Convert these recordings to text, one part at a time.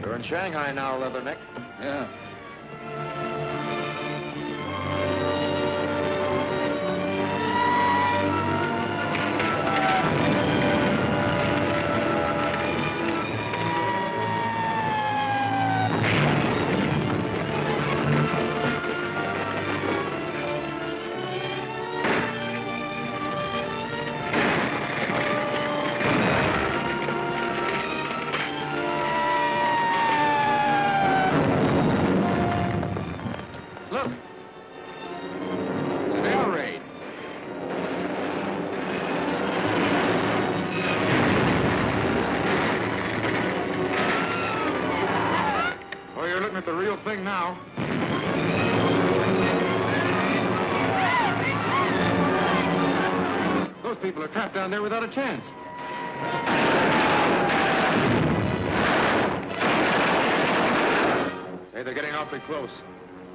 You're in Shanghai now, Leatherneck. Yeah. The real thing now. Those people are trapped down there without a chance. Hey, they're getting awfully close.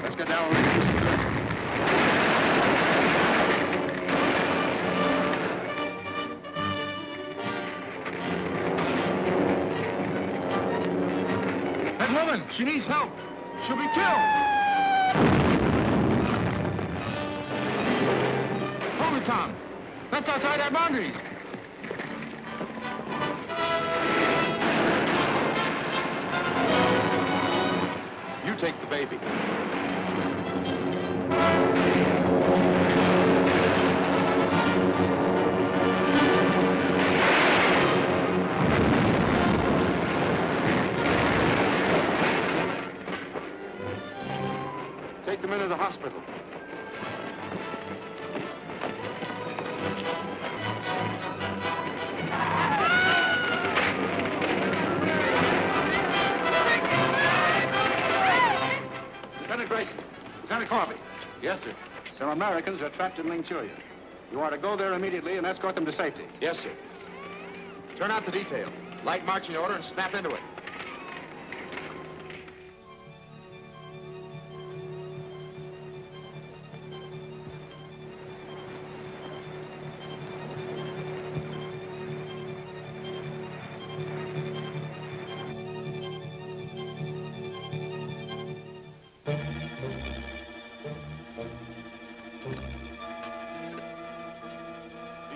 Let's get down and she needs help. She'll be killed. Hold it, Tom. That's outside our boundaries. You take the baby. Take them into the hospital. Lieutenant Grayson. Lieutenant Corby. Yes, sir. Some Americans are trapped in Manchuria. You are to go there immediately and escort them to safety. Yes, sir. Turn out the detail. Light marching order and snap into it.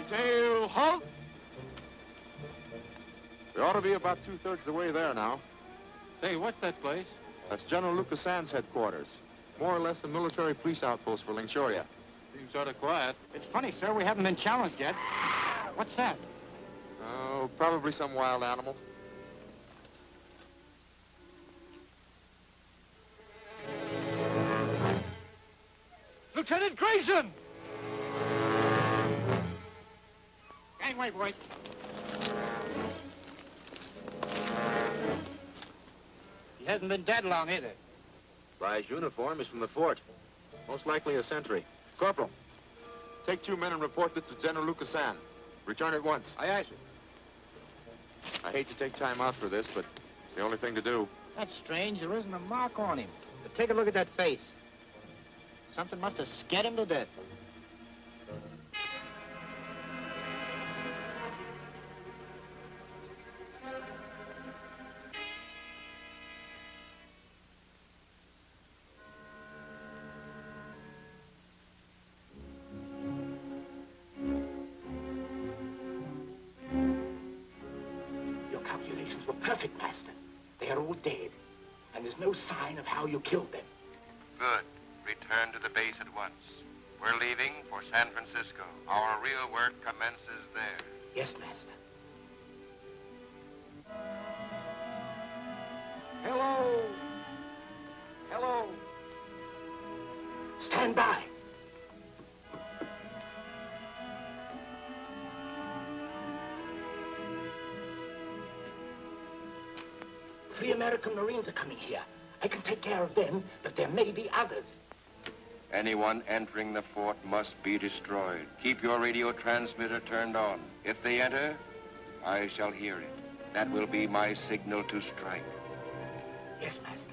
Detail, halt! We ought to be about two-thirds the way there now. Say, what's that place? That's General Lucas Sands' headquarters. More or less a military police outpost for Manchuria. Seems sort of quiet. It's funny, sir. We haven't been challenged yet. What's that? Oh, probably some wild animal. Lieutenant Grayson! Gangway, boys. He hasn't been dead long, either. By his uniform, he's from the fort. Most likely a sentry. Corporal, take 2 men and report this to General Lucas Sands. Return at once. Aye, aye, sir. I hate to take time out for this, but it's the only thing to do. That's strange. There isn't a mark on him. But take a look at that face. Something must have scared him to death. Your calculations were perfect, Master. They are all dead, and there's no sign of how you killed them. Good. Return to the base at once. We're leaving for San Francisco. Our real work commences there. Yes, Master. Hello! Hello! Stand by. Three American Marines are coming here. I can take care of them, but there may be others. Anyone entering the fort must be destroyed. Keep your radio transmitter turned on. If they enter, I shall hear it. That will be my signal to strike. Yes, Master.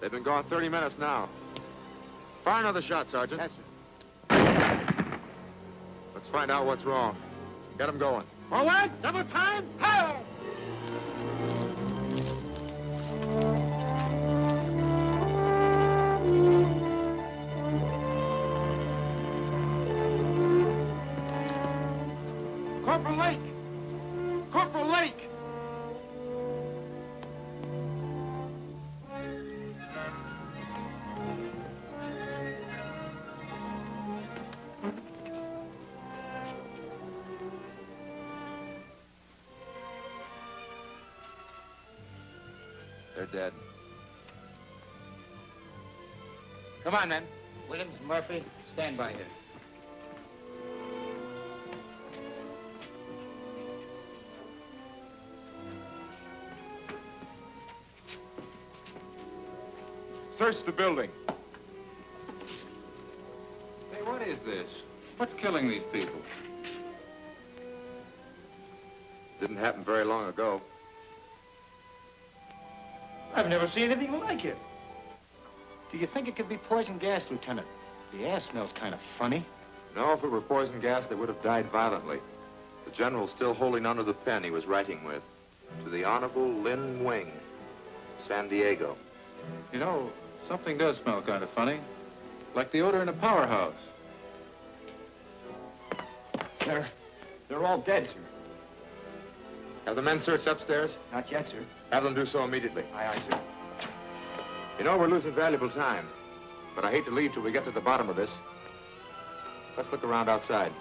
They've been gone 30 minutes now. Fire another shot, Sergeant. Yes, sir. Let's find out what's wrong. Get them going. Forward! Double time! Fire! Corporal Lake! Corporal Lake! They're dead. Come on, men. Williams, Murphy, stand by here. Search the building. Hey, what is this? What's killing these people? Didn't happen very long ago. I've never seen anything like it. Do you think it could be poison gas, Lieutenant? The air smells kind of funny. No, if it were poison gas, they would have died violently. The general's still holding onto the pen he was writing with. To the Honorable Lin Wing, San Diego. You know, something does smell kind of funny. Like the odor in a powerhouse. They're all dead, sir. Have the men searched upstairs? Not yet, sir. Have them do so immediately. Aye, aye, sir. You know, we're losing valuable time. But I hate to leave till we get to the bottom of this. Let's look around outside.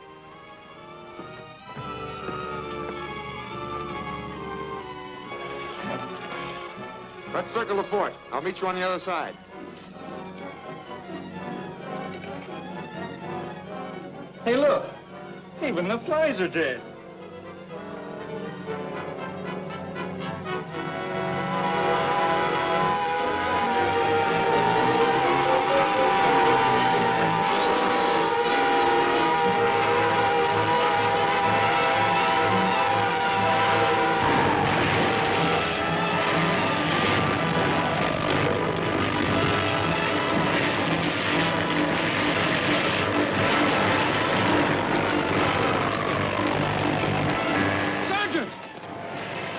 Let's circle the fort. I'll meet you on the other side. Hey, look. Even the flies are dead.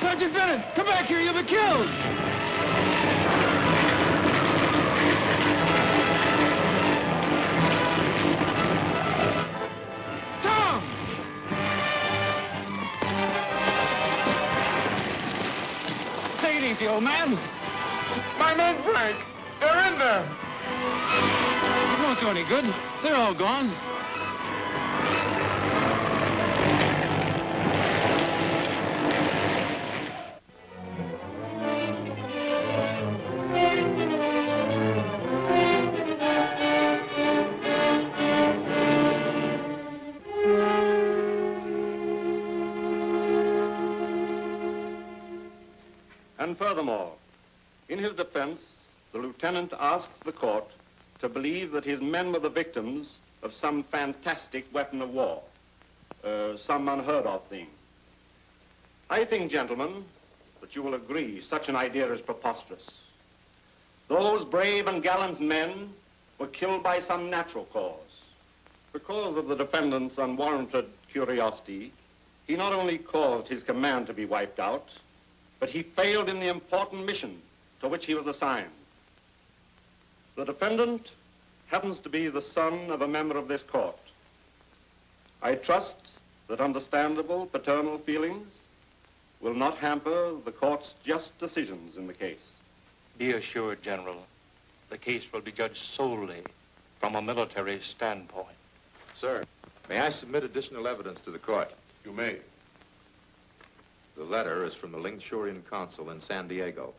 Sergeant Bennett, come back here, you'll be killed! Tom! Take it easy, old man. My men, Frank! They're in there! It won't do any good. They're all gone. And furthermore, in his defense, the lieutenant asks the court to believe that his men were the victims of some fantastic weapon of war, some unheard of thing. I think, gentlemen, that you will agree such an idea is preposterous. Those brave and gallant men were killed by some natural cause. Because of the defendant's unwarranted curiosity, he not only caused his command to be wiped out, but he failed in the important mission to which he was assigned. The defendant happens to be the son of a member of this court. I trust that understandable paternal feelings will not hamper the court's just decisions in the case. Be assured, General, the case will be judged solely from a military standpoint. Sir, may I submit additional evidence to the court? You may. The letter is from the Lingshurian consul in San Diego.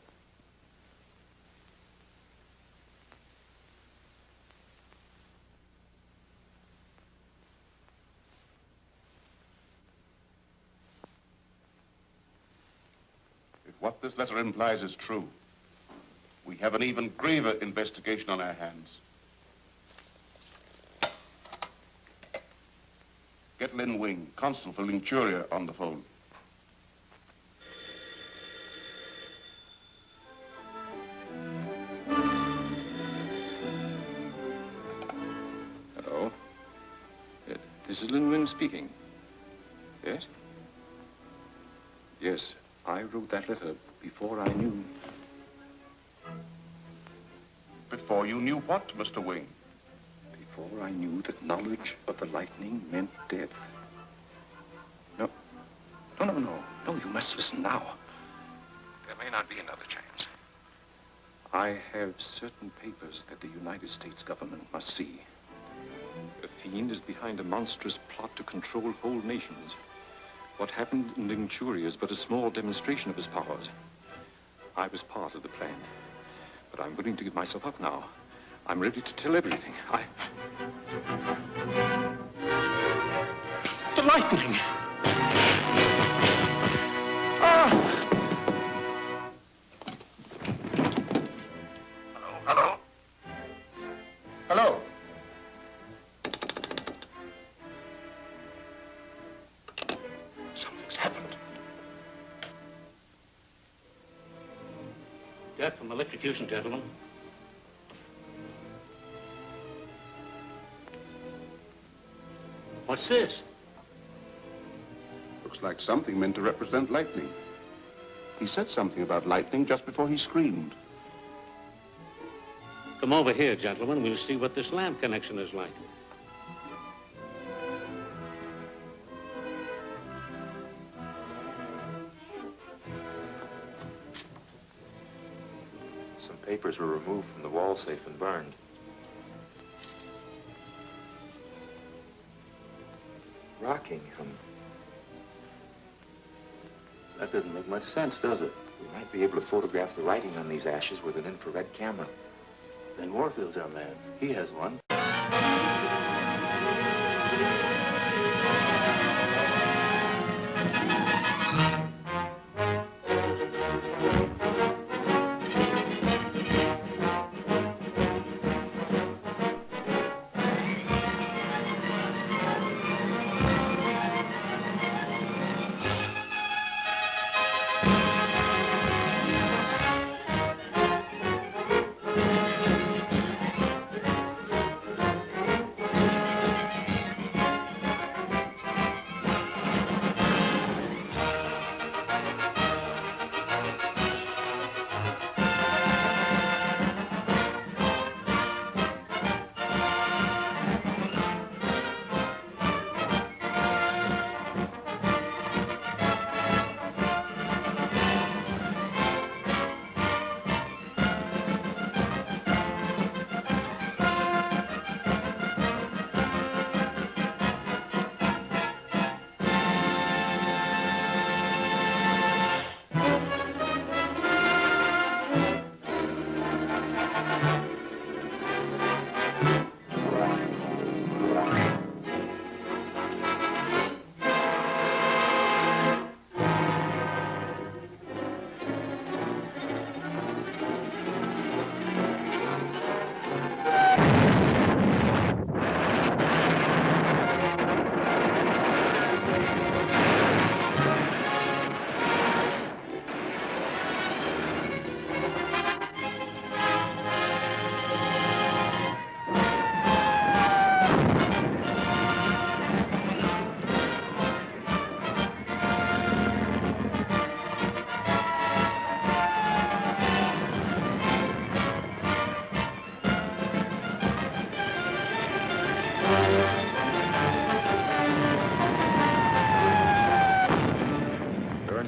If what this letter implies is true, we have an even graver investigation on our hands. Get Lin Wing, consul for Lingchuria, on the phone. This is Lin Wing speaking. Yes? Yes, I wrote that letter before I knew. Before you knew what, Mr. Wing? Before I knew that knowledge of the lightning meant death. No. No, you must listen now. There may not be another chance. I have certain papers that the United States government must see. The fiend is behind a monstrous plot to control whole nations. What happened in Manchuria is but a small demonstration of his powers. I was part of the plan, but I'm willing to give myself up now. I'm ready to tell everything. The lightning! Hello? Hello? Something's happened. Death from electrocution, gentlemen. What's this? Looks like something meant to represent lightning. He said something about lightning just before he screamed. Come over here, gentlemen. We'll see what this lamp connection is like. Some papers were removed from the wall safe and burned. Rockingham. That doesn't make much sense, does it? We might be able to photograph the writing on these ashes with an infrared camera. Then Warfield's our man. He has one.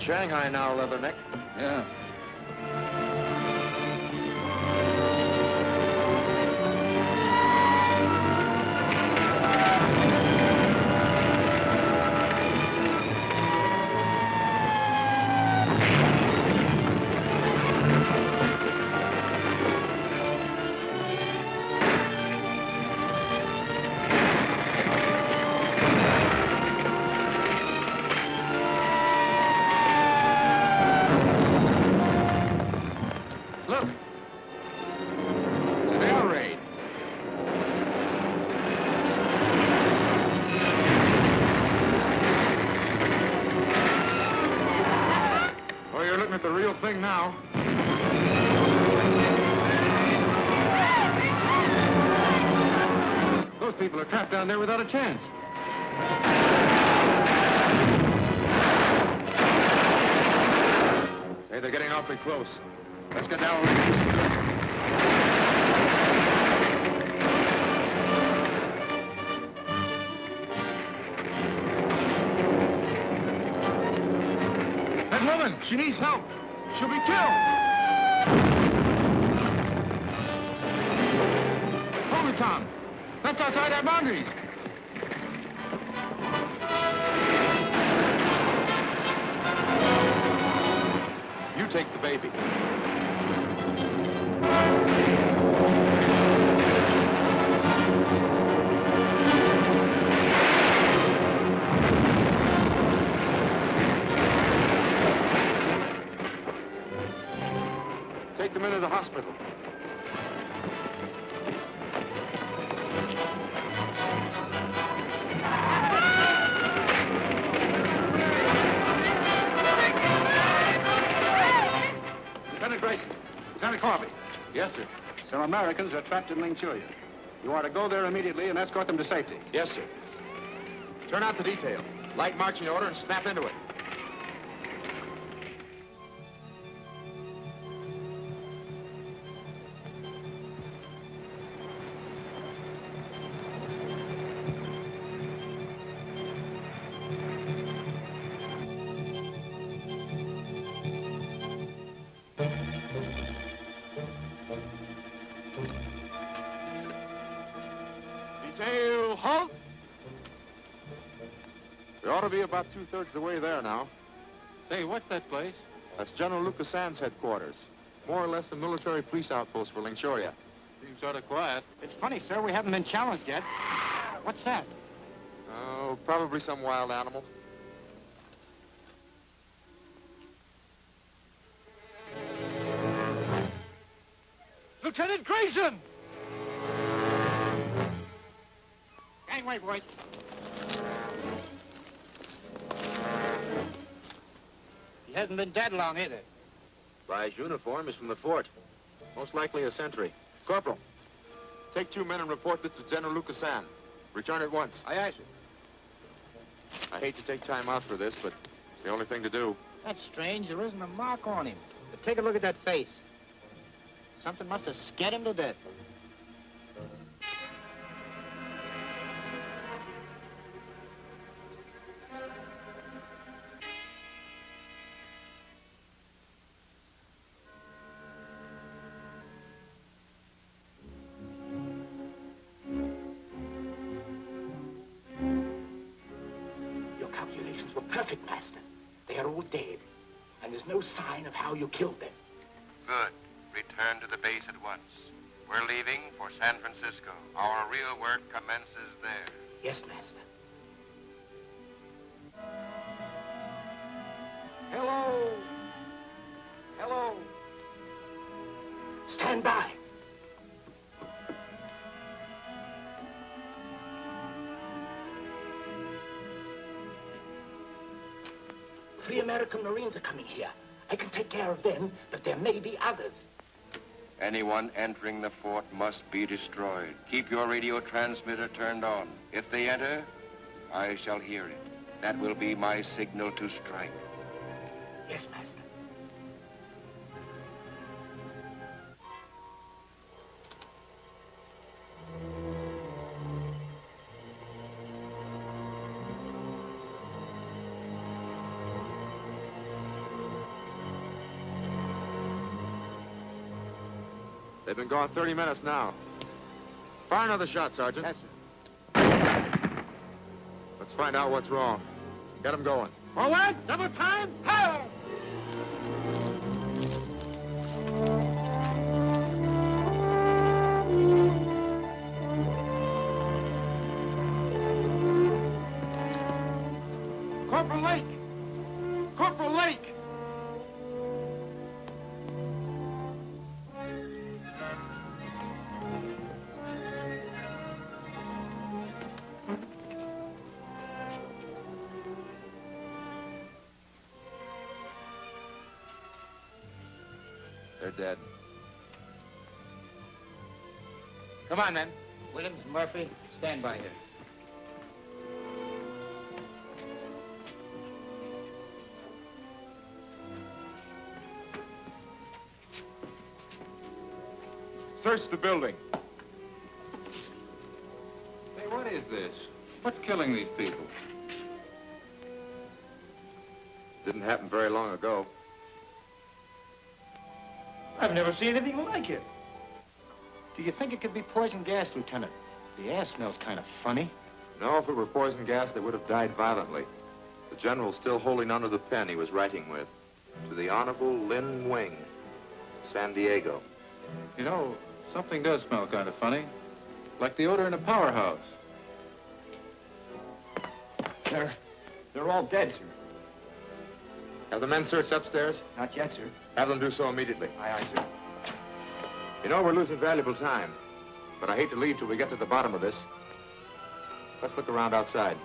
Shanghai now, Leatherneck. Yeah. The real thing now. Those people are trapped down there without a chance. Hey, they're getting awfully close. Let's get down and listen to it. That woman, she needs help. She'll be killed. Hold it, Tom. That's outside our boundaries. You take the baby. Take them into the hospital. Lieutenant Grayson, Lieutenant Corby. Yes, sir. Some Americans are trapped in Manchuria. You are to go there immediately and escort them to safety. Yes, sir. Turn out the detail. Light marching order and snap into it. Detail, halt! We ought to be about two-thirds the way there now. Say, what's that place? That's General Lucas Sand's headquarters. More or less a military police outpost for Manchuria. Seems sort of quiet. It's funny, sir, we haven't been challenged yet. What's that? Oh, probably some wild animal. Lieutenant Grayson! Gangway, boys. He hasn't been dead long, either. By his uniform is from the fort. Most likely a sentry. Corporal, take 2 men and report this to General Lucas Sand. Return at once. Aye, aye, sir. I hate to take time out for this, but it's the only thing to do. That's strange. There isn't a mark on him. But take a look at that face. Something must have scared him to death. Your calculations were perfect, Master. They are all dead. And there's no sign of how you killed them. Good. Return to the base at once. We're leaving for San Francisco. Our real work commences there. Yes, Master. Hello! Hello! Stand by. Three American Marines are coming here. I can take care of them, but there may be others. Anyone entering the fort must be destroyed. Keep your radio transmitter turned on. If they enter, I shall hear it. That will be my signal to strike. Yes, Master. They've been gone 30 minutes now. Fire another shot, Sergeant. Yes, sir. Let's find out what's wrong. Get them going. Forward! Double time! Fire! Corporal Lake! Corporal Lake! They're dead. Come on, men. Williams, Murphy, stand by here. search the building. Hey, what is this? What's killing these people? Didn't happen very long ago. I've never seen anything like it. Do you think it could be poison gas, Lieutenant? The air smells kind of funny. No, if it were poison gas, they would have died violently. The general's still holding onto the pen he was writing with. To the Honorable Lin Wing, San Diego. You know, something does smell kind of funny. Like the odor in a powerhouse. They're all dead, sir. Have the men searched upstairs? Not yet, sir. Have them do so immediately. Aye, aye, sir. You know, we're losing valuable time. But I hate to leave till we get to the bottom of this. Let's look around outside.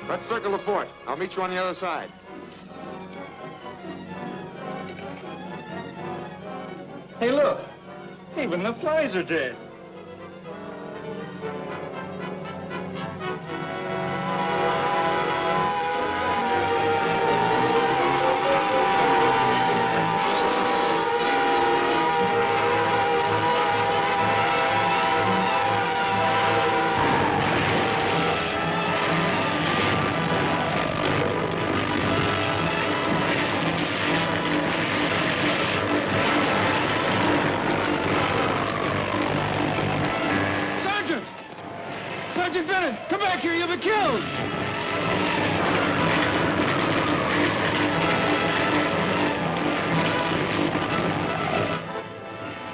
Let's circle the fort. I'll meet you on the other side. Hey, look. Even the flies are dead. Sergeant Bennett, come back here, you'll be killed!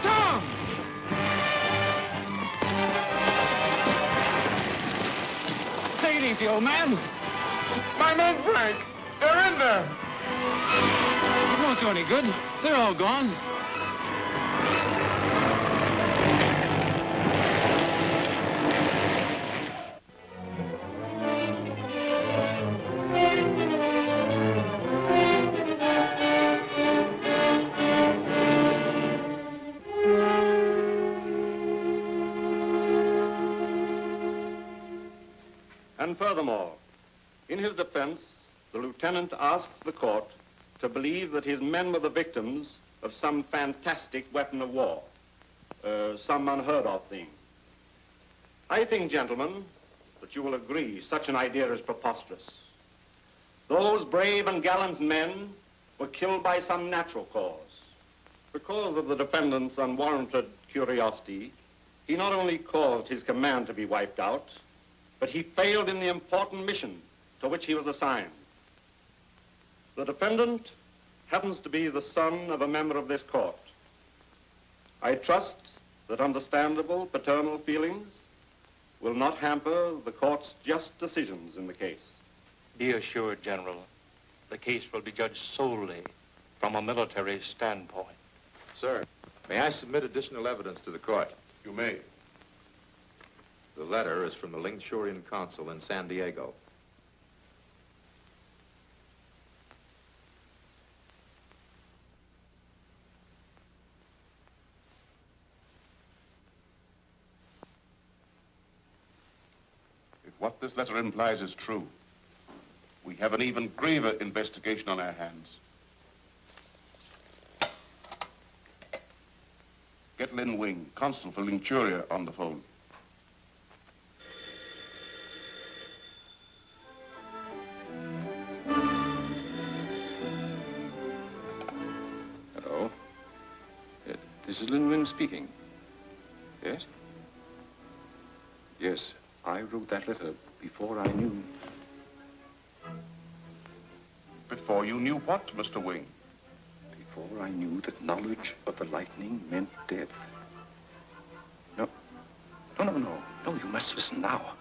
Tom! Take it easy, old man. My men, Frank! They're in there! It won't do any good. They're all gone. And furthermore, in his defense, the lieutenant asks the court to believe that his men were the victims of some fantastic weapon of war, some unheard of thing. I think, gentlemen, that you will agree such an idea is preposterous. Those brave and gallant men were killed by some natural cause. Because of the defendant's unwarranted curiosity, he not only caused his command to be wiped out, but he failed in the important mission to which he was assigned. The defendant happens to be the son of a member of this court. I trust that understandable paternal feelings will not hamper the court's just decisions in the case. Be assured, General, the case will be judged solely from a military standpoint. Sir, may I submit additional evidence to the court? You may. The letter is from the Lingchurian consul in San Diego. If what this letter implies is true, we have an even graver investigation on our hands. Get Lin Wing, consul for Lingchuria, on the phone. Hello. This is Lin Wing speaking. Yes? Yes, I wrote that letter before I knew. Before you knew what, Mr. Wing? Before I knew that knowledge of the lightning meant death. No, you must listen now.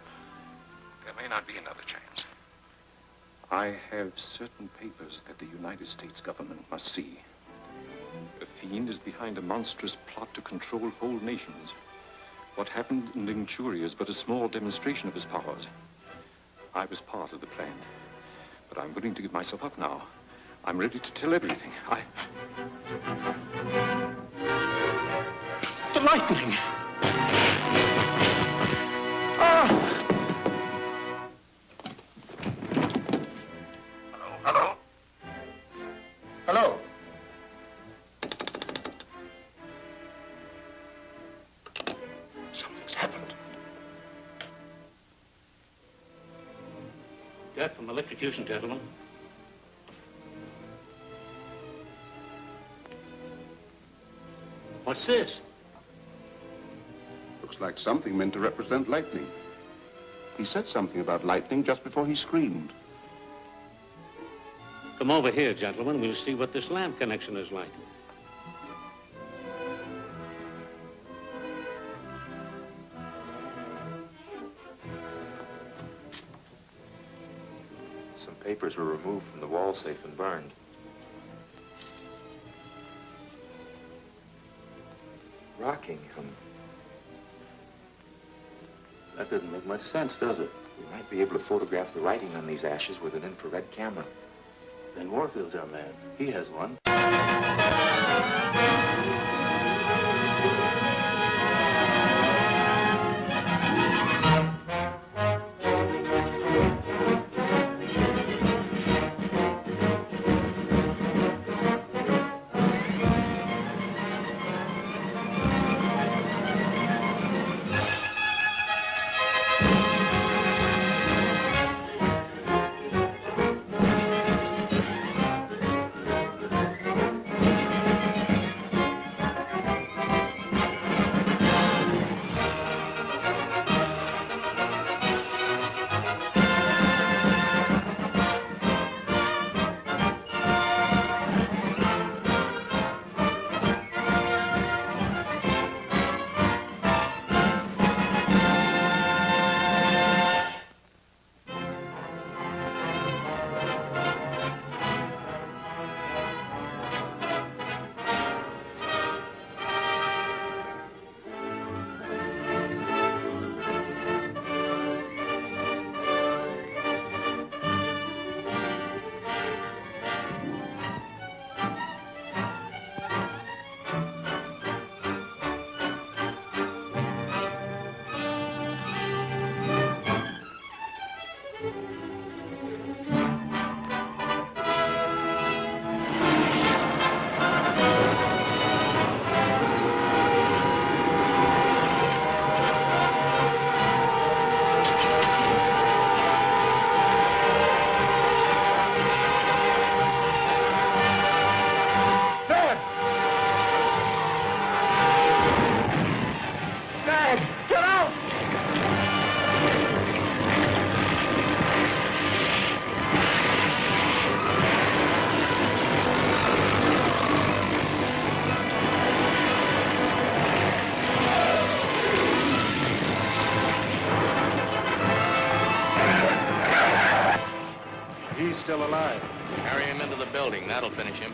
There may not be another chance. I have certain papers that the United States government must see. The fiend is behind a monstrous plot to control whole nations. What happened in Lingchuria is but a small demonstration of his powers. I was part of the plan, but I'm willing to give myself up now. I'm ready to tell everything. The lightning! Hello? Death from electrocution, gentlemen. What's this? Looks like something meant to represent lightning. He said something about lightning just before he screamed. Come over here, gentlemen. We'll see what this lamp connection is like. Some papers were removed from the wall safe and burned. Rockingham. That doesn't make much sense, does it? We might be able to photograph the writing on these ashes with an infrared camera. Then Warfield's our man. He has one. He's still alive. Carry him into the building. That'll finish him.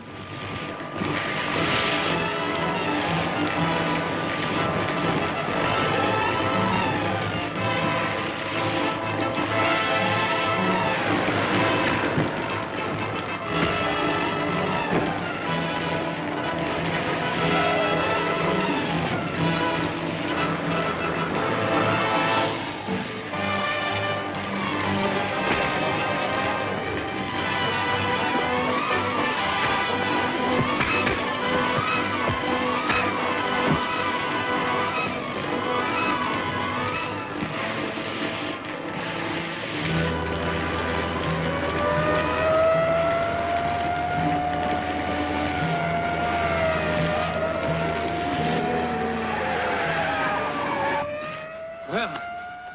Well,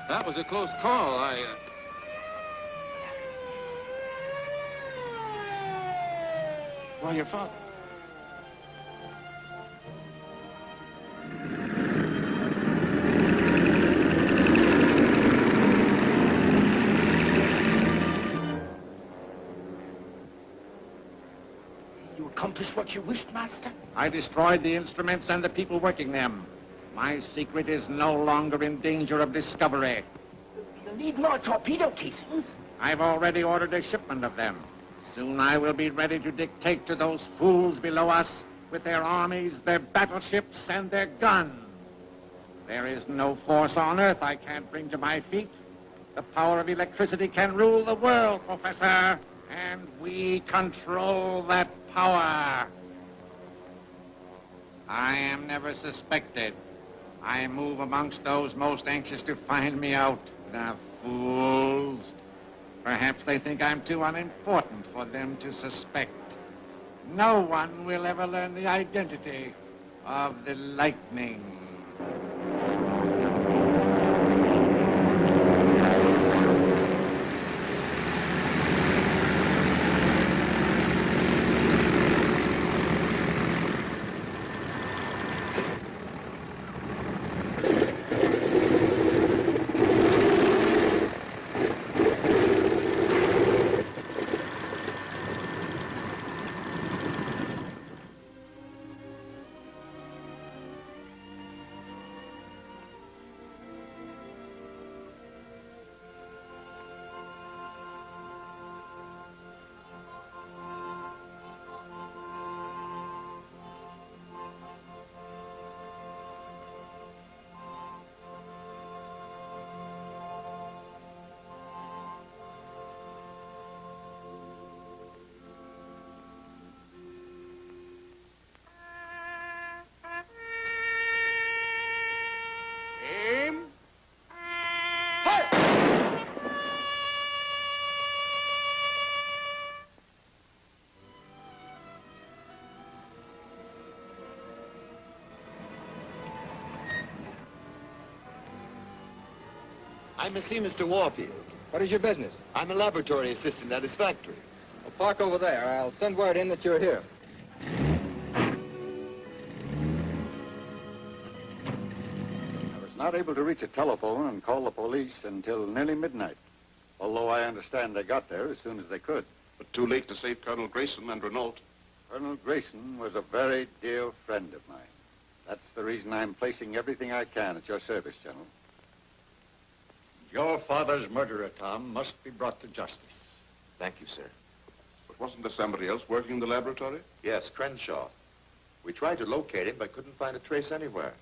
that was a close call. Why, your father. You accomplished what you wished, Master? I destroyed the instruments and the people working them. My secret is no longer in danger of discovery. You need more torpedo casings. I've already ordered a shipment of them. Soon I will be ready to dictate to those fools below us with their armies, their battleships, and their guns. There is no force on Earth I can't bring to my feet. The power of electricity can rule the world, Professor, and we control that power. I am never suspected. I move amongst those most anxious to find me out. The fools. Perhaps they think I'm too unimportant for them to suspect. No one will ever learn the identity of the Lightning. I must see Mr. Warfield. What is your business? I'm a laboratory assistant at his factory. Well, park over there. I'll send word in that you're here. I was not able to reach a telephone and call the police until nearly midnight, although I understand they got there as soon as they could. But too late to save Colonel Grayson and Renault. Colonel Grayson was a very dear friend of mine. That's the reason I'm placing everything I can at your service, General. Your father's murderer, Tom, must be brought to justice. Thank you, sir. But wasn't there somebody else working in the laboratory? Yes, Crenshaw. We tried to locate him, but couldn't find a trace anywhere.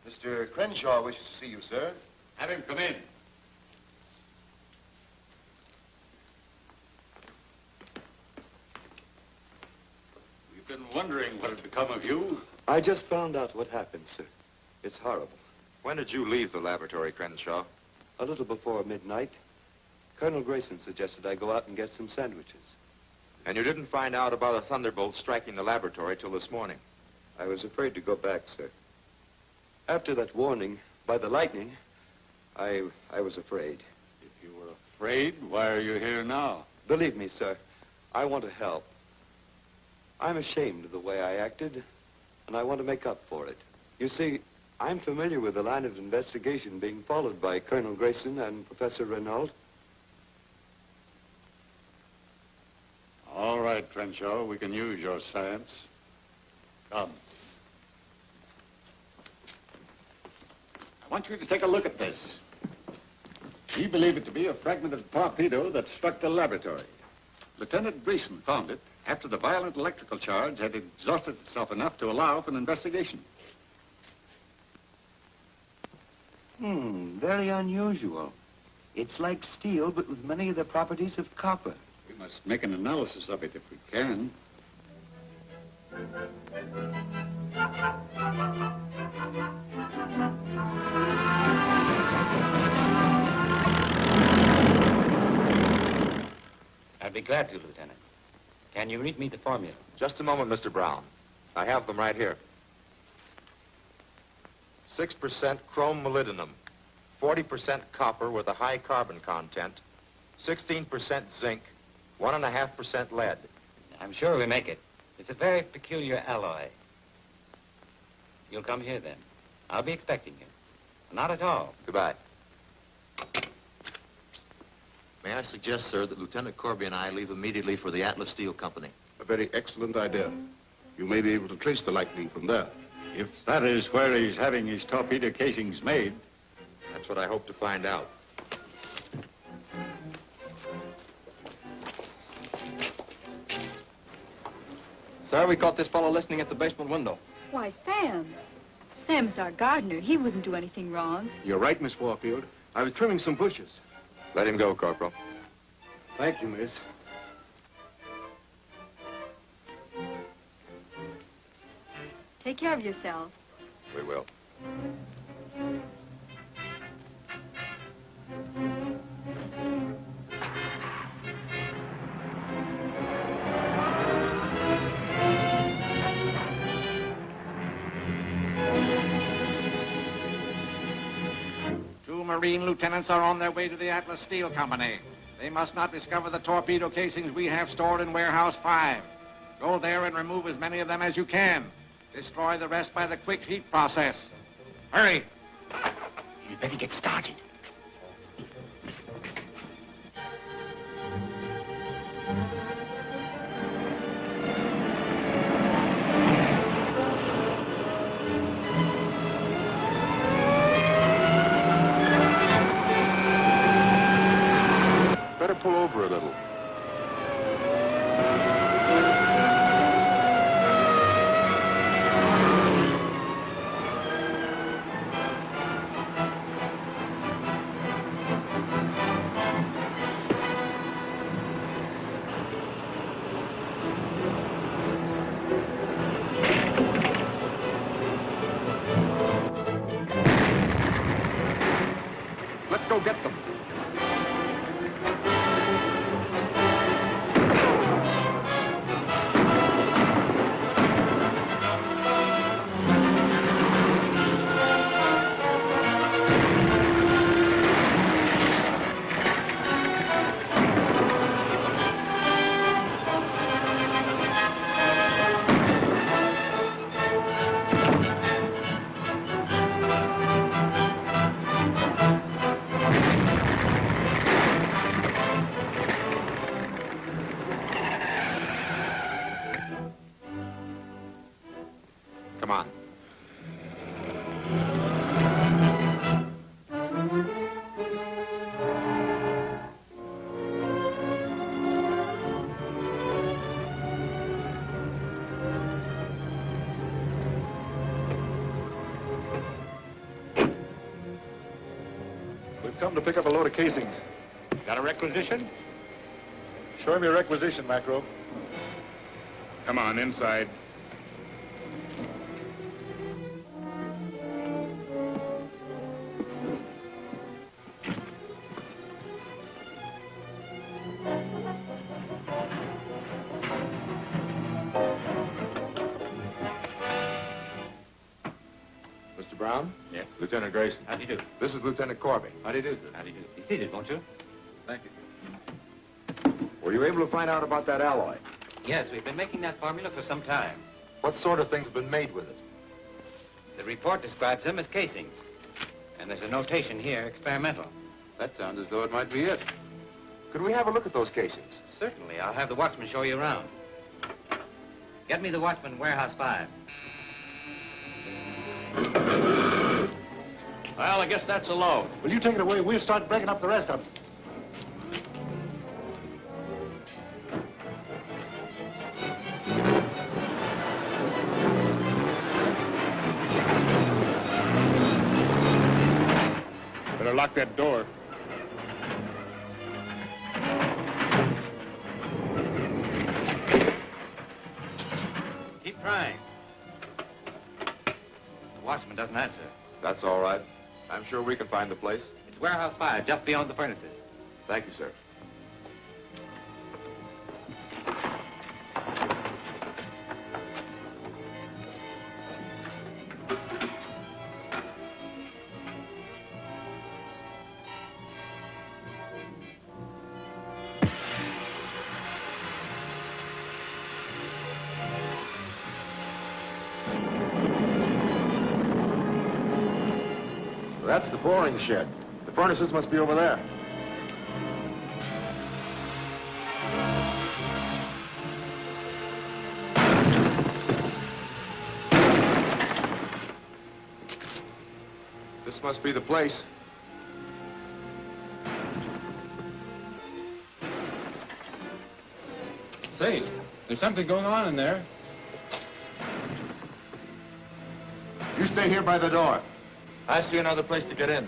Mr. Crenshaw wishes to see you, sir. Have him come in. We've been wondering what had become of you. I just found out what happened, sir. It's horrible. When did you leave the laboratory, Crenshaw? A little before midnight, Colonel Grayson suggested I go out and get some sandwiches. And you didn't find out about a thunderbolt striking the laboratory till this morning? I was afraid to go back, sir. After that warning by the lightning, I was afraid. If you were afraid, why are you here now? Believe me, sir, I want to help. I'm ashamed of the way I acted, and I want to make up for it. You see, I'm familiar with the line of investigation being followed by Colonel Grayson and Professor Renault. All right, Crenshaw, we can use your science. Come. I want you to take a look at this. We believe it to be a fragment of torpedo that struck the laboratory. Lieutenant Grayson found it after the violent electrical charge had exhausted itself enough to allow for an investigation. Very unusual. It's like steel, but with many of the properties of copper. We must make an analysis of it if we can. I'd be glad to, Lieutenant. Can you read me the formula? Just a moment, Mr. Brown. I have them right here. 6% chrome molybdenum, 40% copper with a high carbon content, 16% zinc, 1.5% lead. I'm sure we make it. It's a very peculiar alloy. You'll come here then. I'll be expecting you. Not at all. Goodbye. May I suggest, sir, that Lieutenant Corby and I leave immediately for the Atlas Steel Company? A very excellent idea. You may be able to trace the lightning from there. If that is where he's having his torpedo casings made. That's what I hope to find out. Sir, we caught this fellow listening at the basement window. Why, Sam. Sam is our gardener. He wouldn't do anything wrong. You're right, Miss Warfield. I was trimming some bushes. Let him go, Corporal. Thank you, miss. Take care of yourselves. We will. Marine lieutenants are on their way to the Atlas Steel Company. They must not discover the torpedo casings we have stored in Warehouse 5. Go there and remove as many of them as you can. Destroy the rest by the quick heat process. Hurry! You better get started. Better pull over a little. Let's go get them. Come on. We've come to pick up a load of casings. Got a requisition? Show him your requisition, Macro. Come on, inside. Mr. Brown? Yes? Lieutenant Grayson. How do you do? This is Lieutenant Corby. How do you do, sir? How do you do? Be seated, won't you? Thank you. Were you able to find out about that alloy? Yes, we've been making that formula for some time. What sort of things have been made with it? The report describes them as casings. And there's a notation here, experimental. That sounds as though it might be it. Could we have a look at those casings? Certainly. I'll have the watchman show you around. Get me the watchman, Warehouse 5. Well, I guess that's a load. Will you take it away? We'll start breaking up the rest of it. Better lock that door. Keep trying. The watchman doesn't answer. That's all right. I'm sure we can find the place. It's Warehouse 5, just beyond the furnaces. Thank you, sir. That's the boring shed. The furnaces must be over there. This must be the place. Say, there's something going on in there. You stay here by the door. I see another place to get in.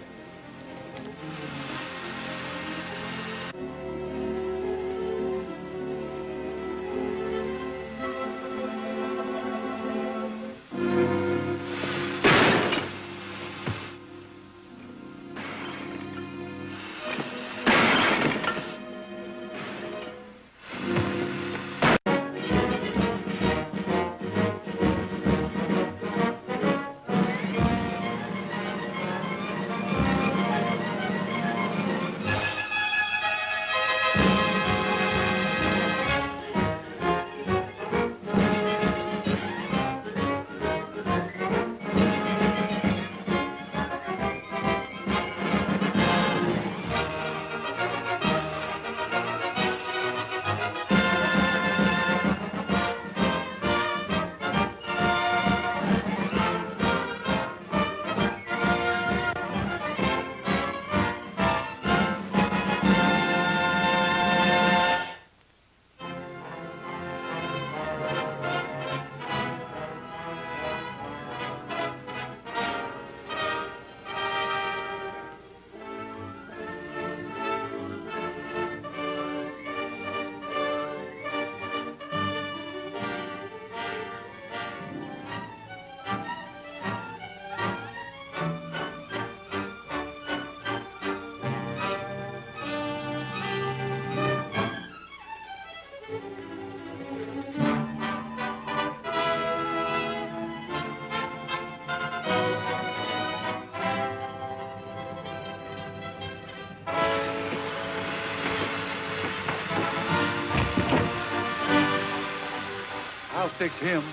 fix him.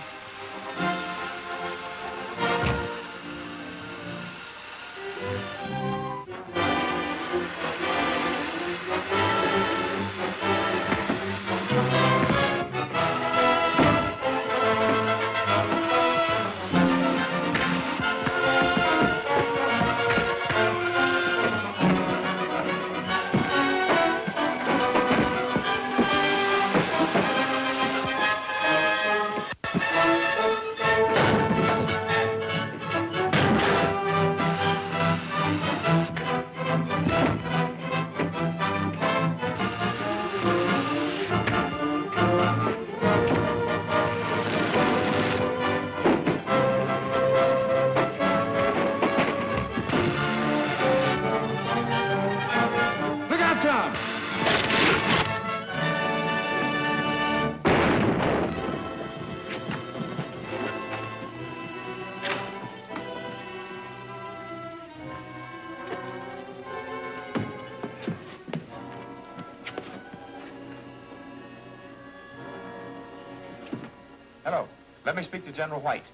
Hello. Let me speak to General White.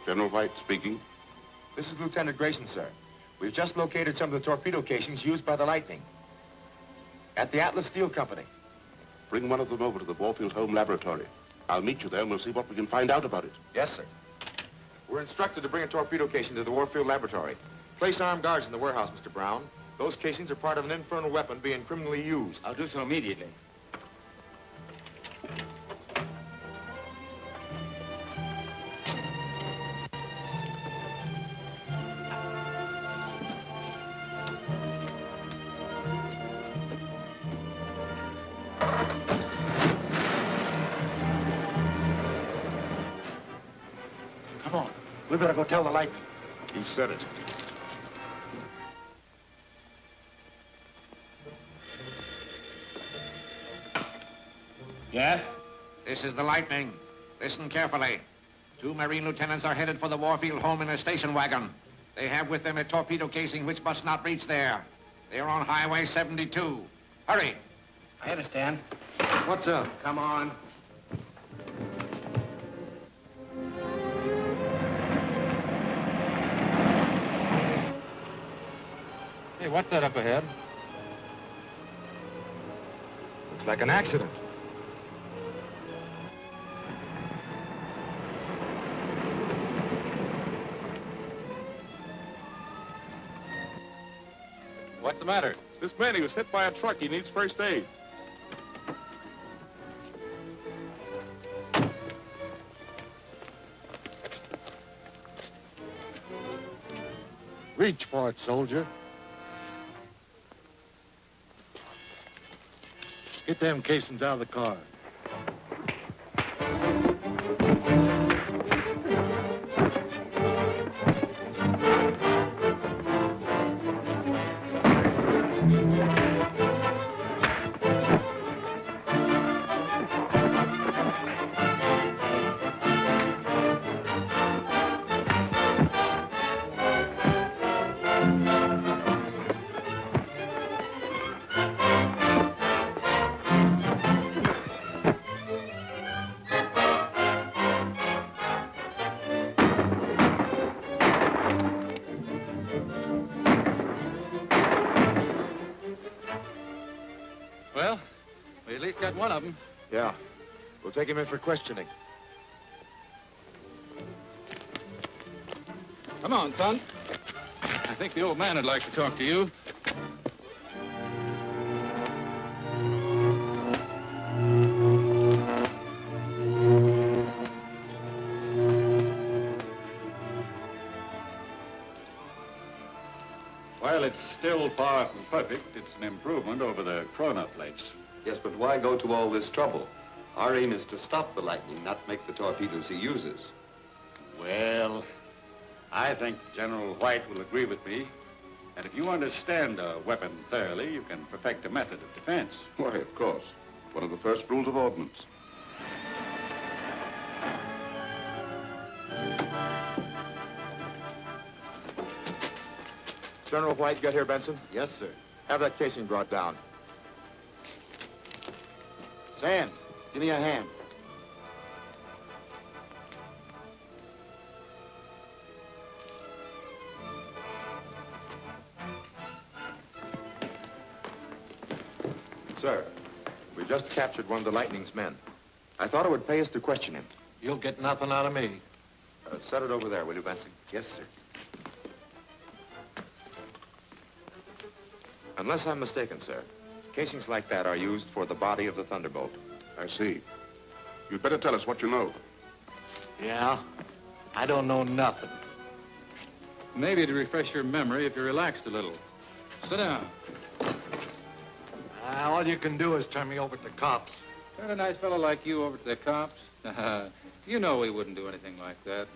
General White speaking. This is Lieutenant Grayson, sir. We've just located some of the torpedo casings used by the Lightning at the Atlas Steel Company. Bring one of them over to the Warfield Home Laboratory. I'll meet you there and we'll see what we can find out about it. Yes, sir. We're instructed to bring a torpedo casing to the Warfield Laboratory. Place armed guards in the warehouse, Mr. Brown. Those casings are part of an infernal weapon being criminally used. I'll do so immediately. Come on. We better go tell the Lightning. You said it. Yes? This is the Lightning. Listen carefully. 2 Marine lieutenants are headed for the Warfield home in a station wagon. They have with them a torpedo casing which must not reach there. They are on Highway 72. Hurry. I understand. What's up? Come on. Hey, what's that up ahead? Looks like an accident. What's the matter? This man, he was hit by a truck. He needs first aid. Reach for it, soldier. Get them casings out of the car. Well, we at least got one of them. Yeah. We'll take him in for questioning. Come on, son. I think the old man would like to talk to you. While it's still far from perfect, it's an improvement over the Corona plates. Yes, but why go to all this trouble? Our aim is to stop the Lightning, not make the torpedoes he uses. Well, I think General White will agree with me. And if you understand a weapon thoroughly, you can perfect a method of defense. Why, of course. One of the first rules of ordnance. General White, get here, Benson. Yes, sir. Have that casing brought down. Sam, give me a hand. Sir, we just captured one of the Lightning's men. I thought it would pay us to question him. You'll get nothing out of me. Set it over there, will you, Benson? Yes, sir. Unless I'm mistaken, sir, casings like that are used for the body of the Thunderbolt. I see. You'd better tell us what you know. Yeah? I don't know nothing. Maybe to refresh your memory if you relaxed a little. Sit down. All you can do is turn me over to cops. Turn a nice fellow like you over to the cops? You know we wouldn't do anything like that.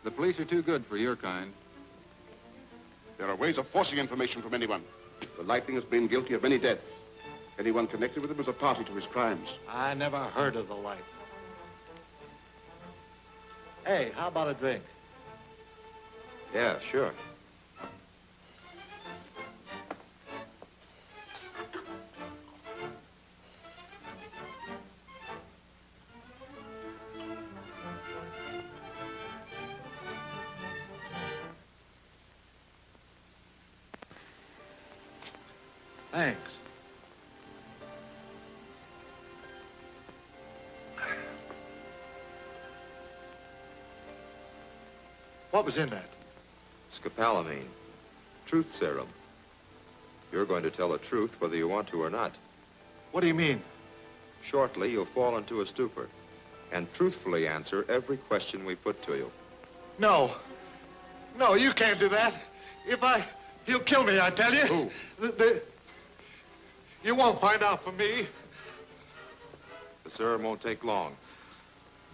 The police are too good for your kind. There are ways of forcing information from anyone. The Lightning has been guilty of many deaths. Anyone connected with him is a party to his crimes. I never heard of the Lightning. Hey, how about a drink? Yeah, sure. Thanks. What was in that? Scopolamine. Truth serum. You're going to tell the truth whether you want to or not. What do you mean? Shortly, you'll fall into a stupor and truthfully answer every question we put to you. No. No, you can't do that. He'll kill me, I tell you. Who? You won't find out from me. The serum won't take long,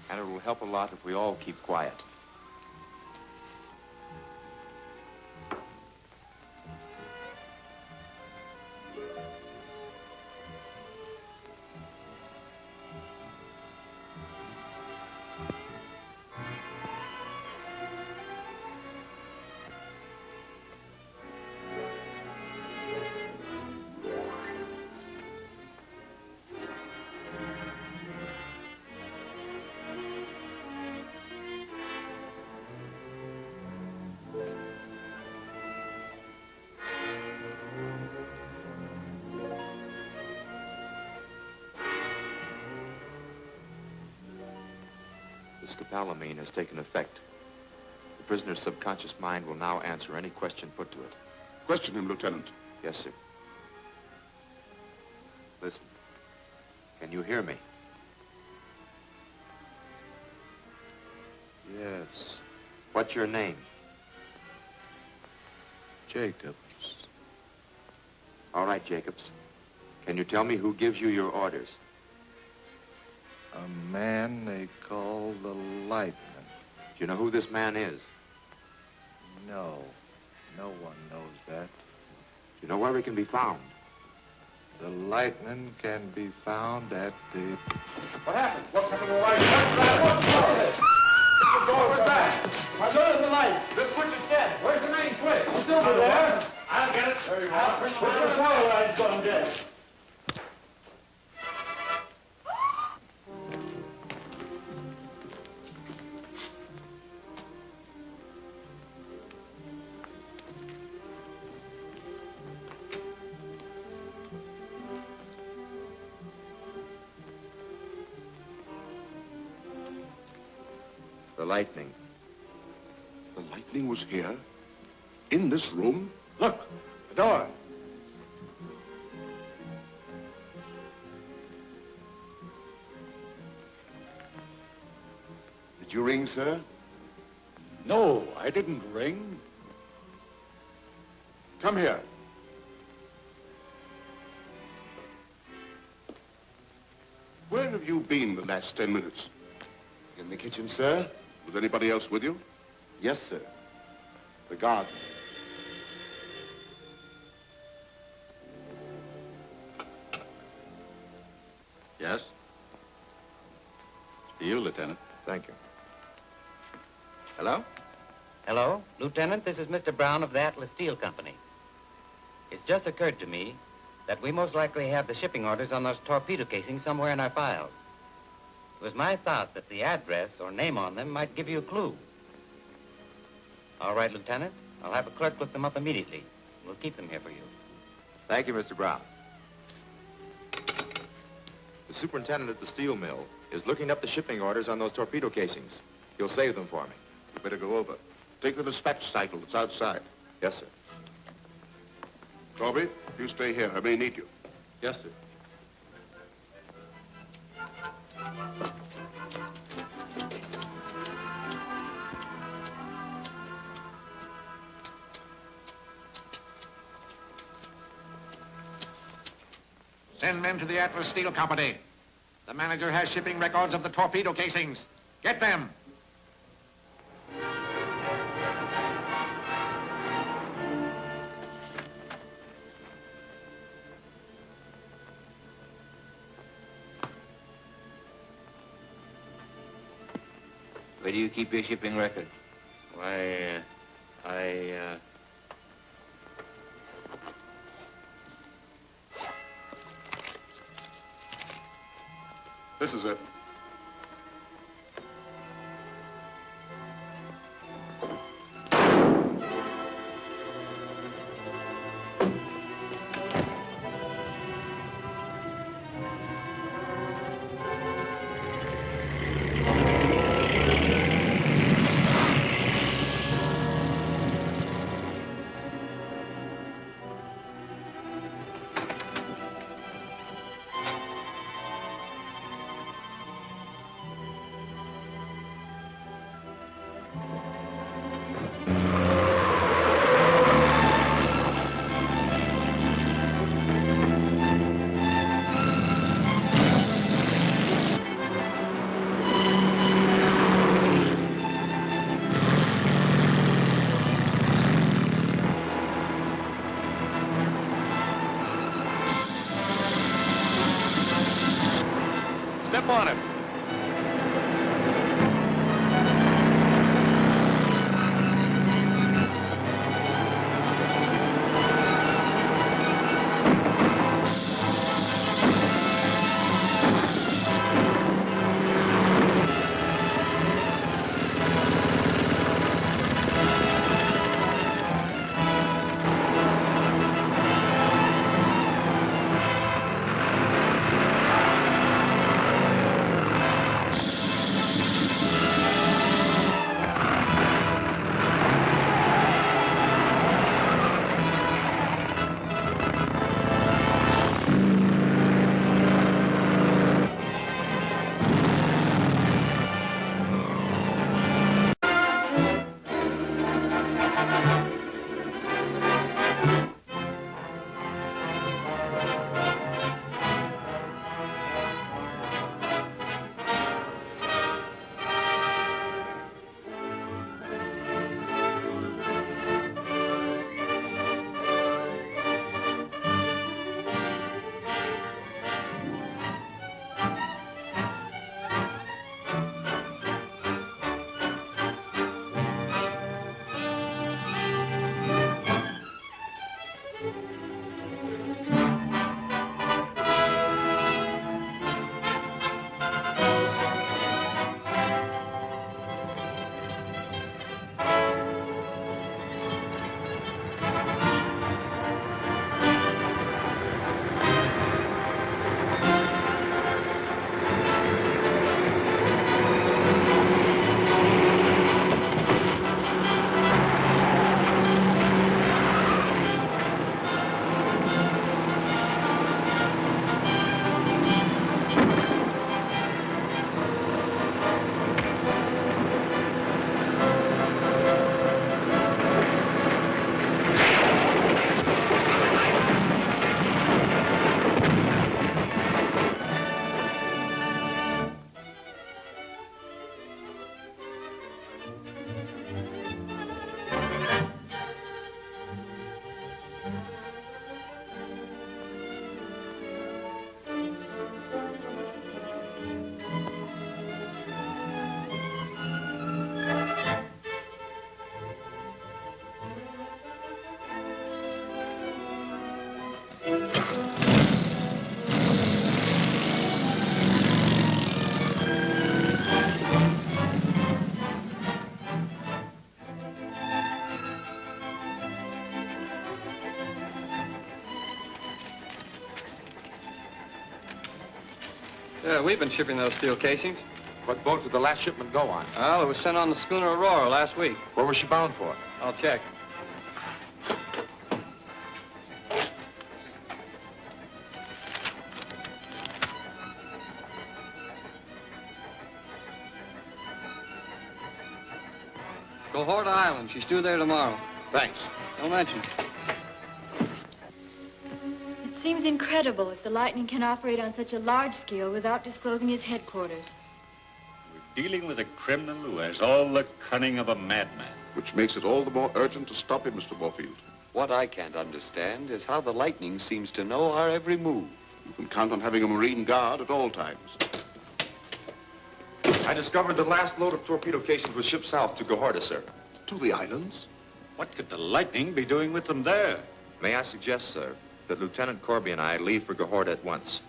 and it will help a lot if we all keep quiet. The scopolamine has taken effect. The prisoner's subconscious mind will now answer any question put to it. Question him, Lieutenant. Yes, sir. Listen. Can you hear me? Yes. What's your name? Jacobs. All right, Jacobs. Can you tell me who gives you your orders? A man they call the Lightning. Do you know who this man is? No. No one knows that. Do you know where he can be found? The Lightning can be found at the... What happened? What's happened to the lights? What's this? The door was back. I lowered the lights. The switch is dead. Where's the main switch? It's over there. I'll get it. There you are. The power line's gone dead. The Lightning. The Lightning was here? In this room? Look, the door. Did you ring, sir? No, I didn't ring. Come here. Where have you been the last 10 minutes? In the kitchen, sir? Was anybody else with you? Yes, sir. The gardener. Yes? You, Lieutenant. Thank you. Hello? Hello, Lieutenant. This is Mr. Brown of the Atlas Steel Company. It's just occurred to me that we most likely have the shipping orders on those torpedo casings somewhere in our files. It was my thought that the address or name on them might give you a clue. All right, Lieutenant. I'll have a clerk look them up immediately. We'll keep them here for you. Thank you, Mr. Brown. The superintendent at the steel mill is looking up the shipping orders on those torpedo casings. He'll save them for me. You better go over. Take the dispatch cycle. It's outside. Yes, sir. Corby, you stay here. I may need you. Yes, sir. Send men to the Atlas Steel Company. The manager has shipping records of the torpedo casings. Get them. Where do you keep your shipping record? Why, This is it. Step on it. we've been shipping those steel casings. What boat did the last shipment go on? Well, it was sent on the schooner Aurora last week. Where was she bound for? I'll check. Gohorta Island. She's due there tomorrow. Thanks. Don't mention it. It seems incredible if the Lightning can operate on such a large scale without disclosing his headquarters. We're dealing with a criminal who has all the cunning of a madman. Which makes it all the more urgent to stop him, Mr. Warfield. What I can't understand is how the Lightning seems to know our every move. You can count on having a Marine guard at all times. I discovered the last load of torpedo casings was shipped south to Gohorta, sir. To the islands? What could the Lightning be doing with them there? May I suggest, sir, that Lieutenant Corby and I leave for Gohorta at once.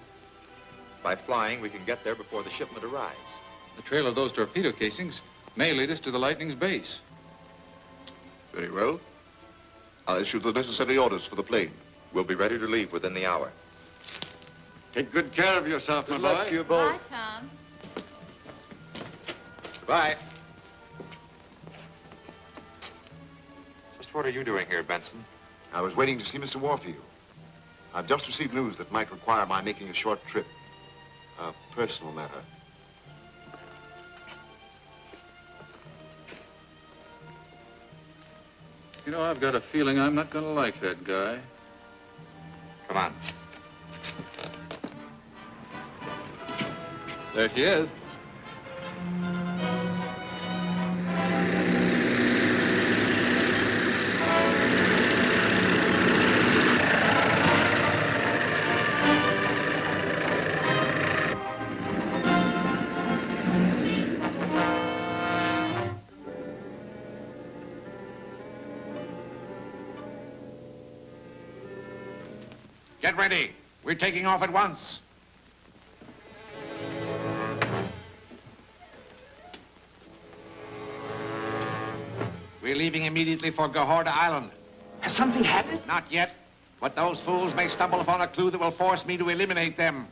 By flying, we can get there before the shipment arrives. The trail of those torpedo casings may lead us to the Lightning's base. Very well. I'll issue the necessary orders for the plane. We'll be ready to leave within the hour. Take good care of yourself, my Good luck boy. to you both. Bye, Tom. Goodbye. Just what are you doing here, Benson? I was waiting to see Mr. Warfield. I've just received news that might require my making a short trip. A personal matter. You know, I've got a feeling I'm not going to like that guy. Come on. There she is. Get ready. We're taking off at once. We're leaving immediately for Gohorta Island. Has something happened? Not yet, but those fools may stumble upon a clue that will force me to eliminate them.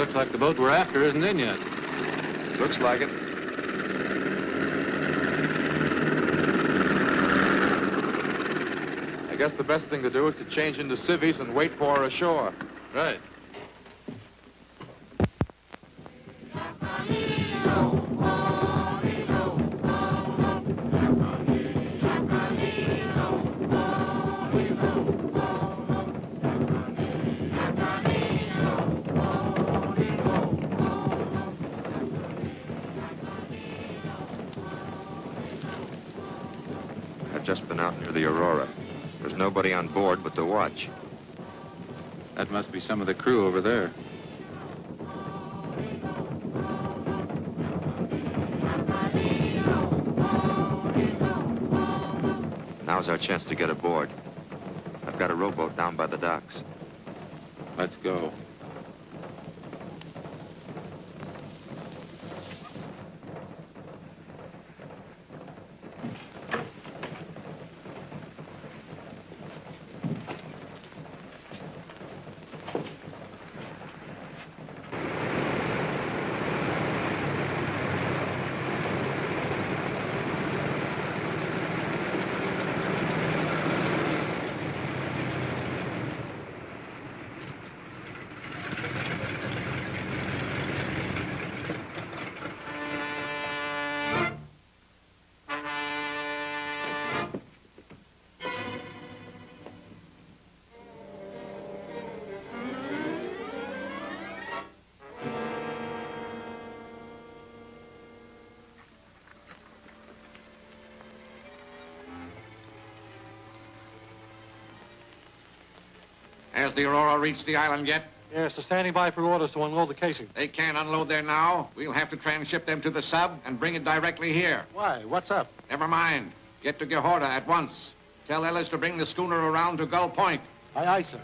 Looks like the boat we're after isn't in yet. Looks like it. I guess the best thing to do is to change into civvies and wait for her ashore. Right. I've just been out near the Aurora. There's nobody on board but the watch. That must be some of the crew over there. Now's our chance to get aboard. I've got a rowboat down by the docks. Let's go. Has the Aurora reached the island yet? Yes, they're standing by for orders to unload the casing. They can't unload there now. We'll have to transship them to the sub and bring it directly here. Why? What's up? Never mind. Get to Gehorta at once. Tell Ellis to bring the schooner around to Gull Point. Aye, aye, sir.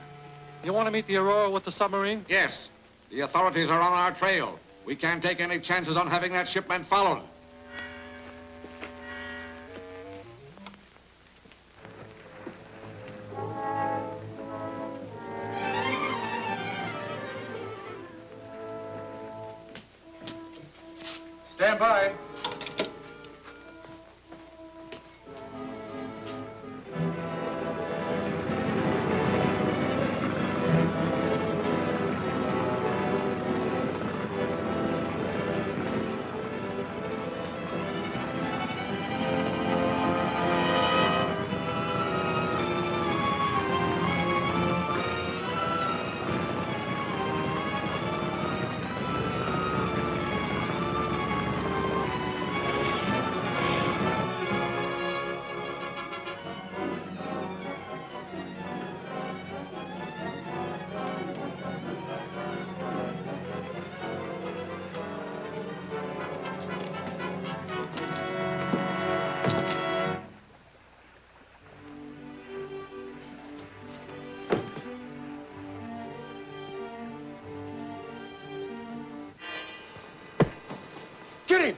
You want to meet the Aurora with the submarine? Yes. The authorities are on our trail. We can't take any chances on having that shipment followed. Stand by. Get him!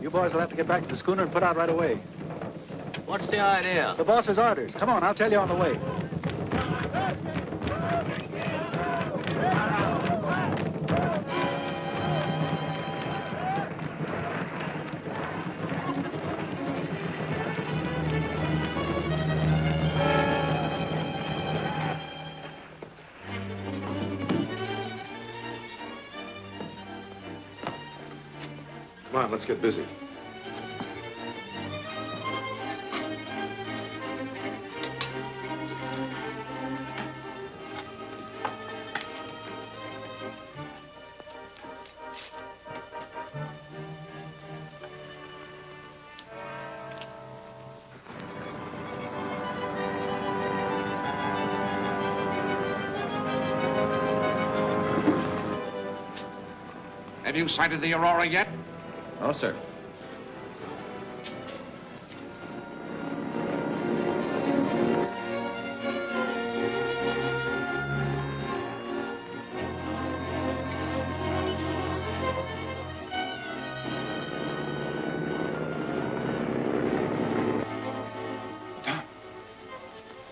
You boys will have to get back to the schooner and put out right away. What's the idea? The boss's orders. Come on, I'll tell you on the way. Come on, let's get busy. Have you sighted the Aurora yet? No, sir.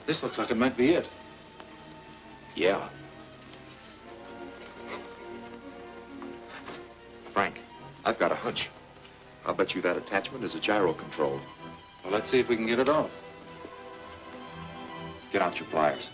This looks like it might be it. Yeah. Frank, I've got a hunch. I'll bet you that attachment is a gyro control. Well, let's see if we can get it off. Get out your pliers.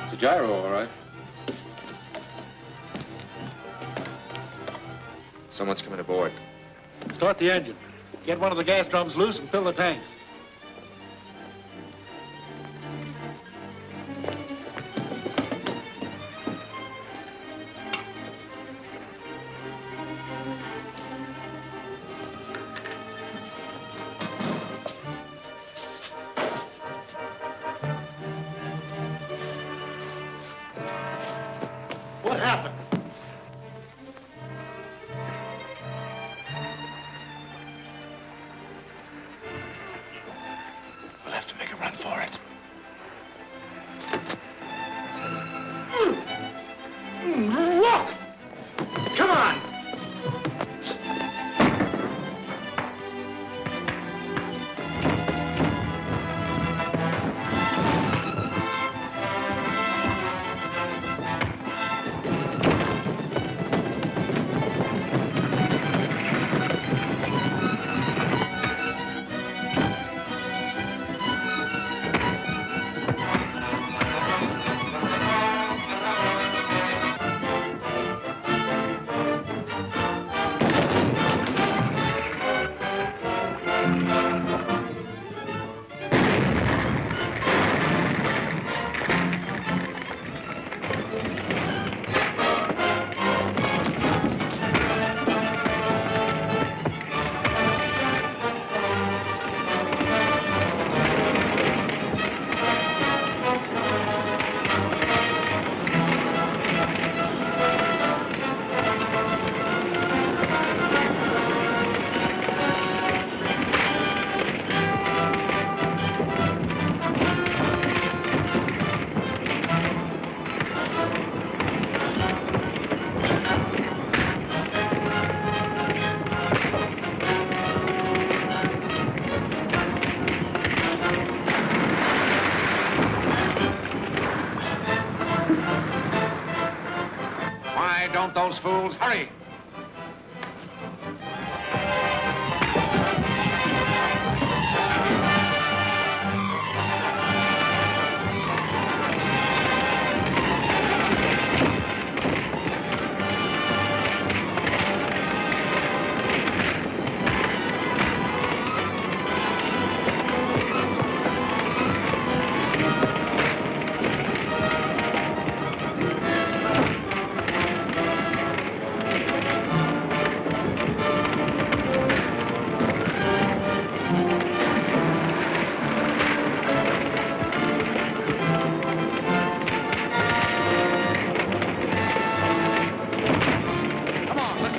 It's a gyro, all right. Someone's coming aboard. Start the engine. Get one of the gas drums loose and fill the tanks. What happened? We'll have to make a run for it. Look! Come on! don't those fools hurry?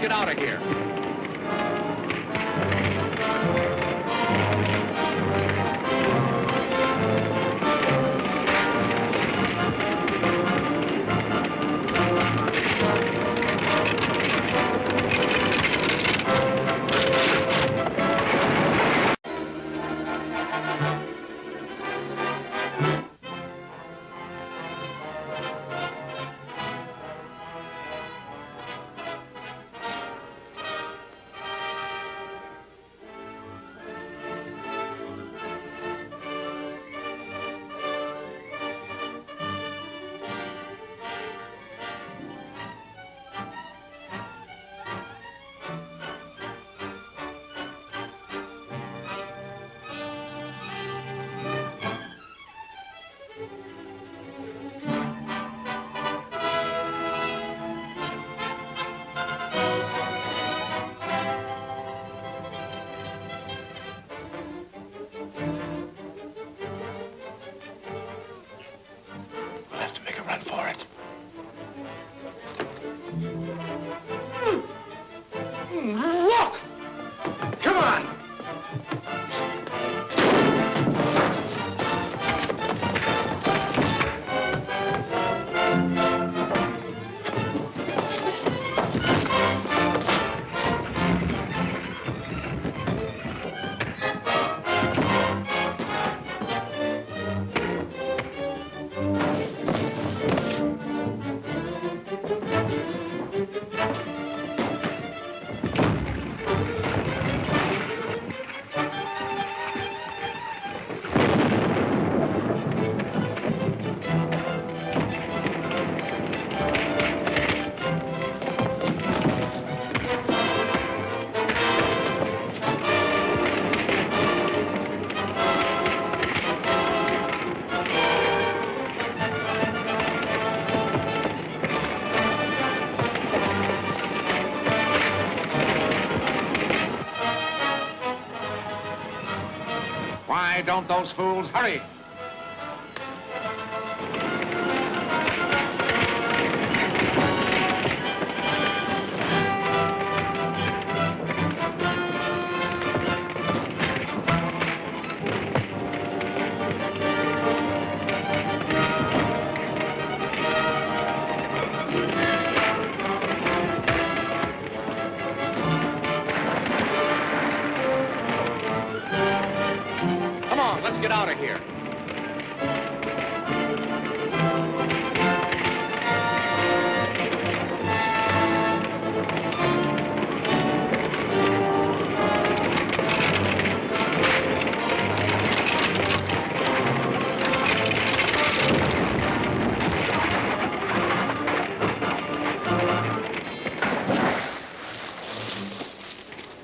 Get out of here. We'll have to make a run for it. Look! Come on! Why don't those fools hurry? Come on, let's get out of here.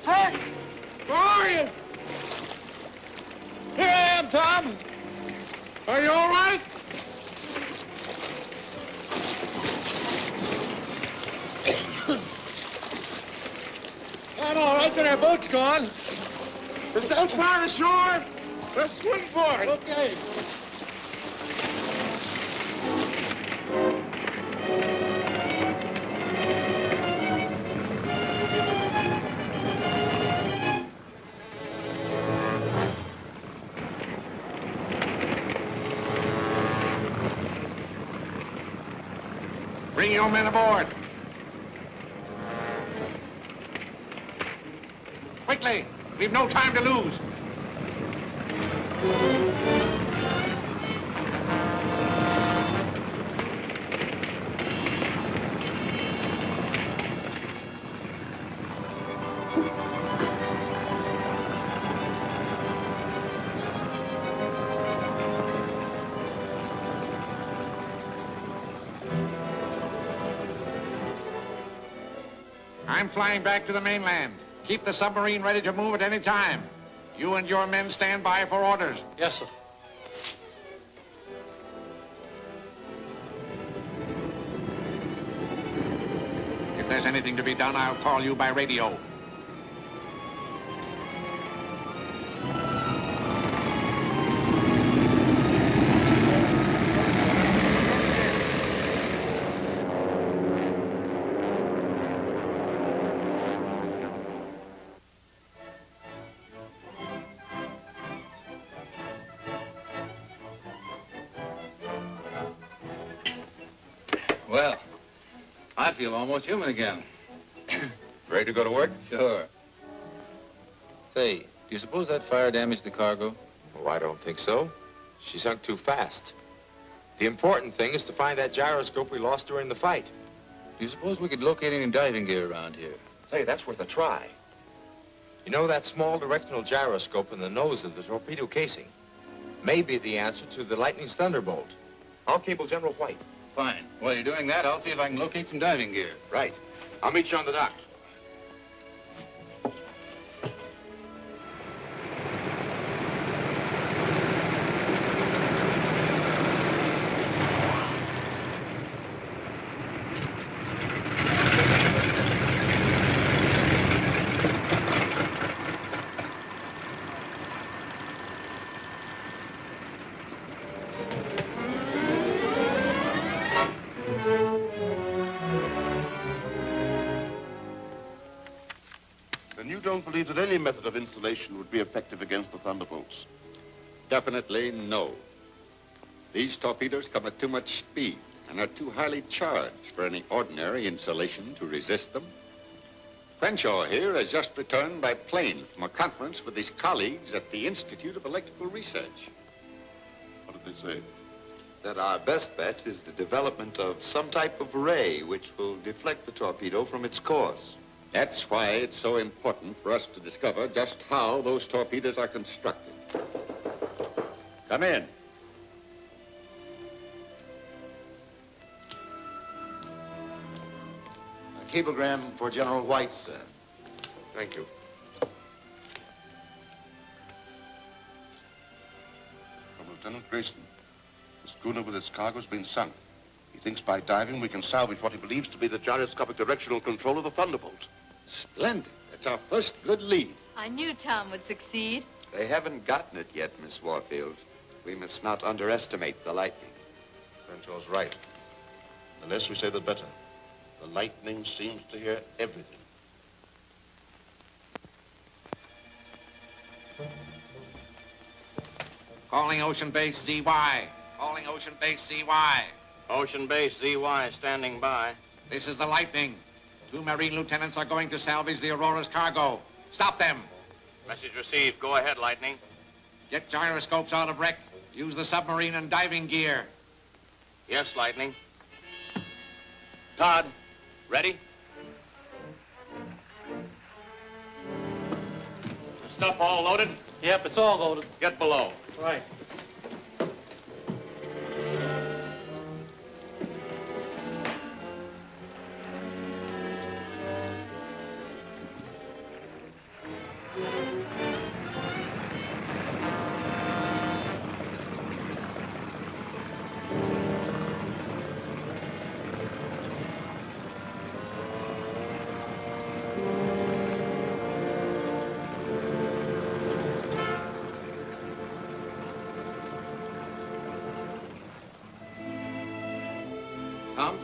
Hey! Where are you? Here I am, Tom. Are you all right? I'm all right, but our boat's gone. It's that far ashore. Let's swim for it. Okay. Bring your men aboard. Quickly, we've no time to lose. I'm flying back to the mainland. Keep the submarine ready to move at any time. You and your men stand by for orders. Yes, sir. If there's anything to be done, I'll call you by radio. Well, I feel almost human again. Ready to go to work? Sure. Say, do you suppose that fire damaged the cargo? Oh, I don't think so. She sunk too fast. The important thing is to find that gyroscope we lost during the fight. Do you suppose we could locate any diving gear around here? Hey, that's worth a try. You know that small directional gyroscope in the nose of the torpedo casing may be the answer to the Lightning's thunderbolt. I'll cable General White. Fine. While you're doing that, I'll see if I can locate some diving gear. Right. I'll meet you on the dock. You don't believe that any method of installation would be effective against the thunderbolts? Definitely no. These torpedoes come at too much speed and are too highly charged for any ordinary insulation to resist them. Crenshaw here has just returned by plane from a conference with his colleagues at the Institute of Electrical Research. What did they say? That our best bet is the development of some type of ray which will deflect the torpedo from its course. That's why it's so important for us to discover just how those torpedoes are constructed. Come in. A cablegram for General White, sir. Thank you. From Lieutenant Grayson. The schooner with its cargo has been sunk. He thinks by diving we can salvage what he believes to be the gyroscopic directional control of the thunderbolt. Splendid. That's our first good lead. I knew Tom would succeed. They haven't gotten it yet, Miss Warfield. We must not underestimate the Lightning. Crenshaw's right. The less we say, the better. The Lightning seems to hear everything. Calling Ocean Base ZY. Calling Ocean Base ZY. Ocean Base ZY standing by. This is the Lightning. 2 Marine lieutenants are going to salvage the Aurora's cargo. Stop them. Message received. Go ahead, Lightning. Get gyroscopes out of wreck. Use the submarine and diving gear. Yes, Lightning. Todd, ready? The stuff all loaded? Yep, it's all loaded. Get below. Right. Tom,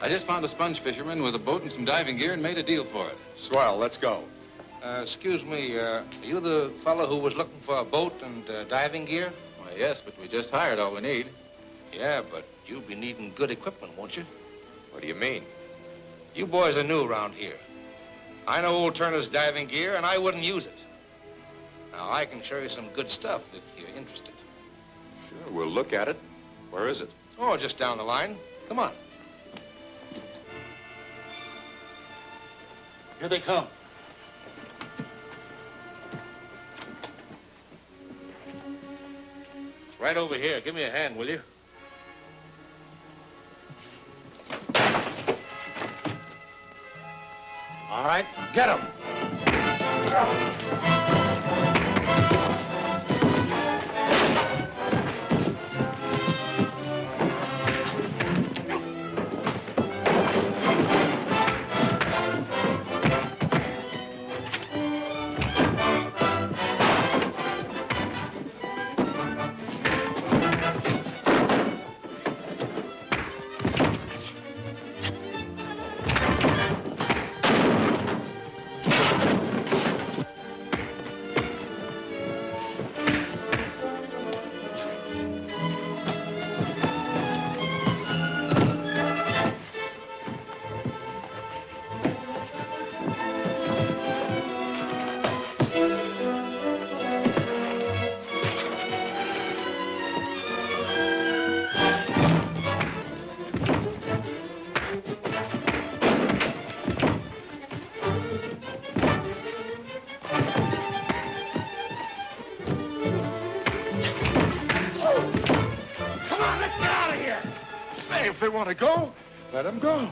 I just found a sponge fisherman with a boat and some diving gear and made a deal for it. Swell, let's go. Excuse me, are you the fellow who was looking for a boat and diving gear? Why, yes, but we just hired all we need. Yeah, but you'll be needing good equipment, won't you? What do you mean? You boys are new around here. I know old Turner's diving gear, and I wouldn't use it. Now, I can show you some good stuff if you're interested. Sure, we'll look at it. Where is it? Oh, just down the line. Come on. Here they come. It's right over here. Give me a hand, will you? All All right, get him. If they want to go, let them go.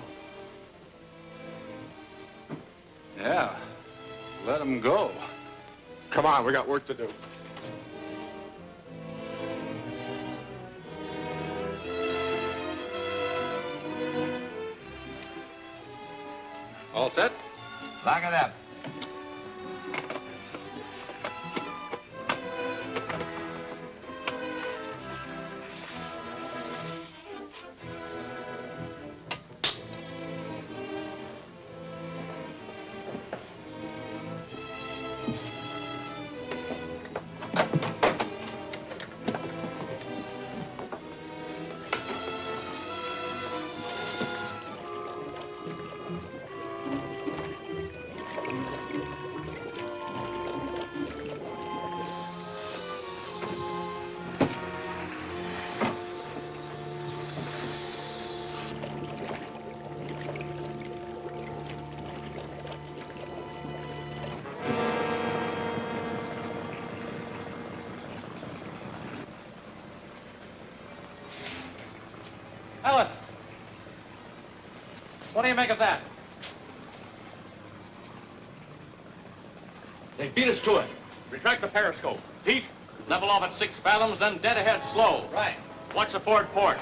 Yeah, let them go. Come on, we got work to do. All set? Lock it up. Ellis! What do you make of that? They beat us to it. Retract the periscope. Pete, level off at 6 fathoms, then dead ahead slow. Right. Watch the forward port.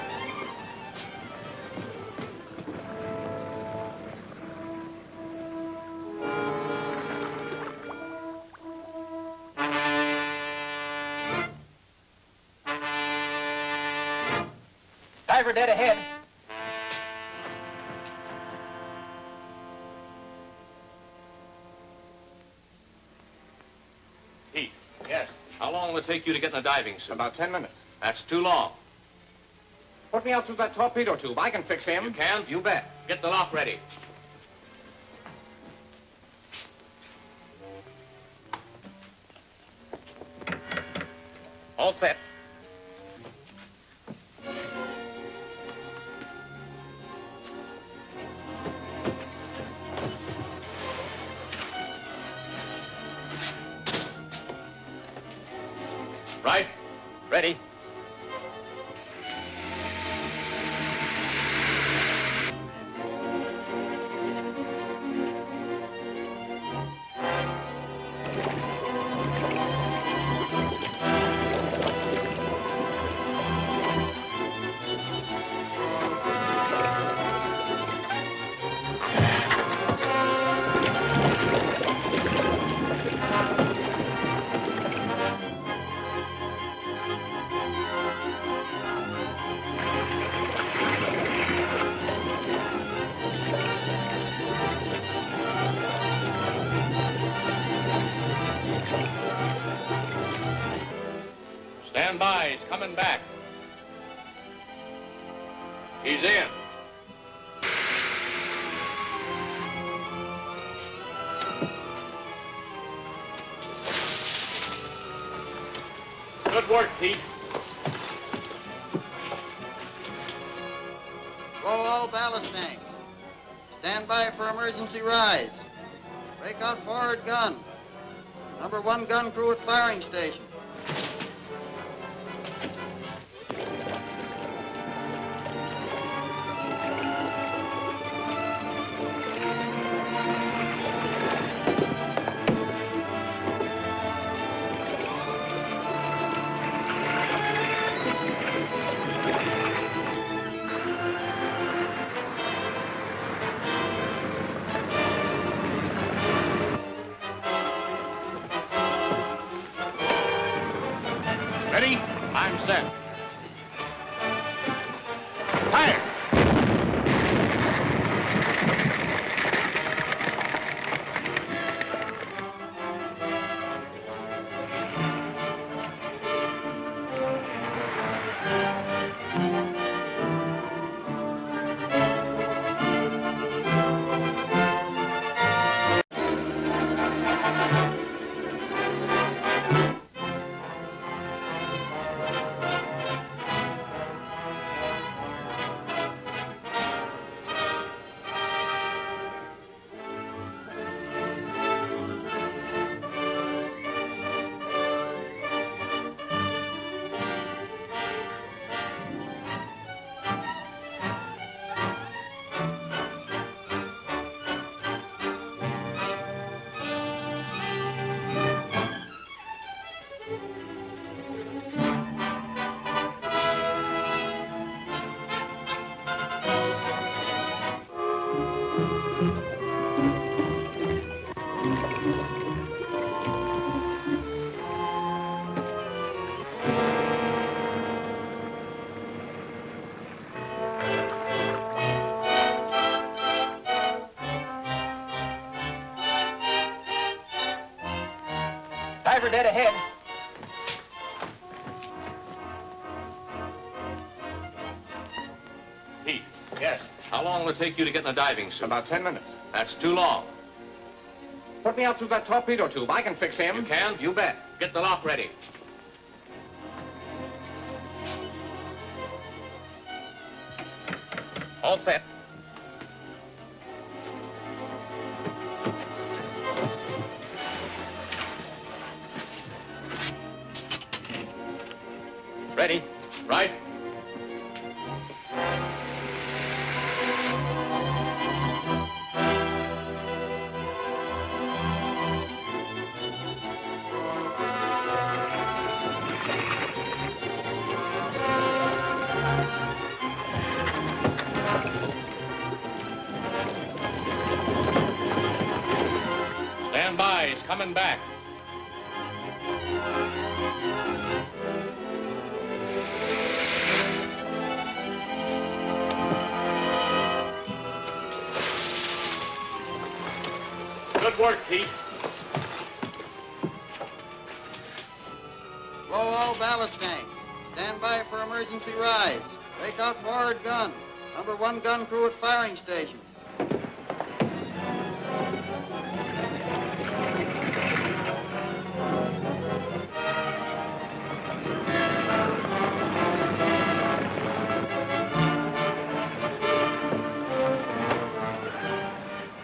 Diver dead ahead. Pete. Yes? How long will it take you to get in a diving suit? About 10 minutes. That's too long. Put me out through that torpedo tube. I can fix him. You can? You bet. Get the lock ready. All set. Right? Ready? Stand by, he's coming back. He's in. Good work, Pete. Go all ballast tanks. Stand by for emergency rise. Break out forward gun. Number 1 gun crew at firing station. set. Fire! Diver dead ahead. Pete. Yes? How long will it take you to get in a diving suit? About 10 minutes. That's too long. Put me out through that torpedo tube. I can fix him. You can? You bet. Get the lock ready. All set. Ready? Right. Stand by. He's coming back. Good work, Pete. Blow all ballast tanks. Stand by for emergency rise. Break out forward gun. Number 1 gun crew at firing station.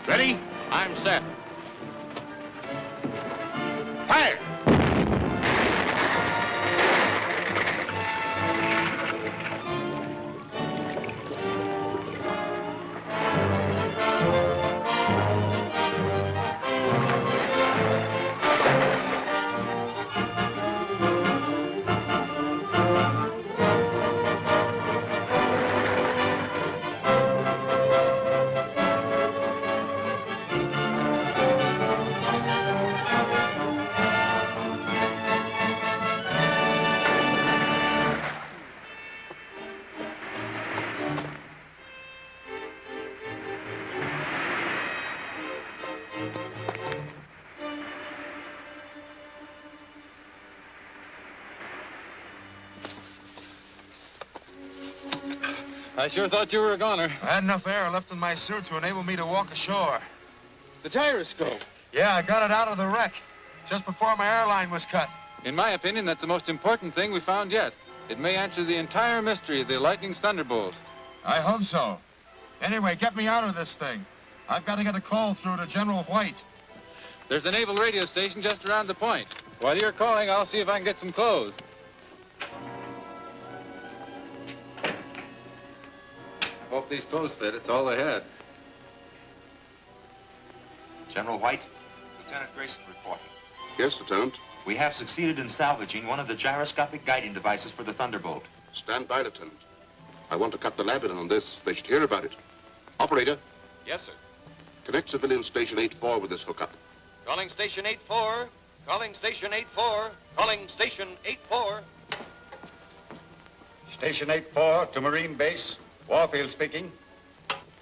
Ready? I'm set. Fire! I sure thought you were a goner. I had enough air left in my suit to enable me to walk ashore. The gyroscope. Yeah, I got it out of the wreck just before my airline was cut. In my opinion, that's the most important thing we found yet. It may answer the entire mystery of the Lightning's thunderbolt. I hope so. Anyway, get me out of this thing. I've got to get a call through to General White. There's a naval radio station just around the point. While you're calling, I'll see if I can get some clothes. I hope these clothes fit. It's all they had. General White, Lieutenant Grayson reporting. Yes, Lieutenant. We have succeeded in salvaging one of the gyroscopic guiding devices for the Thunderbolt. Stand by, Lieutenant. I want to cut the lab in on this. They should hear about it. Operator. Yes, sir. Connect civilian station 8-4 with this hookup. Calling station 8-4. Calling station 8-4. Calling station 8-4. Station 8-4 to Marine Base. Warfield speaking.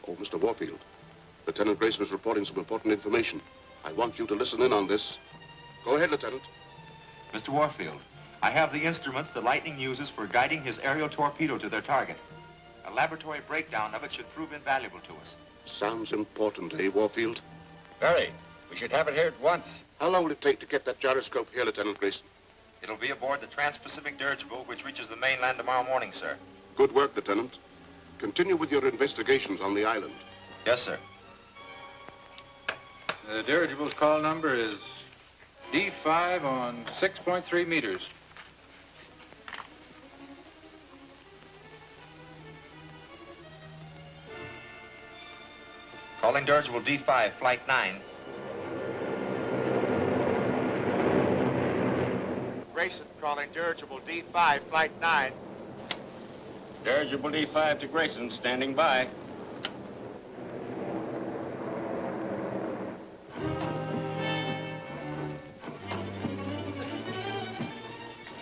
Oh, Mr. Warfield. Lieutenant Grayson is reporting some important information. I want you to listen in on this. Go ahead, Lieutenant. Mr. Warfield, I have the instruments the Lightning uses for guiding his aerial torpedo to their target. A laboratory breakdown of it should prove invaluable to us. Sounds important, eh, Warfield? Very. We should have it here at once. How long will it take to get that gyroscope here, Lieutenant Grayson? It'll be aboard the Trans-Pacific dirigible, which reaches the mainland tomorrow morning, sir. Good work, Lieutenant. Continue with your investigations on the island. Yes, sir. The dirigible's call number is D5 on 6.3 meters. Calling dirigible D5, flight 9. Grayson calling dirigible D5, flight 9. Dirigible D5 to Grayson, standing by.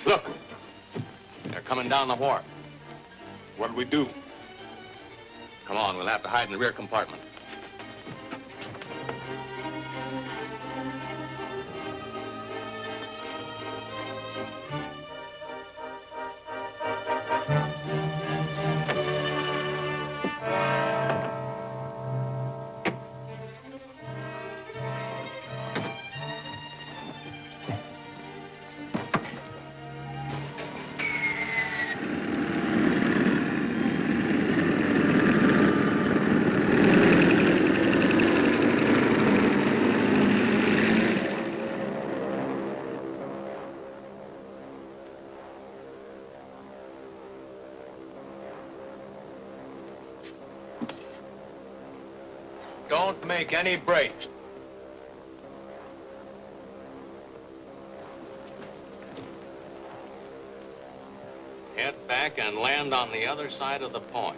Look, they're coming down the wharf. What'll we do? Come on, we'll have to hide in the rear compartment. Don't make any breaks. Head back and land on the other side of the point.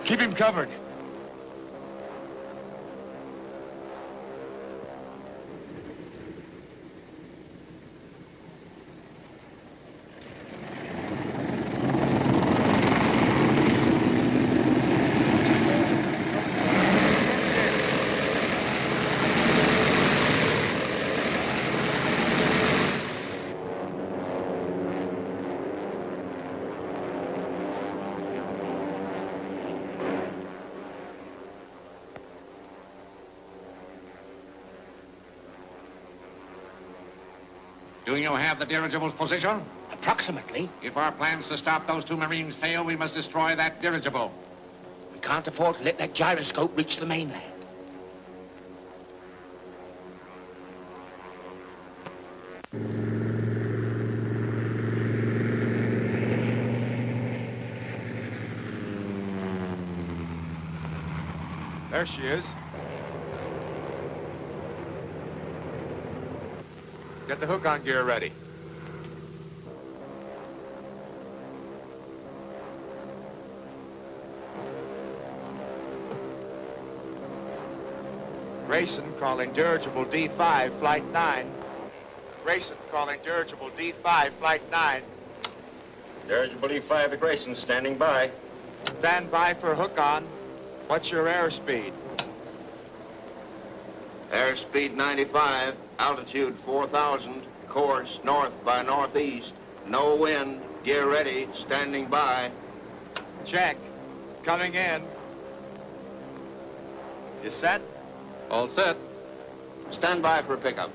Keep him covered. Do you have the dirigible's position? Approximately. If our plans to stop those two Marines fail, we must destroy that dirigible. We can't afford to let that gyroscope reach the mainland. There she is. Get the hook-on gear ready. Grayson calling dirigible D5, flight 9. Grayson calling dirigible D5, flight 9. Dirigible D5 to Grayson, standing by. Stand by for hook-on. What's your airspeed? Airspeed 95, altitude 4,000, course north by northeast. No wind, gear ready, standing by. Check. Coming in. You set? All set. Stand by for pickup.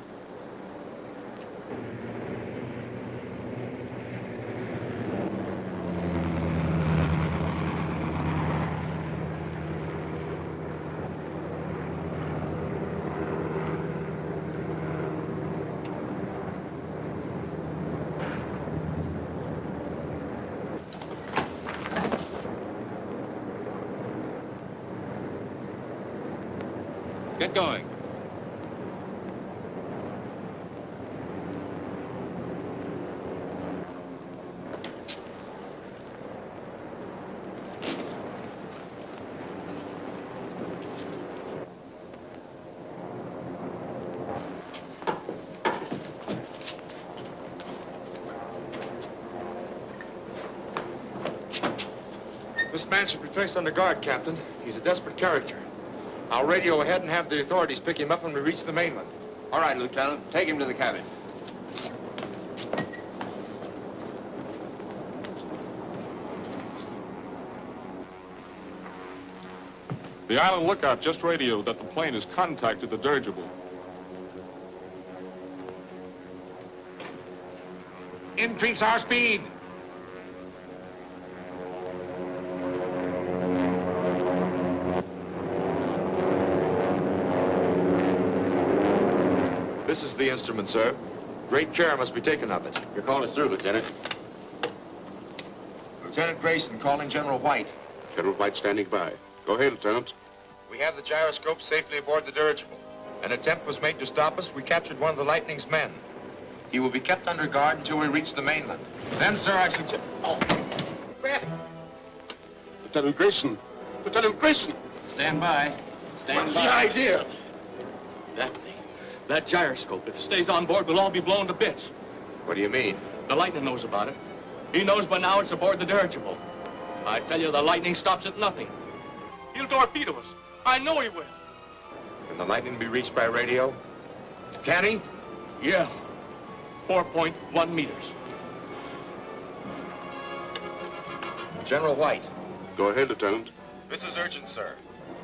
Get going. This man should be placed under guard, Captain. He's a desperate character. I'll radio ahead and have the authorities pick him up when we reach the mainland. All right, Lieutenant. Take him to the cabin. The island lookout just radioed that the plane has contacted the dirigible. Increase our speed. This is the instrument, sir. Great care must be taken of it. Your call is through, Lieutenant. Lieutenant Grayson calling General White. General White standing by. Go ahead, Lieutenant. We have the gyroscope safely aboard the dirigible. An attempt was made to stop us. We captured one of the Lightning's men. He will be kept under guard until we reach the mainland. Then, sir, I suggest... Oh! Lieutenant Grayson! Lieutenant Grayson! Stand by. What's the idea? That thing, that gyroscope, if it stays on board, will all be blown to bits. What do you mean? The Lightning knows about it. He knows by now it's aboard the dirigible. I tell you, the Lightning stops at nothing. He'll torpedo us. I know he will. Can the Lightning be reached by radio? Can he? Yeah. 4.1 meters. General White. Go ahead, Lieutenant. This is urgent, sir.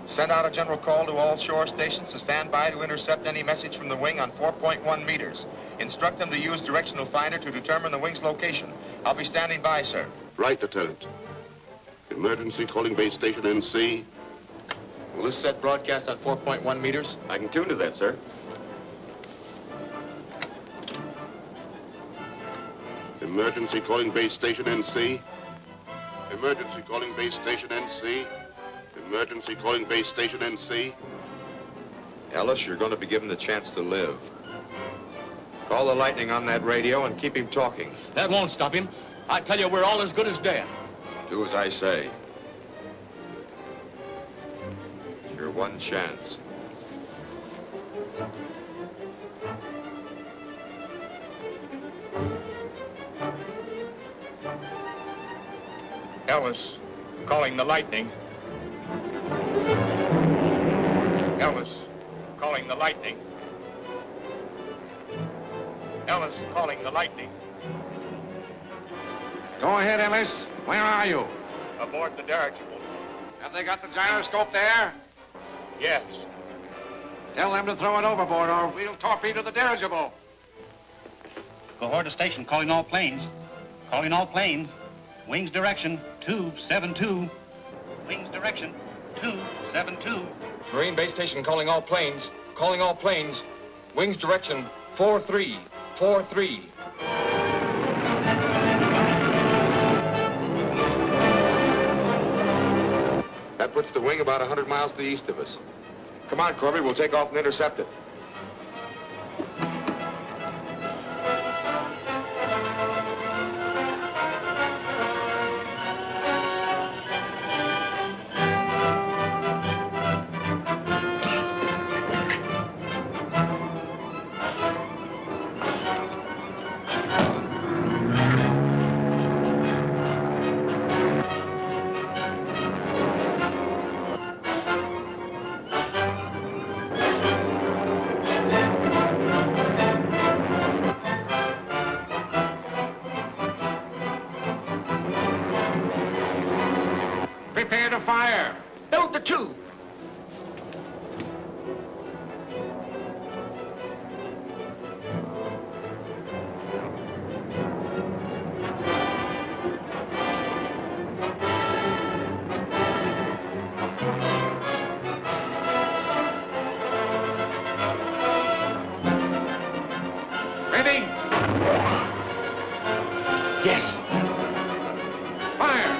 Send out a general call to all shore stations to stand by to intercept any message from the wing on 4.1 meters. Instruct them to use directional finder to determine the wing's location. I'll be standing by, sir. Right, Lieutenant. Emergency calling base station NC. Will this set broadcast at 4.1 meters? I can tune to that, sir. Emergency calling base station NC. Emergency calling base station NC. Emergency calling base station NC. Ellis, you're going to be given the chance to live. Call the Lightning on that radio and keep him talking. That won't stop him. I tell you, we're all as good as dead. Do as I say. It's your one chance. Ellis, calling the Lightning. Ellis, calling the Lightning. Ellis, calling the Lightning. Go ahead, Ellis. Where are you? Aboard the dirigible. Have they got the gyroscope there? Yes. Tell them to throw it overboard or we'll torpedo the dirigible. Cohort station, calling all planes. Calling all planes. Wings direction, 272. Wings direction, 272. Marine base station calling all planes. Calling all planes. Wings direction, 4343. That puts the wing about 100 miles to the east of us. Come on, Corby, we'll take off and intercept it. Prepare to fire. Build the tube. Ready? Yes. Fire.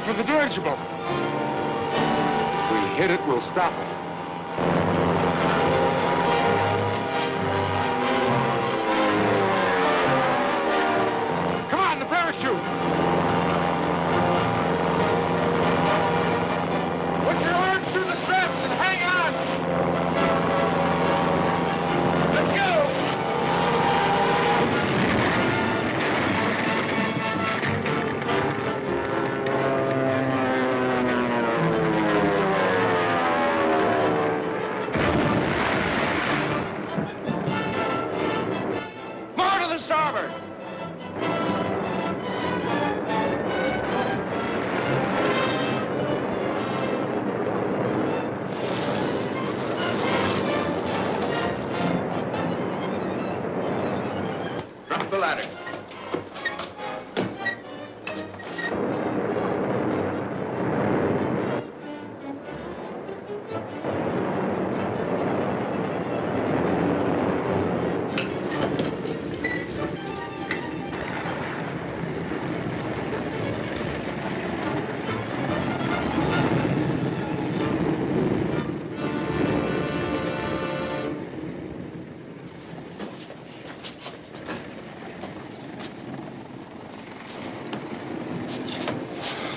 for the dirigible. If we hit it, we'll stop it. Come on, the parachute! Put your arms through the straps and hang on! Let's go! More to the starboard! Drop the ladder.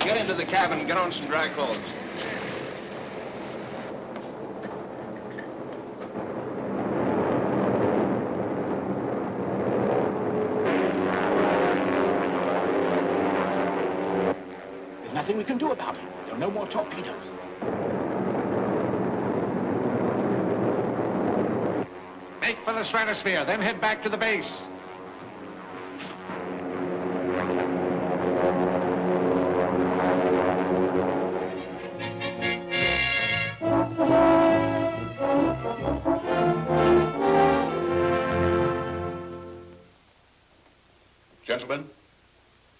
Get into the cabin and get on some dry clothes. There's nothing we can do about it. There are no more torpedoes. Make for the stratosphere, then head back to the base. Gentlemen,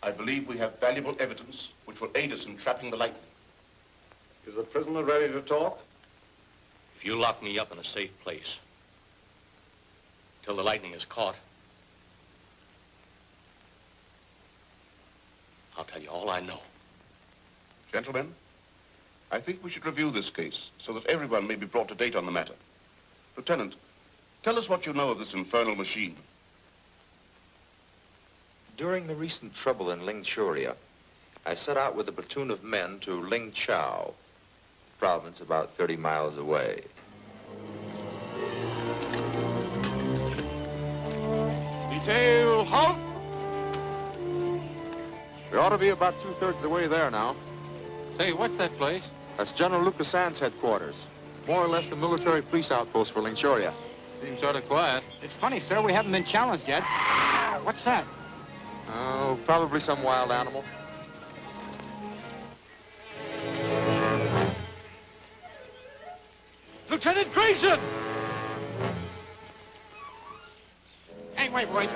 I believe we have valuable evidence which will aid us in trapping the Lightning. Is the prisoner ready to talk? If you lock me up in a safe place till the Lightning is caught, I'll tell you all I know. Gentlemen, I think we should review this case so that everyone may be brought to date on the matter. Lieutenant, tell us what you know of this infernal machine. During the recent trouble in Lingchuria, I set out with a platoon of men to Lingchao, province about 30 miles away. Detail, halt! We ought to be about two-thirds of the way there now. Say, what's that place? That's General Lucas Sands' headquarters. More or less the military police outpost for Lingchuria. Seems sort of quiet. It's funny, sir. We haven't been challenged yet. What's that? Oh, probably some wild animal. Lieutenant Grayson! Hey, wait, boys.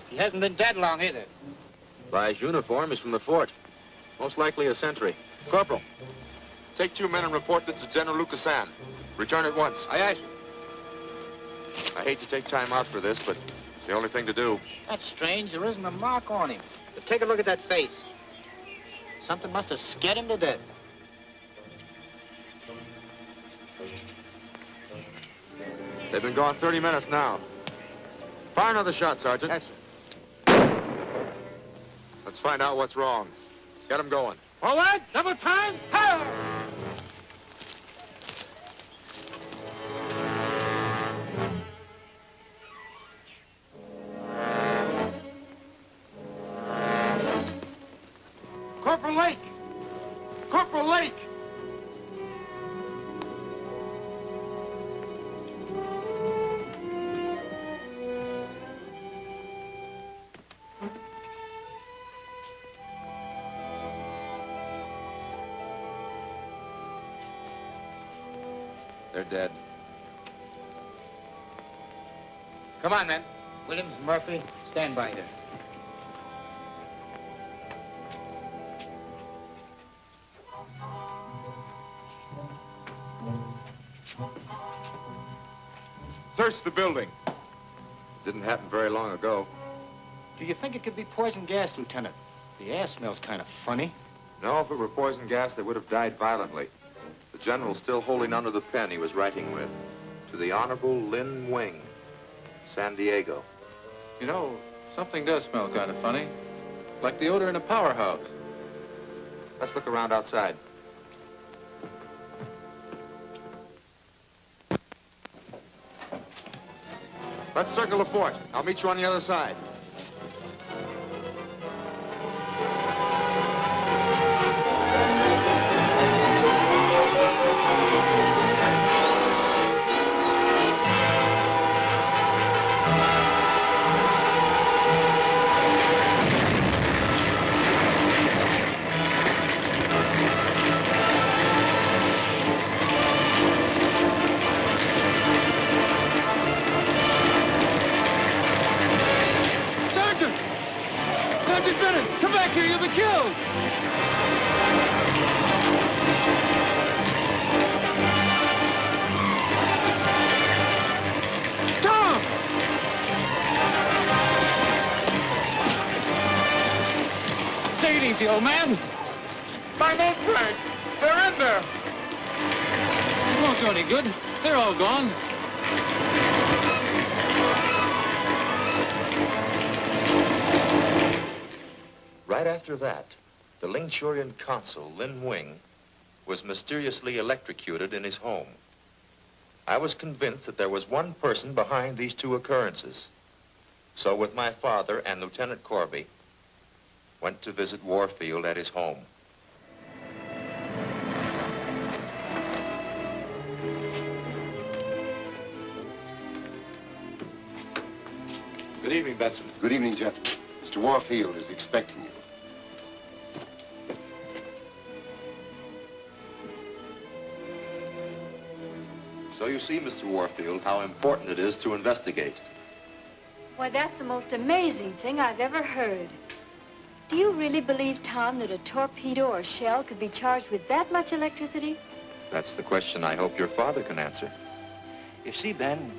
He hasn't been dead long either. By his uniform, he's from the fort. Most likely a sentry. Corporal, take 2 men and report this to General Lucas Sands. Return at once. Aye, aye. I hate to take time out for this, but it's the only thing to do. That's strange. There isn't a mark on him. But take a look at that face. Something must have scared him to death. They've been gone 30 minutes now. Fire another shot, Sergeant. Yes, sir. Let's find out what's wrong. Get them going. Forward, double time, fire! Corporal Lake! Corporal Lake! They're dead. Come on, men. Williams, Murphy, stand by here. Search the building. Didn't happen very long ago. Do you think it could be poison gas, Lieutenant? The air smells kind of funny. No, if it were poison gas, they would have died violently. The general's still holding onto the pen he was writing with. To the Honorable Lin Wing, San Diego. You know, something does smell kind of funny. Like the odor in a powerhouse. Let's look around outside. Let's circle the fort. I'll meet you on the other side. Sergeant Bennett, come back here, you'll be killed! Tom! Take it easy, old man. My men, Frank. They're in there. It won't do any good. They're all gone. Right after that, the Lingchurian consul, Lin Wing, was mysteriously electrocuted in his home. I was convinced that there was one person behind these two occurrences. So with my father and Lieutenant Corby, went to visit Warfield at his home. Good evening, Benson. Good evening, gentlemen. Mr. Warfield is expecting you. So you see, Mr. Warfield, how important it is to investigate. Why, that's the most amazing thing I've ever heard. Do you really believe, Tom, that a torpedo or shell could be charged with that much electricity? That's the question I hope your father can answer. You see, Ben,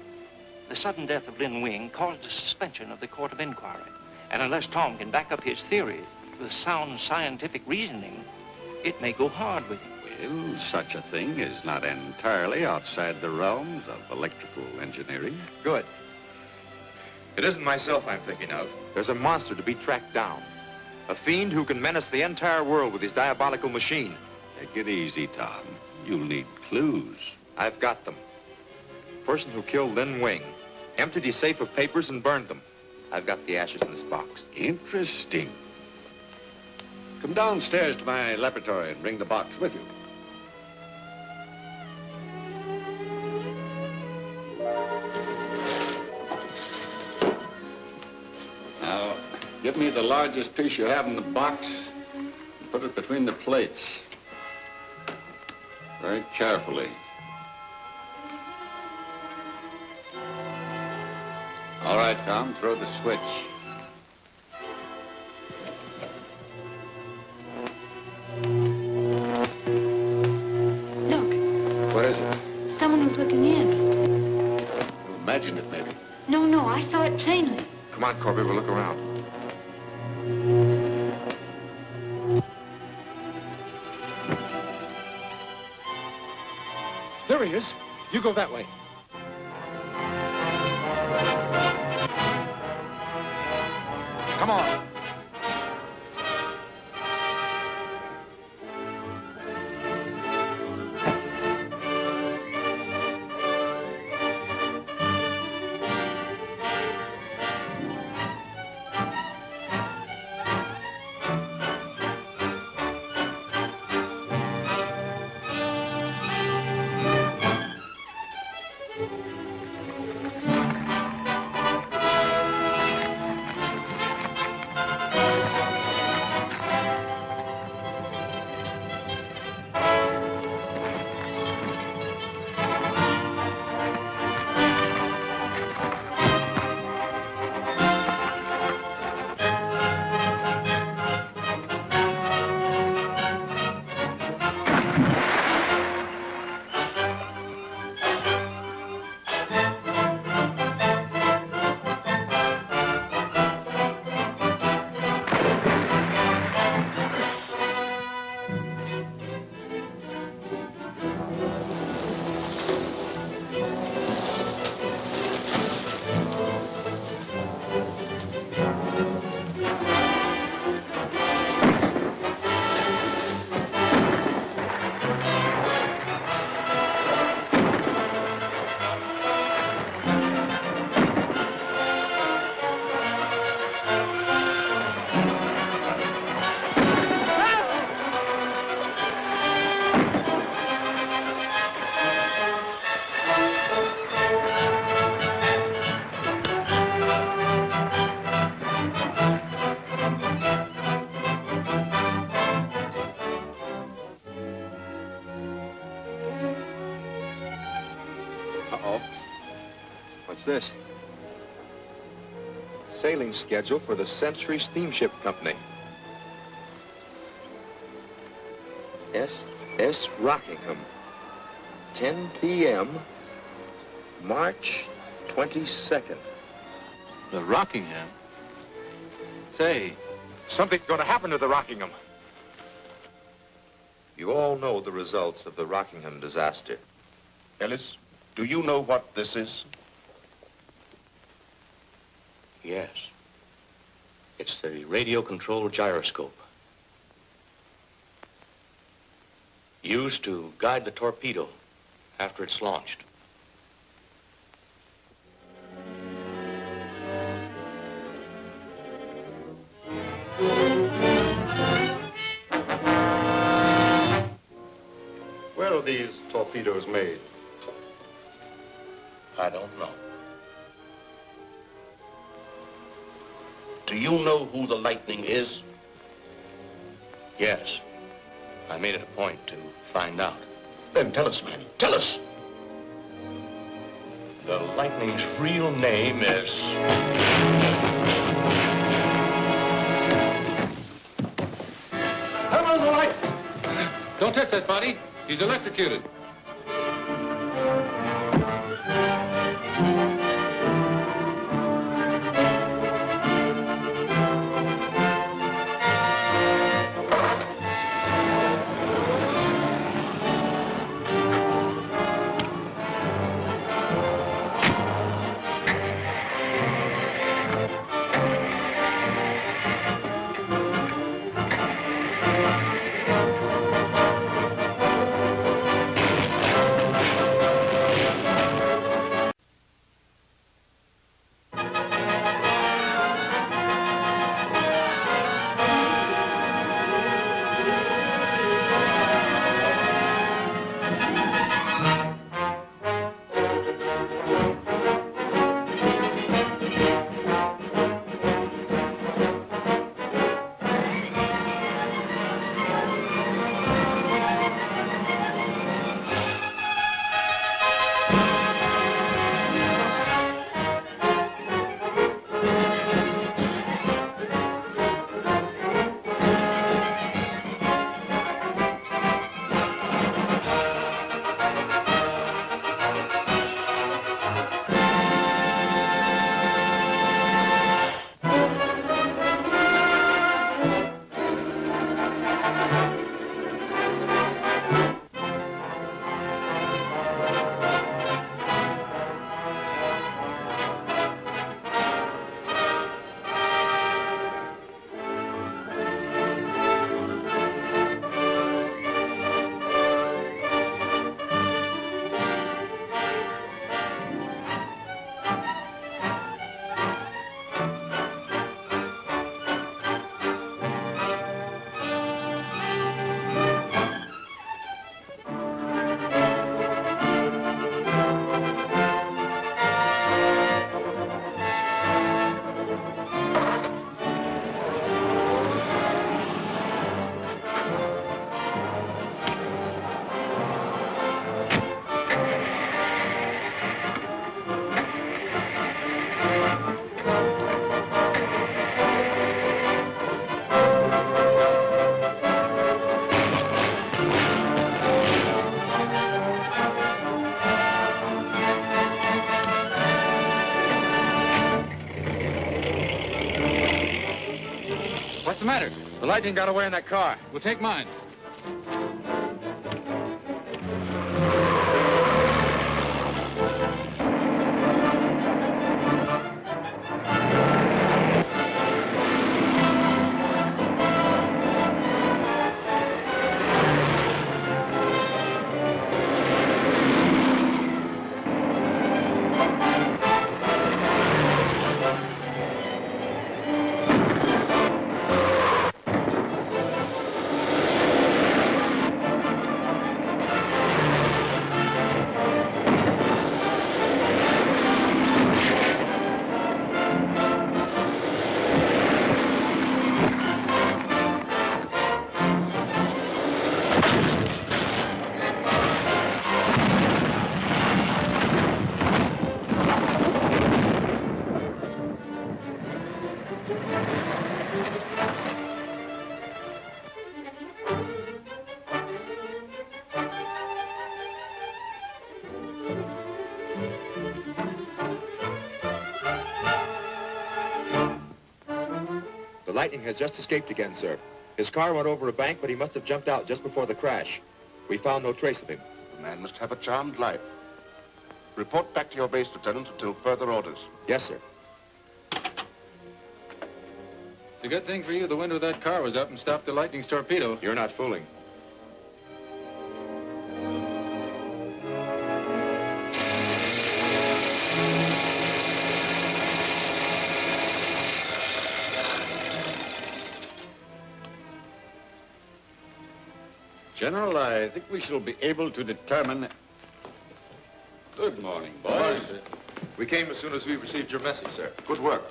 the sudden death of Lin Wing caused a suspension of the court of inquiry. And unless Tom can back up his theory with sound scientific reasoning, it may go hard with him. Well, such a thing is not entirely outside the realms of electrical engineering. Good. It isn't myself I'm thinking of. There's a monster to be tracked down. A fiend who can menace the entire world with his diabolical machine. Take it easy, Tom. You'll need clues. I've got them. The person who killed Lin Wing emptied his safe of papers and burned them. I've got the ashes in this box. Interesting. Come downstairs to my laboratory and bring the box with you. Now, give me the largest piece you have in the box and put it between the plates. Very carefully. All right, Tom, throw the switch. Look, What is it? someone was looking in. Imagine it, maybe. No, I saw it plainly. Come on, Corby, we'll look around. There he is. You go that way. Come on. What's this? Sailing schedule for the Century Steamship Company. S.S. Rockingham. 10 p.m. March 22nd. The Rockingham? Say, something's going to happen to the Rockingham. You all know the results of the Rockingham disaster. Ellis, do you know what this is? yes. It's the radio-controlled gyroscope. Used to guide the torpedo after it's launched. Where are these torpedoes made? I don't know. Do you know who the Lightning is? Yes. I made it a point to find out. Then tell us, man. Tell us. The Lightning's real name is... Turn on the lights! Don't touch that body. He's electrocuted. What's the matter? The Lightning got away in that car. We'll take mine. Lightning has just escaped again, sir. His car went over a bank, but he must have jumped out just before the crash. We found no trace of him. The man must have a charmed life. Report back to your base, Lieutenant, until further orders. Yes, sir. It's a good thing for you the window of that car was up and stopped the Lightning's torpedo. You're not fooling. General, I think we shall be able to determine... Good morning, boys. We came as soon as we received your message, sir. Good work.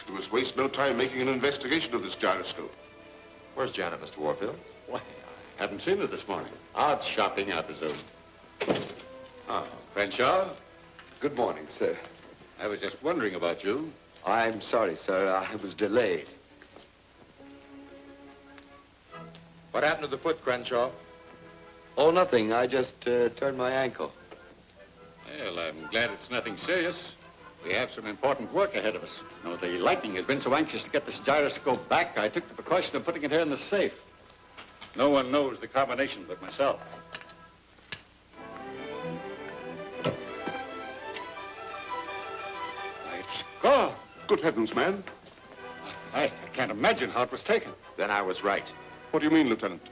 We must waste no time making an investigation of this gyroscope. Where's Janet, Mr. Warfield? Why, I haven't seen her this morning. Out shopping, I presume. Ah, Crenshaw? Good morning, sir. I was just wondering about you. I'm sorry, sir. I was delayed. What happened to the foot, Crenshaw? Oh, nothing. I just turned my ankle. Well, I'm glad it's nothing serious. We have some important work ahead of us. You know, the Lightning has been so anxious to get this gyroscope back, I took the precaution of putting it here in the safe. No one knows the combination but myself. It's gone. Good heavens, man. I can't imagine how it was taken. Then I was right. What do you mean, Lieutenant?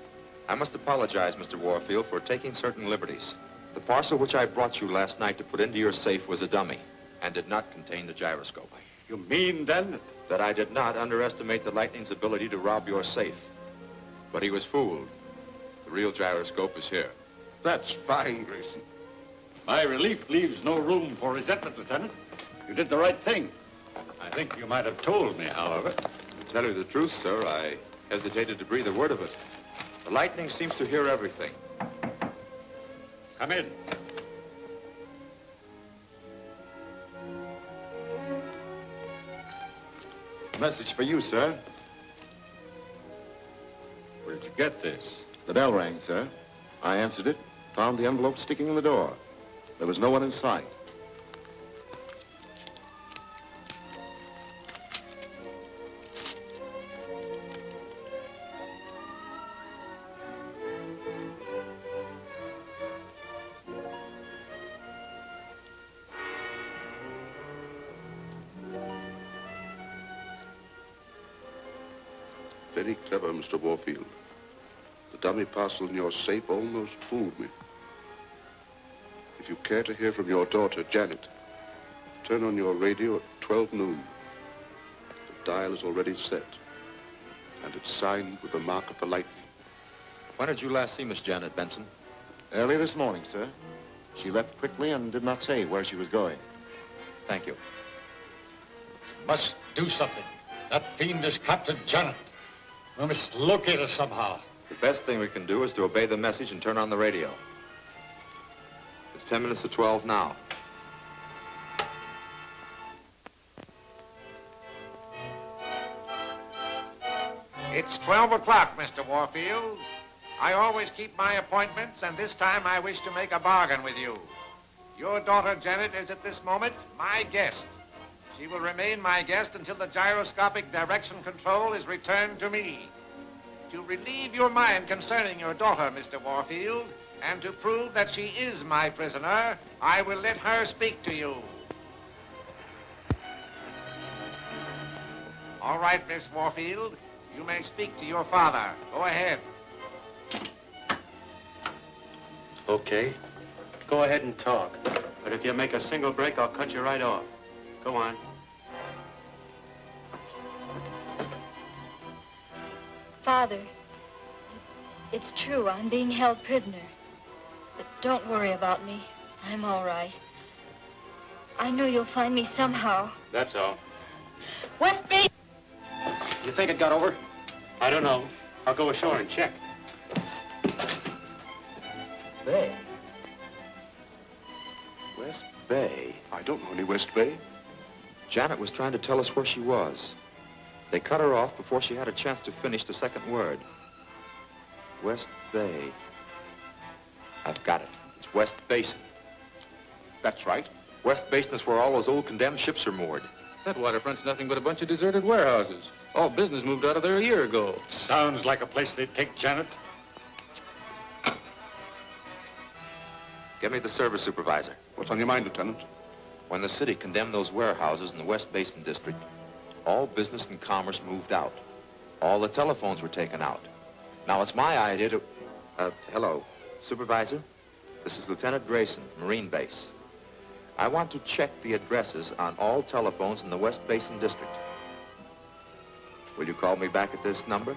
I must apologize, Mr. Warfield, for taking certain liberties. The parcel which I brought you last night to put into your safe was a dummy and did not contain the gyroscope. You mean, then? That I did not underestimate the Lightning's ability to rob your safe. But he was fooled. The real gyroscope is here. That's fine, Grayson. My relief leaves no room for resentment, Lieutenant. You did the right thing. I think you might have told me, however. To tell you the truth, sir, I hesitated to breathe a word of it. The Lightning seems to hear everything. Come in. Message for you, sir. Where'd you get this? The bell rang, sir. I answered it, found the envelope sticking in the door. There was no one in sight. Very clever, Mr. Warfield. The dummy parcel in your safe almost fooled me. If you care to hear from your daughter, Janet, turn on your radio at 12 noon. The dial is already set, and it's signed with the mark of the Lightning. When did you last see Miss Janet, Benson? Early this morning, sir. She left quickly and did not say where she was going. Thank you. Must do something. That fiend has captured Janet. We must locate her somehow. The best thing we can do is to obey the message and turn on the radio. It's 10 minutes to 12 now. It's 12 o'clock, Mr. Warfield. I always keep my appointments, and this time I wish to make a bargain with you. Your daughter, Janet, is at this moment my guest. She will remain my guest until the gyroscopic direction control is returned to me. To relieve your mind concerning your daughter, Mr. Warfield, and to prove that she is my prisoner, I will let her speak to you. All right, Miss Warfield, you may speak to your father. Go ahead. Okay. Go ahead and talk. But if you make a single break, I'll cut you right off. Go on. Father, it's true, I'm being held prisoner. But don't worry about me. I'm all right. I know you'll find me somehow. That's all. West Bay! You think it got over? I don't know. I'll go ashore and check. Bay? West Bay? I don't know any West Bay. Janet was trying to tell us where she was. They cut her off before she had a chance to finish the second word. West Bay. I've got it. It's West Basin. That's right. West Basin is where all those old condemned ships are moored. That waterfront's nothing but a bunch of deserted warehouses. All business moved out of there a year ago. Sounds like a place they'd take Janet. Get me the service supervisor. What's on your mind, Lieutenant? When the city condemned those warehouses in the West Basin District, all business and commerce moved out. All the telephones were taken out. Now, it's my idea to... hello. Supervisor? This is Lieutenant Grayson, Marine Base. I want to check the addresses on all telephones in the West Basin District. Will you call me back at this number?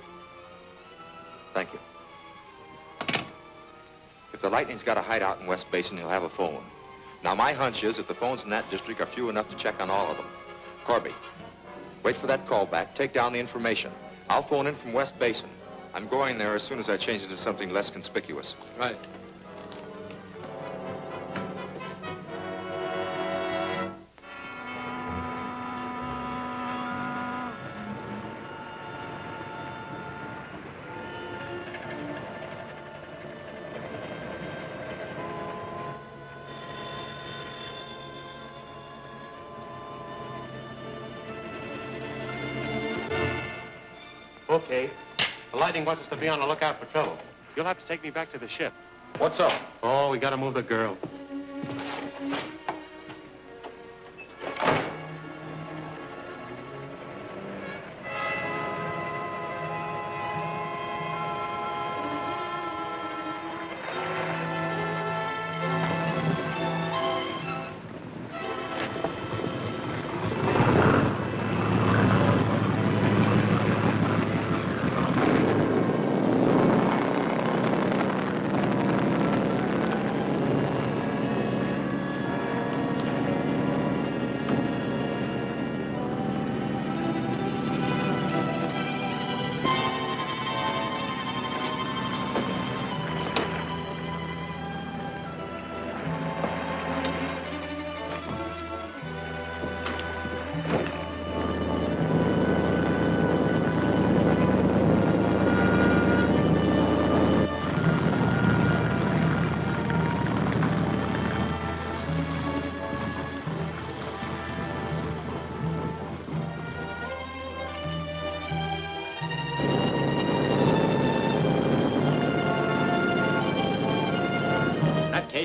Thank you. If the Lightning's got a hideout in West Basin, he'll have a phone. Now, my hunch is that the phones in that district are few enough to check on all of them. Corby, wait for that call back. Take down the information. I'll phone in from West Basin. I'm going there as soon as I change it to something less conspicuous. Right. Okay. The Lightning wants us to be on the lookout for trouble. You'll have to take me back to the ship. What's up? Oh, we gotta move the girl.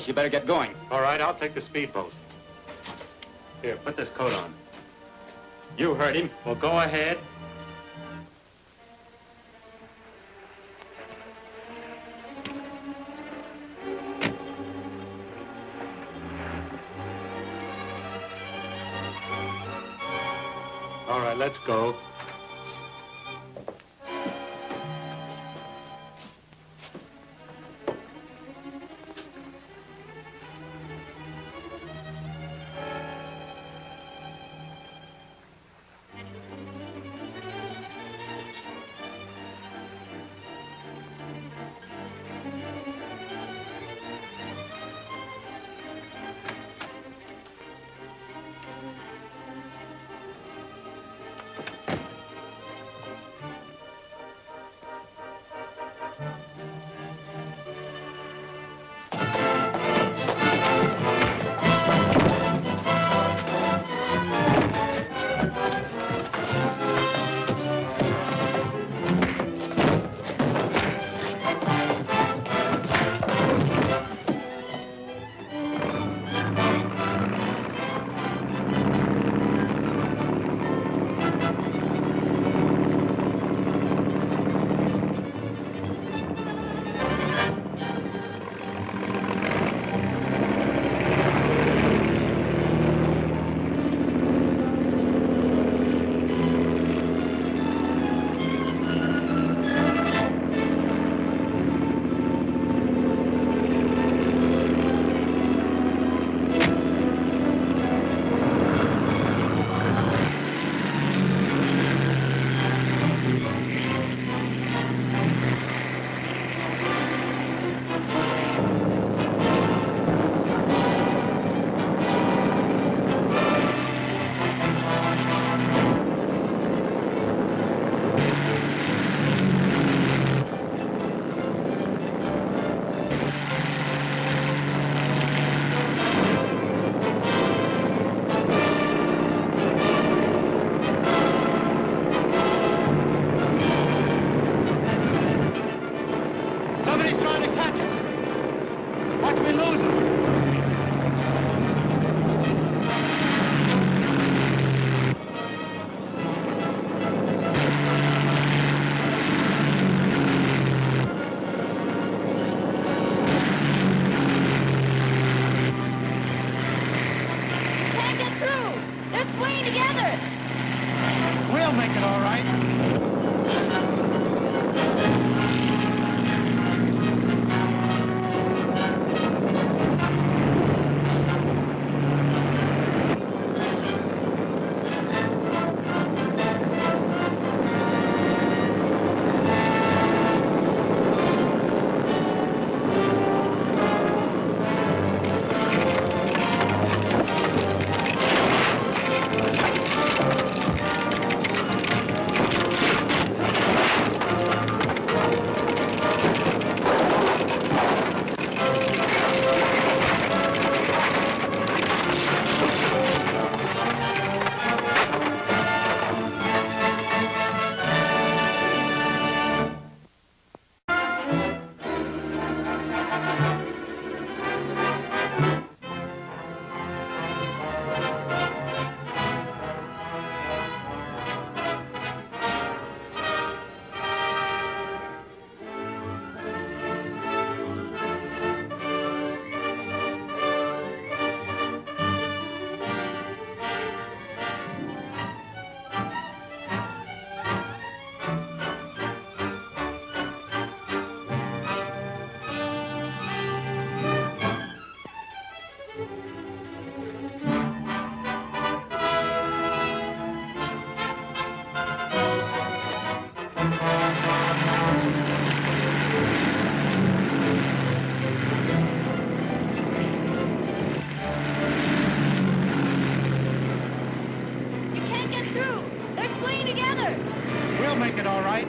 You better get going. All right, I'll take the speedboat. Here, put this coat on. You heard him. Well, go ahead. All right, let's go. make it all right. We'll make it all right.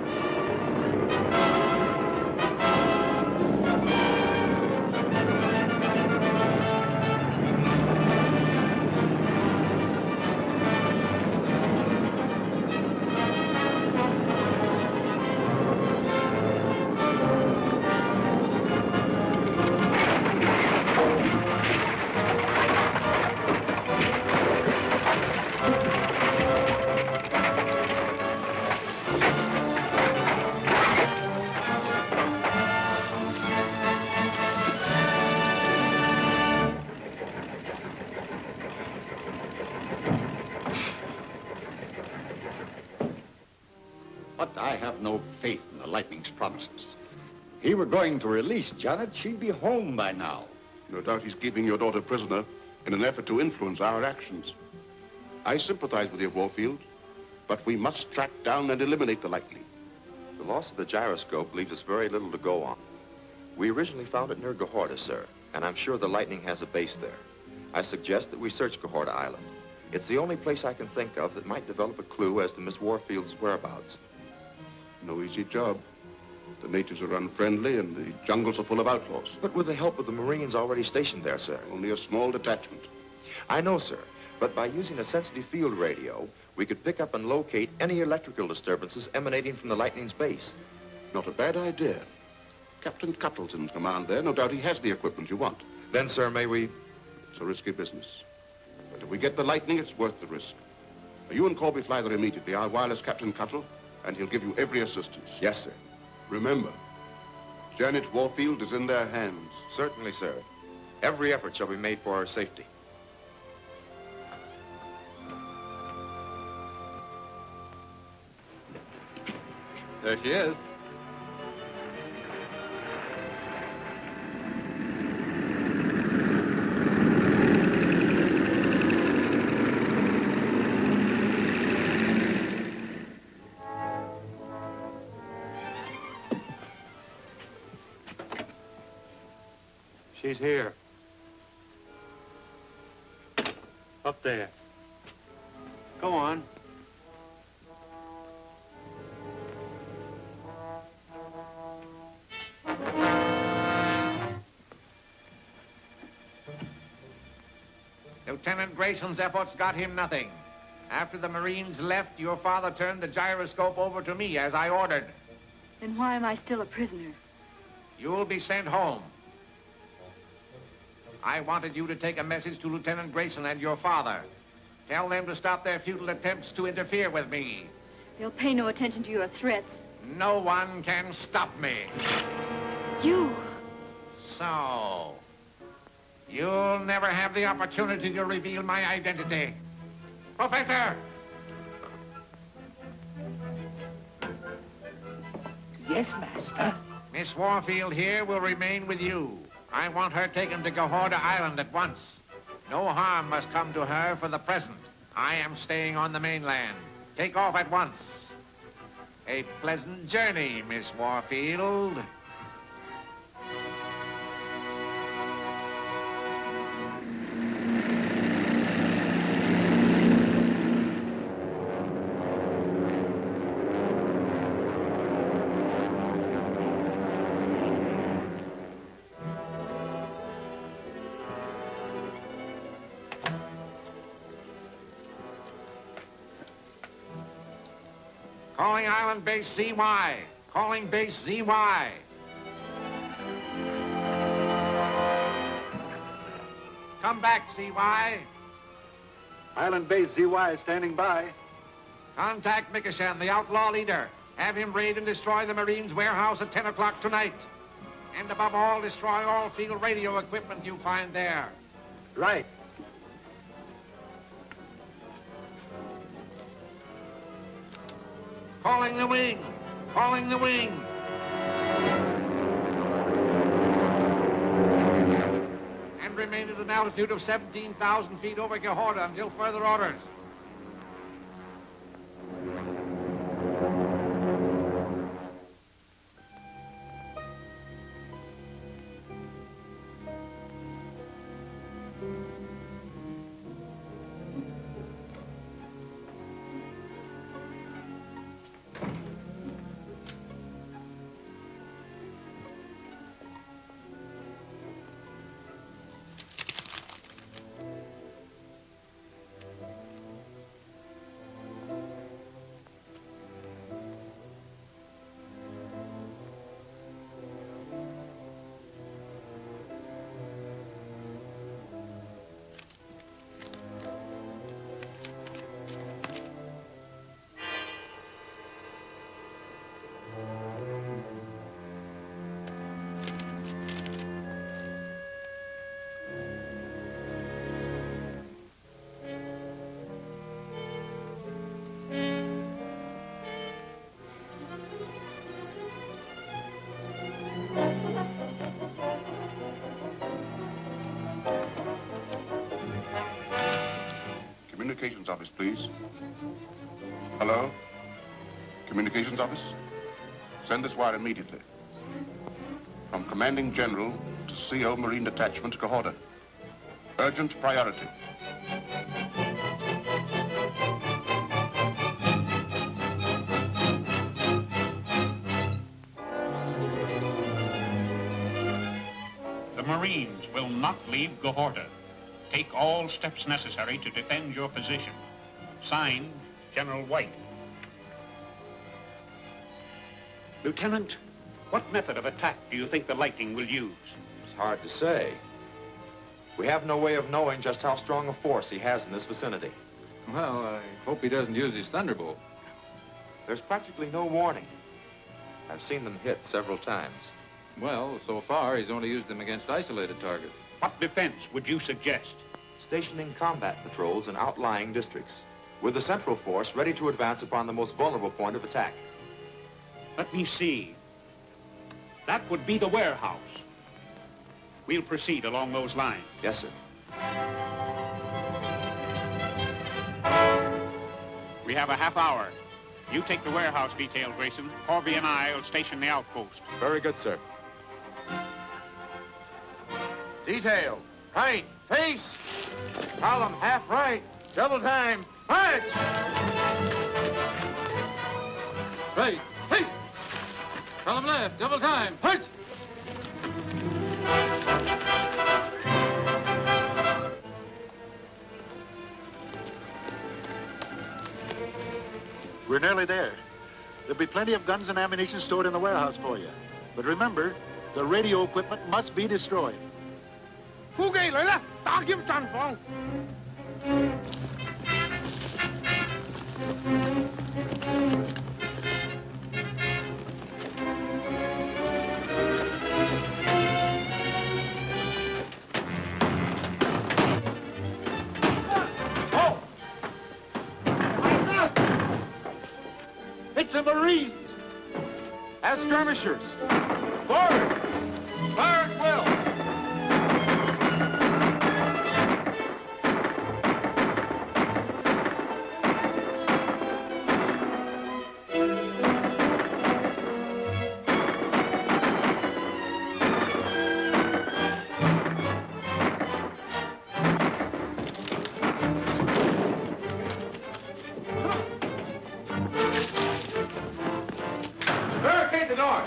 But I have no faith in the Lightning's promises. If he were going to release Janet, she'd be home by now. No doubt he's keeping your daughter prisoner in an effort to influence our actions. I sympathize with you, Warfield, but we must track down and eliminate the Lightning. The loss of the gyroscope leaves us very little to go on. We originally found it near Gahorta, sir, and I'm sure the Lightning has a base there. I suggest that we search Gahorta Island. It's the only place I can think of that might develop a clue as to Miss Warfield's whereabouts. No easy job. The natives are unfriendly and the jungles are full of outlaws. But with the help of the Marines already stationed there, sir. Only a small detachment. I know, sir, but by using a sensitive field radio, we could pick up and locate any electrical disturbances emanating from the Lightning's base. Not a bad idea. Captain Cuttle's in command there. No doubt he has the equipment you want. Then, sir, may we... It's a risky business. But if we get the Lightning, it's worth the risk. Now, you and Corby fly there immediately. I'll wireless Captain Cuttle, and he'll give you every assistance. Yes, sir. Remember, Janet Warfield is in their hands. Certainly, sir. Every effort shall be made for our safety. There she is. She's here. Up there. Go on. Lieutenant Grayson's efforts got him nothing. After the Marines left, your father turned the gyroscope over to me, as I ordered. Then why am I still a prisoner? You'll be sent home. I wanted you to take a message to Lieutenant Grayson and your father. Tell them to stop their futile attempts to interfere with me. They'll pay no attention to your threats. No one can stop me. You! So, you'll never have the opportunity to reveal my identity. Professor! Yes, master. Miss Warfield here will remain with you. I want her taken to Gahorda Island at once. No harm must come to her for the present. I am staying on the mainland. Take off at once. A pleasant journey, Miss Warfield. Calling Island Base ZY. Calling Base ZY. Come back, ZY. Island Base ZY is standing by. Contact Mikashan, the outlaw leader. Have him raid and destroy the Marines' warehouse at 10 o'clock tonight. And above all, destroy all field radio equipment you find there. Right. Calling the wing. Calling the wing. And remain at an altitude of 17,000 feet over Gahorda until further orders. Communications office, please. Hello? Communications office? Send this wire immediately. From Commanding General to CO Marine Detachment, Gahorda. Urgent priority. The Marines will not leave Gahorda. Take all steps necessary to defend your position. Signed, General White. Lieutenant, what method of attack do you think the Lightning will use? It's hard to say. We have no way of knowing just how strong a force he has in this vicinity. Well, I hope he doesn't use his thunderbolt. There's practically no warning. I've seen them hit several times. Well, so far, he's only used them against isolated targets. What defense would you suggest? Stationing combat patrols in outlying districts, with the central force ready to advance upon the most vulnerable point of attack. Let me see. That would be the warehouse. We'll proceed along those lines. Yes, sir. We have a half hour. You take the warehouse detail, Grayson. Corby and I will station the outpost. Very good, sir. Detail. Right. Face. Column half right. Double time. March! Right. Face. Column left. Double time. Punch! We're nearly there. There'll be plenty of guns and ammunition stored in the warehouse for you. But remember, the radio equipment must be destroyed. Phu gây lại là ta kiếm tràn phòng. It's the Marines. has skirmishers. Forward! Fire at will! Barricade the door.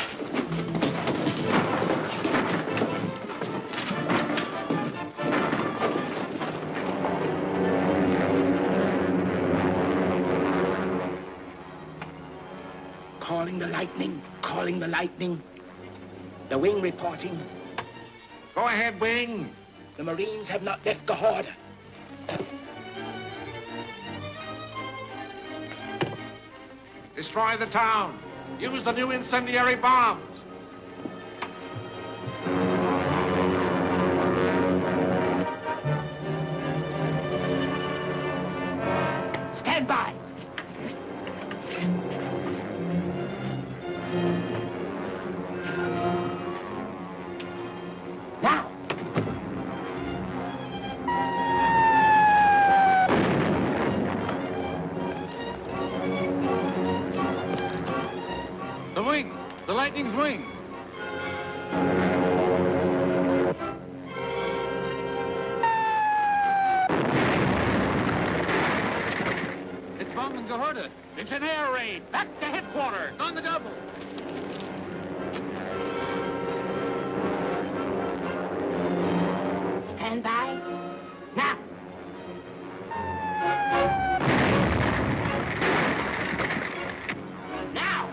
Calling the Lightning. Calling the Lightning. The Wing reporting. Go ahead, Wing. The Marines have not left Gahorda. Destroy the town. Use the new incendiary bombs. Stand by. Now. The wing! The Lightning's wing! It's bombing Gahorda. It's an air raid. Back to headquarters. On the double. Stand by. Now. Now.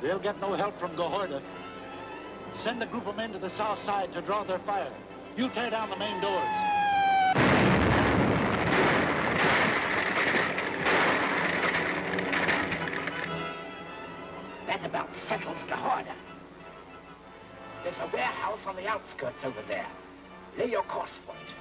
They'll get no help from Gahorda. Send a group of men to the south side to draw their fire. You tear down the main doors. That about settles Gahorda. There's a warehouse on the outskirts over there. Lay your course for it.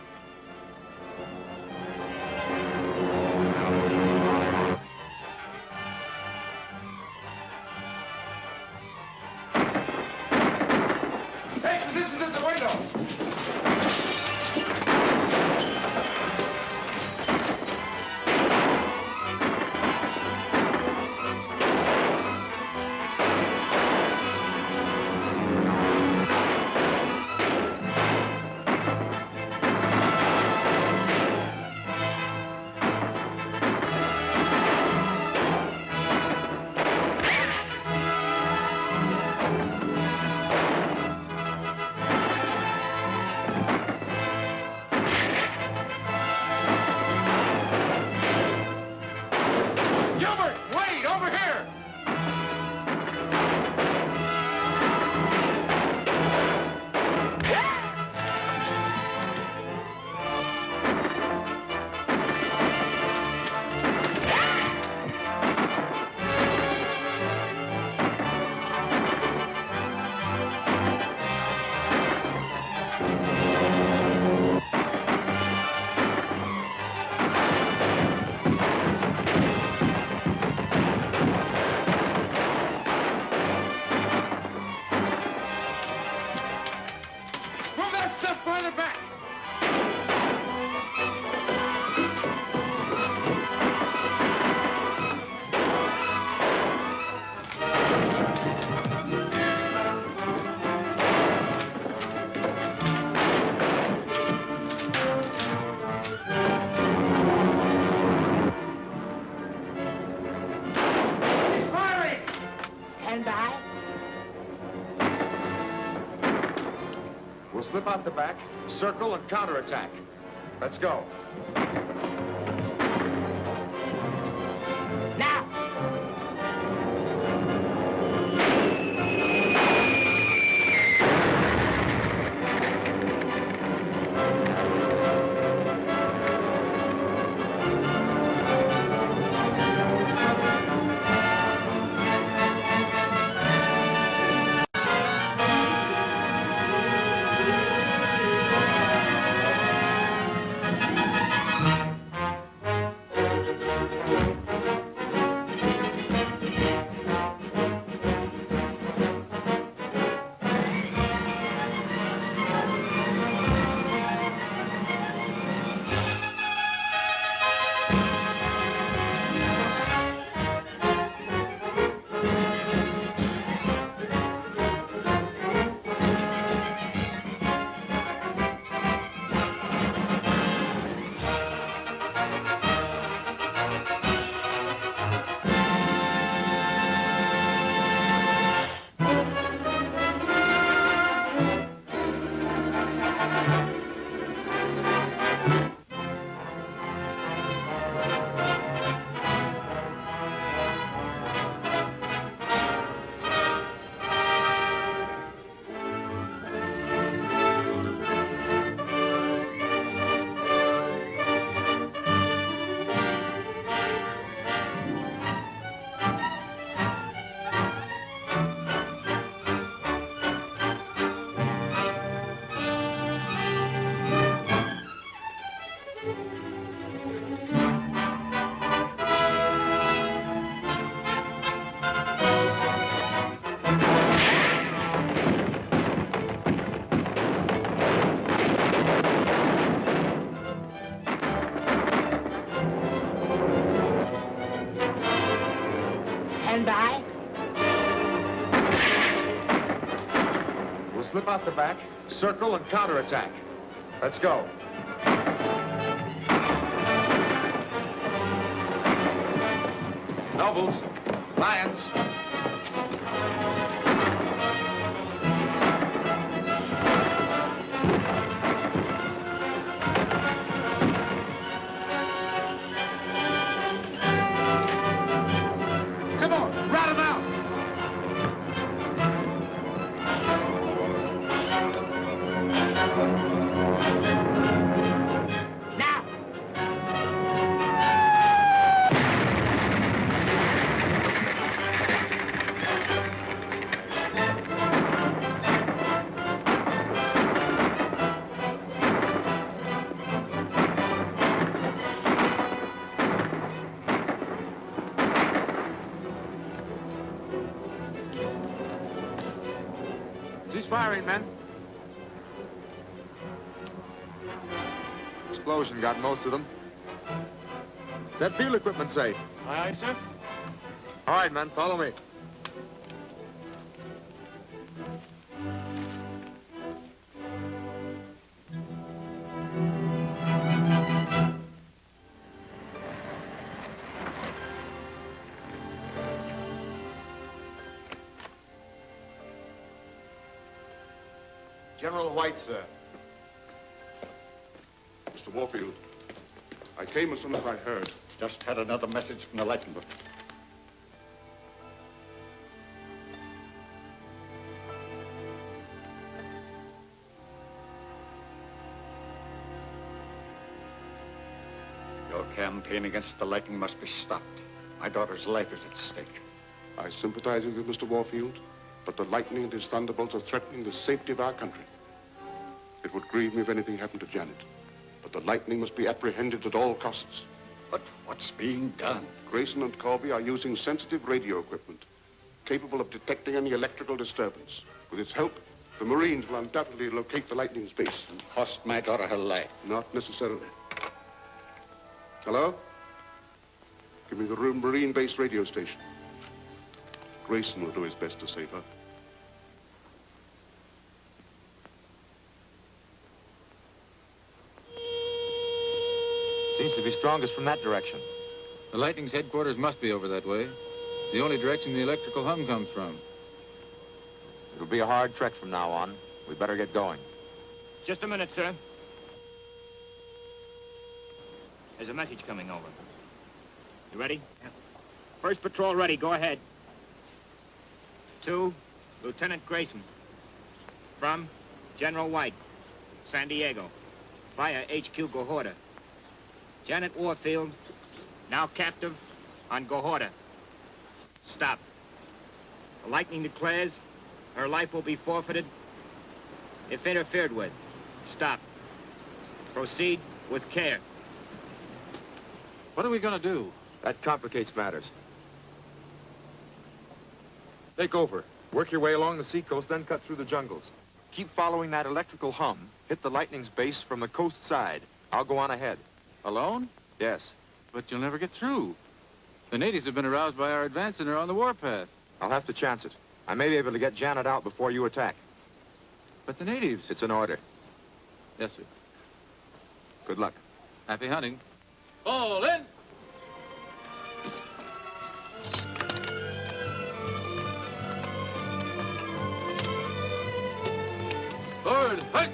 Take positions at the window. Gilbert, wait, over here. Move that stuff farther back. He's firing. Stand by. We'll slip out the back, circle, and counterattack. Let's go. Now. out the back, circle, and counterattack. Let's go. Nobles, lions. Come on, rat him out. Now! Cease firing, men. Explosion got most of them. Is that field equipment safe? Aye, aye, sir. All right, men, follow me. General White, sir. Mr. Warfield, I came as soon as I heard. Just had another message from the Lightning book. Your campaign against the Lightning must be stopped. My daughter's life is at stake. I sympathize with you, Mr. Warfield, but the Lightning and his thunderbolts are threatening the safety of our country. It would grieve me if anything happened to Janet, but the Lightning must be apprehended at all costs. But what's being done? Grayson and Corby are using sensitive radio equipment, capable of detecting any electrical disturbance. With its help, the Marines will undoubtedly locate the Lightning's base. And cost my daughter her life. Not necessarily. Hello? Give me the Marine base radio station. Grayson will do his best to save her. Seems to be strongest from that direction. The Lightning's headquarters must be over that way. The only direction the electrical hum comes from. It'll be a hard trek from now on. We better get going. Just a minute, sir. There's a message coming over. You ready? Yep. First patrol ready. Go ahead. To Lieutenant Grayson. From General White, San Diego. Via HQ Gohorta. Janet Warfield, now captive on Gohorta. Stop. The Lightning declares her life will be forfeited if interfered with. Stop. Proceed with care. What are we going to do? That complicates matters. Take over. Work your way along the seacoast, then cut through the jungles. Keep following that electrical hum. Hit the Lightning's base from the coast side. I'll go on ahead. Alone? Yes. But you'll never get through. The natives have been aroused by our advance and are on the warpath. I'll have to chance it. I may be able to get Janet out before you attack. But the natives... It's an order. Yes, sir. Good luck. Happy hunting. Fall in! Forward, hike!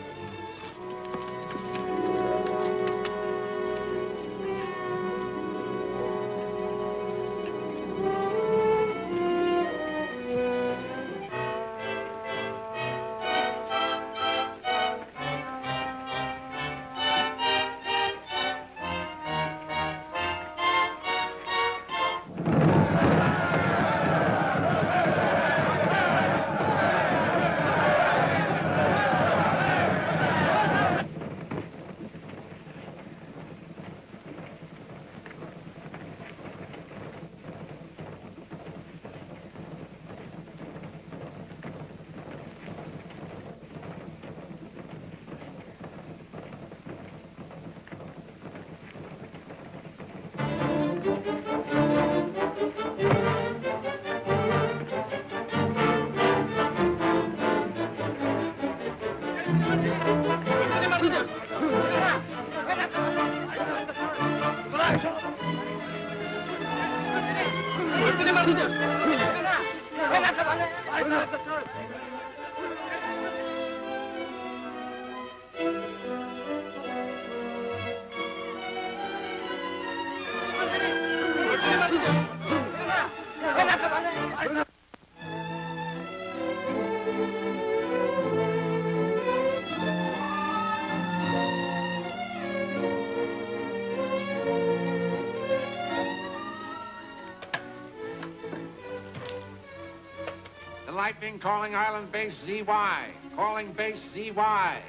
Lightning calling Island Base ZY. Calling Base ZY.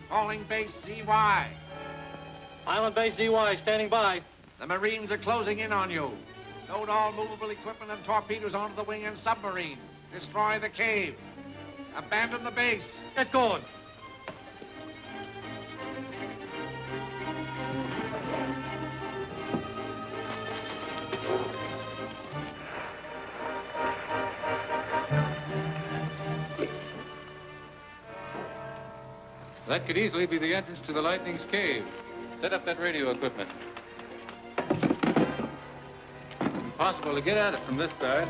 Calling Base ZY. Island Base ZY, standing by. The Marines are closing in on you. Load all movable equipment and torpedoes onto the wing and submarine. Destroy the cave. Abandon the base. Get going. That could easily be the entrance to the Lightning's cave. Set up that radio equipment. Impossible to get at it from this side.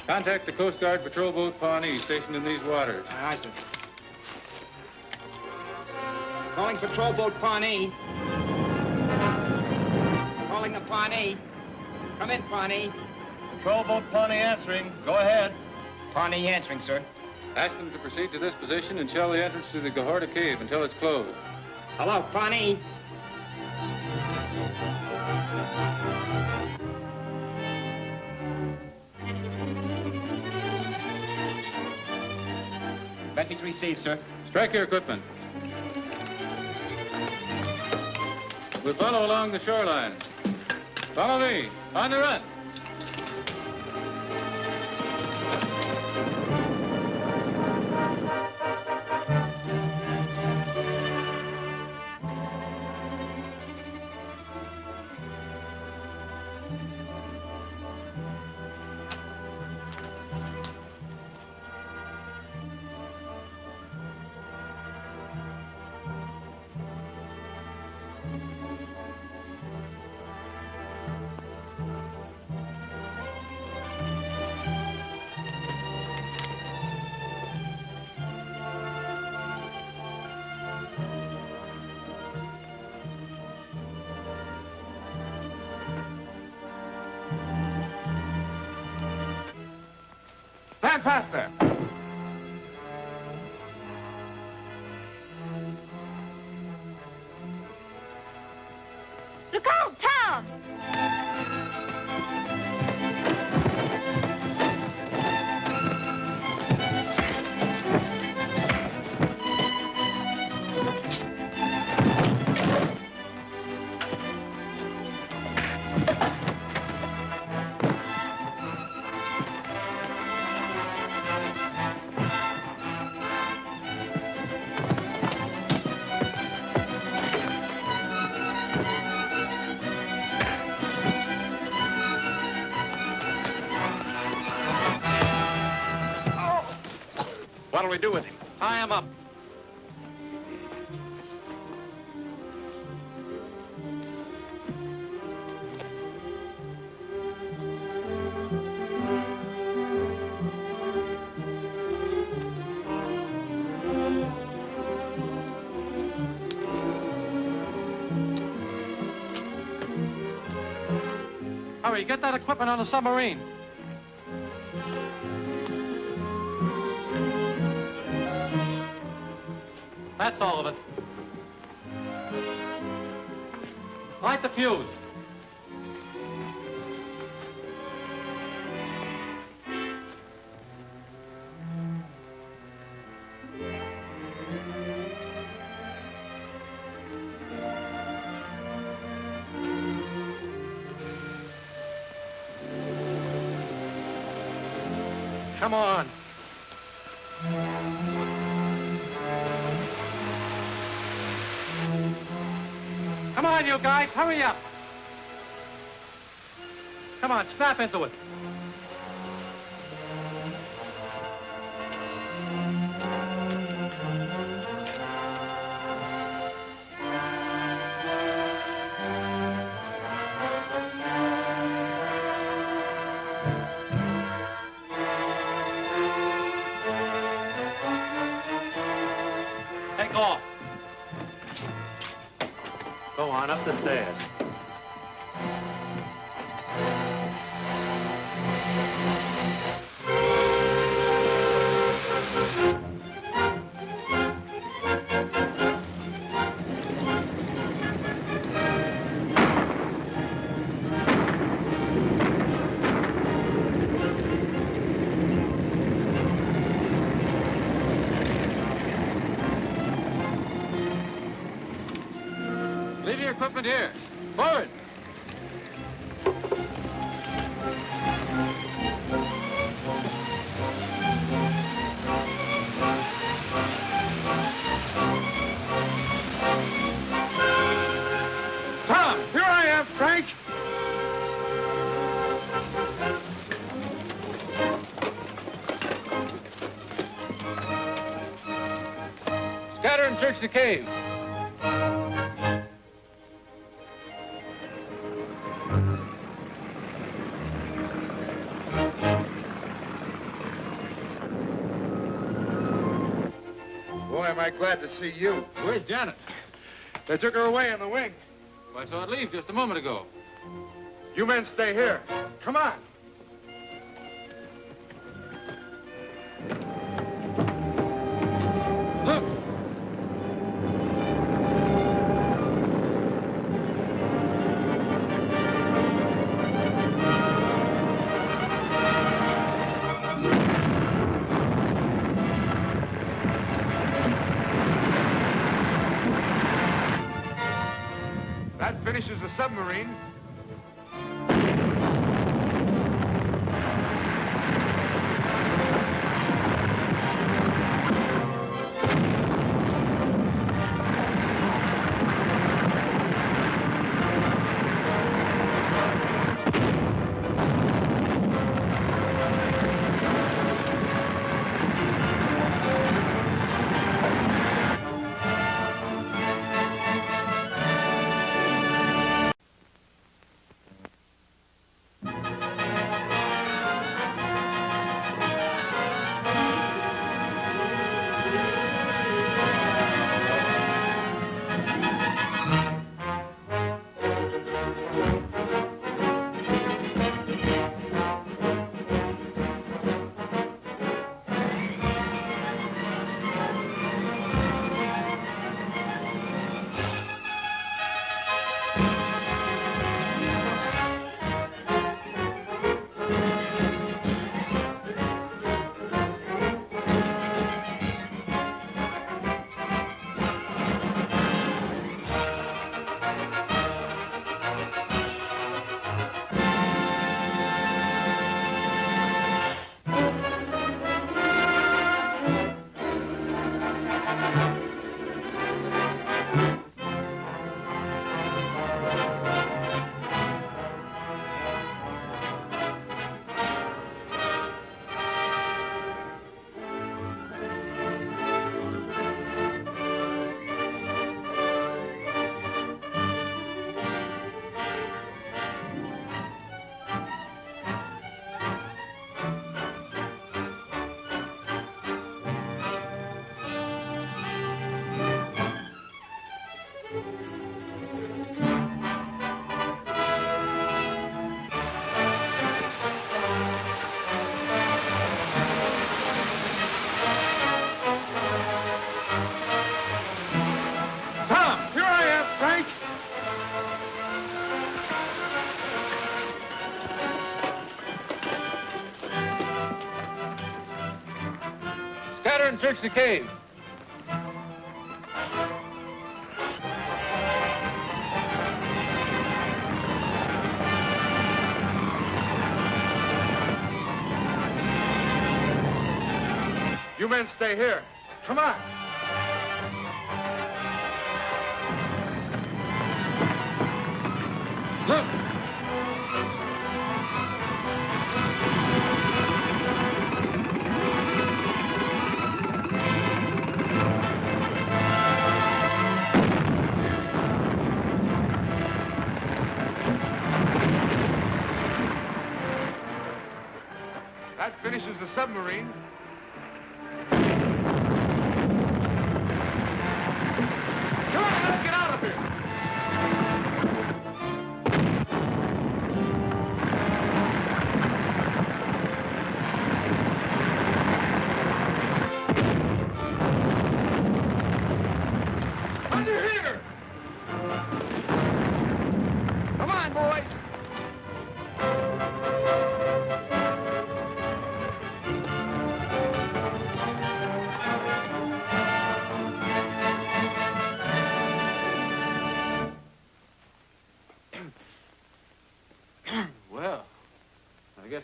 Contact the Coast Guard patrol boat Pawnee stationed in these waters. Aye, sir. Calling patrol boat Pawnee. Calling the Pawnee. Come in, Pawnee. Patrol boat Pawnee answering. Go ahead. Pawnee answering, sir. Ask them to proceed to this position and shell the entrance to the Gahorta cave until it's closed. Hello, Pawnee. Message received, sir. Strike your equipment. We'll follow along the shoreline. Follow me. On the run. Stand faster. Look out, Tom! What'll we do with him? Tie him up. Hurry, get that equipment on the submarine. That's all of it. Light the fuse. Come on. Come on, you guys, hurry up. Come on, snap into it. off. Go on up the stairs. Leave your equipment here. Forward. Tom, here I am, Frank. Scatter and search the cave. Boy, am I glad to see you. Where's Janet? They took her away in the wing. Well, I saw it leave just a moment ago. You men stay here. Come on. Look! That finishes the submarine. Scatter and search the cave. You men stay here. Come on. Look! That finishes the submarine.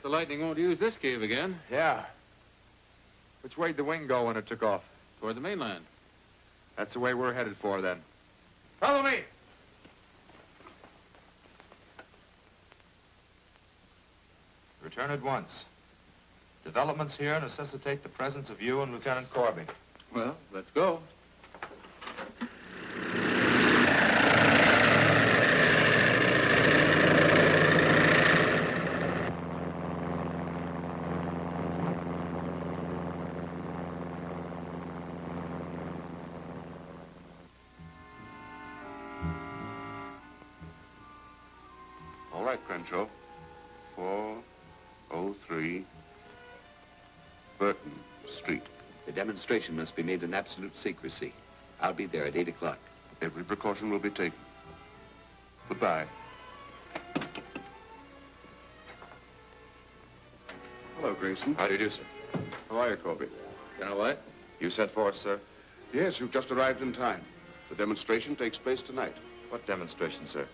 guess the Lightning won't use this cave again. Yeah. Which way'd the wing go when it took off? Toward the mainland. That's the way we're headed for, then. Follow me. Return at once. Developments here necessitate the presence of you and Lieutenant Corby. Well, let's go. All right, Crenshaw. 403 Burton Street. The demonstration must be made in absolute secrecy. I'll be there at 8 o'clock. Every precaution will be taken. Goodbye. Hello, Grayson. How do you do, sir? How are you, Corby? You know what? You sent for us, sir? Yes, you've just arrived in time. The demonstration takes place tonight. What demonstration, sir?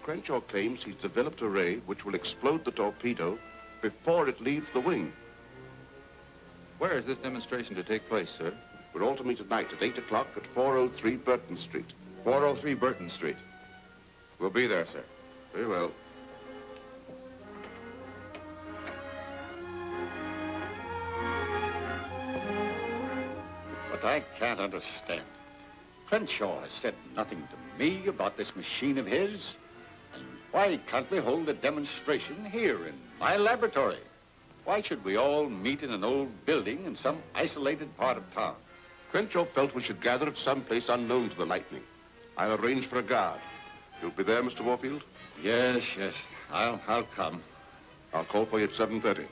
Crenshaw claims he's developed a ray which will explode the torpedo before it leaves the wing. Where is this demonstration to take place, sir? We're all to meet tonight at 8 o'clock at 403 Burton Street. 403 Burton Street. We'll be there, sir. Very well. What I can't understand, Crenshaw has said nothing to me about this machine of his. And why can't we hold a demonstration here in my laboratory? Why should we all meet in an old building in some isolated part of town? Crenshaw felt we should gather at some place unknown to the Lightning. I'll arrange for a guard. You'll be there, Mr. Warfield? Yes, yes. I'll come. I'll call for you at 7:30.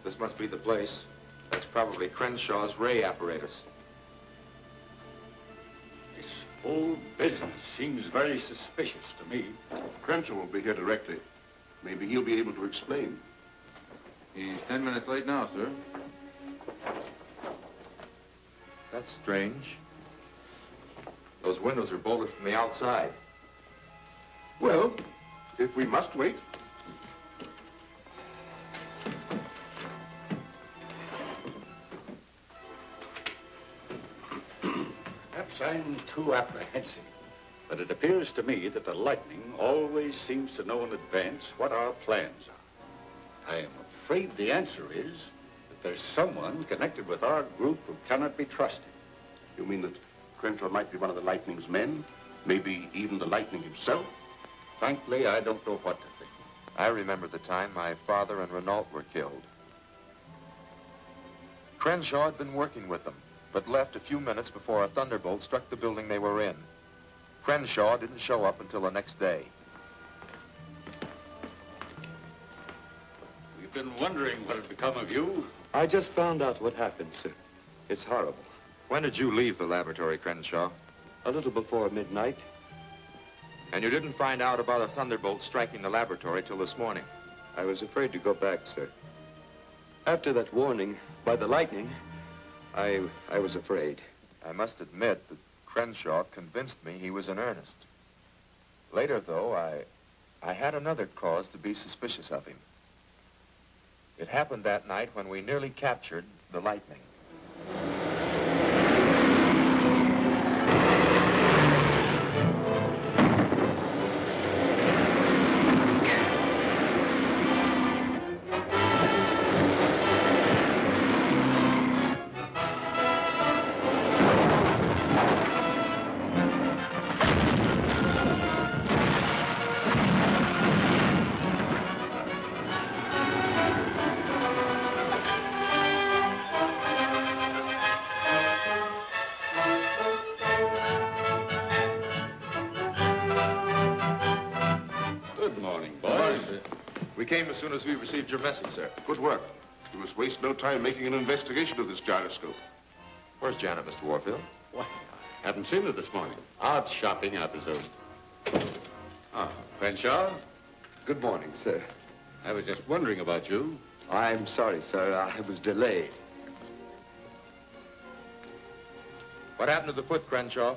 This must be the place. That's probably Crenshaw's ray apparatus. This whole business seems very suspicious to me. Crenshaw will be here directly. Maybe he'll be able to explain. He's 10 minutes late now, sir. That's strange. Those windows are bolted from the outside. Well, if we must wait. Perhaps I'm too apprehensive, but it appears to me that the Lightning always seems to know in advance what our plans are. I am afraid the answer is that there's someone connected with our group who cannot be trusted. You mean that Crenshaw might be one of the Lightning's men? Maybe even the Lightning himself? Frankly, I don't know what to think. I remember the time my father and Renault were killed. Crenshaw had been working with them, but left a few minutes before a thunderbolt struck the building they were in. Crenshaw didn't show up until the next day. We've been wondering what had become of you. I just found out what happened, sir. It's horrible. When did you leave the laboratory, Crenshaw? A little before midnight. And you didn't find out about a thunderbolt striking the laboratory till this morning? I was afraid to go back, sir. After that warning by the Lightning, I was afraid. I must admit that Crenshaw convinced me he was in earnest. Later, though, I had another cause to be suspicious of him. It happened that night when we nearly captured the Lightning. We came as soon as we received your message, sir. Good work. We must waste no time making an investigation of this gyroscope. Where's Janet, Mr. Warfield? Why, I haven't seen her this morning. Out shopping, I presume. Ah, Crenshaw? Good morning, sir. I was just wondering about you. I'm sorry, sir. I was delayed. What happened to the foot, Crenshaw?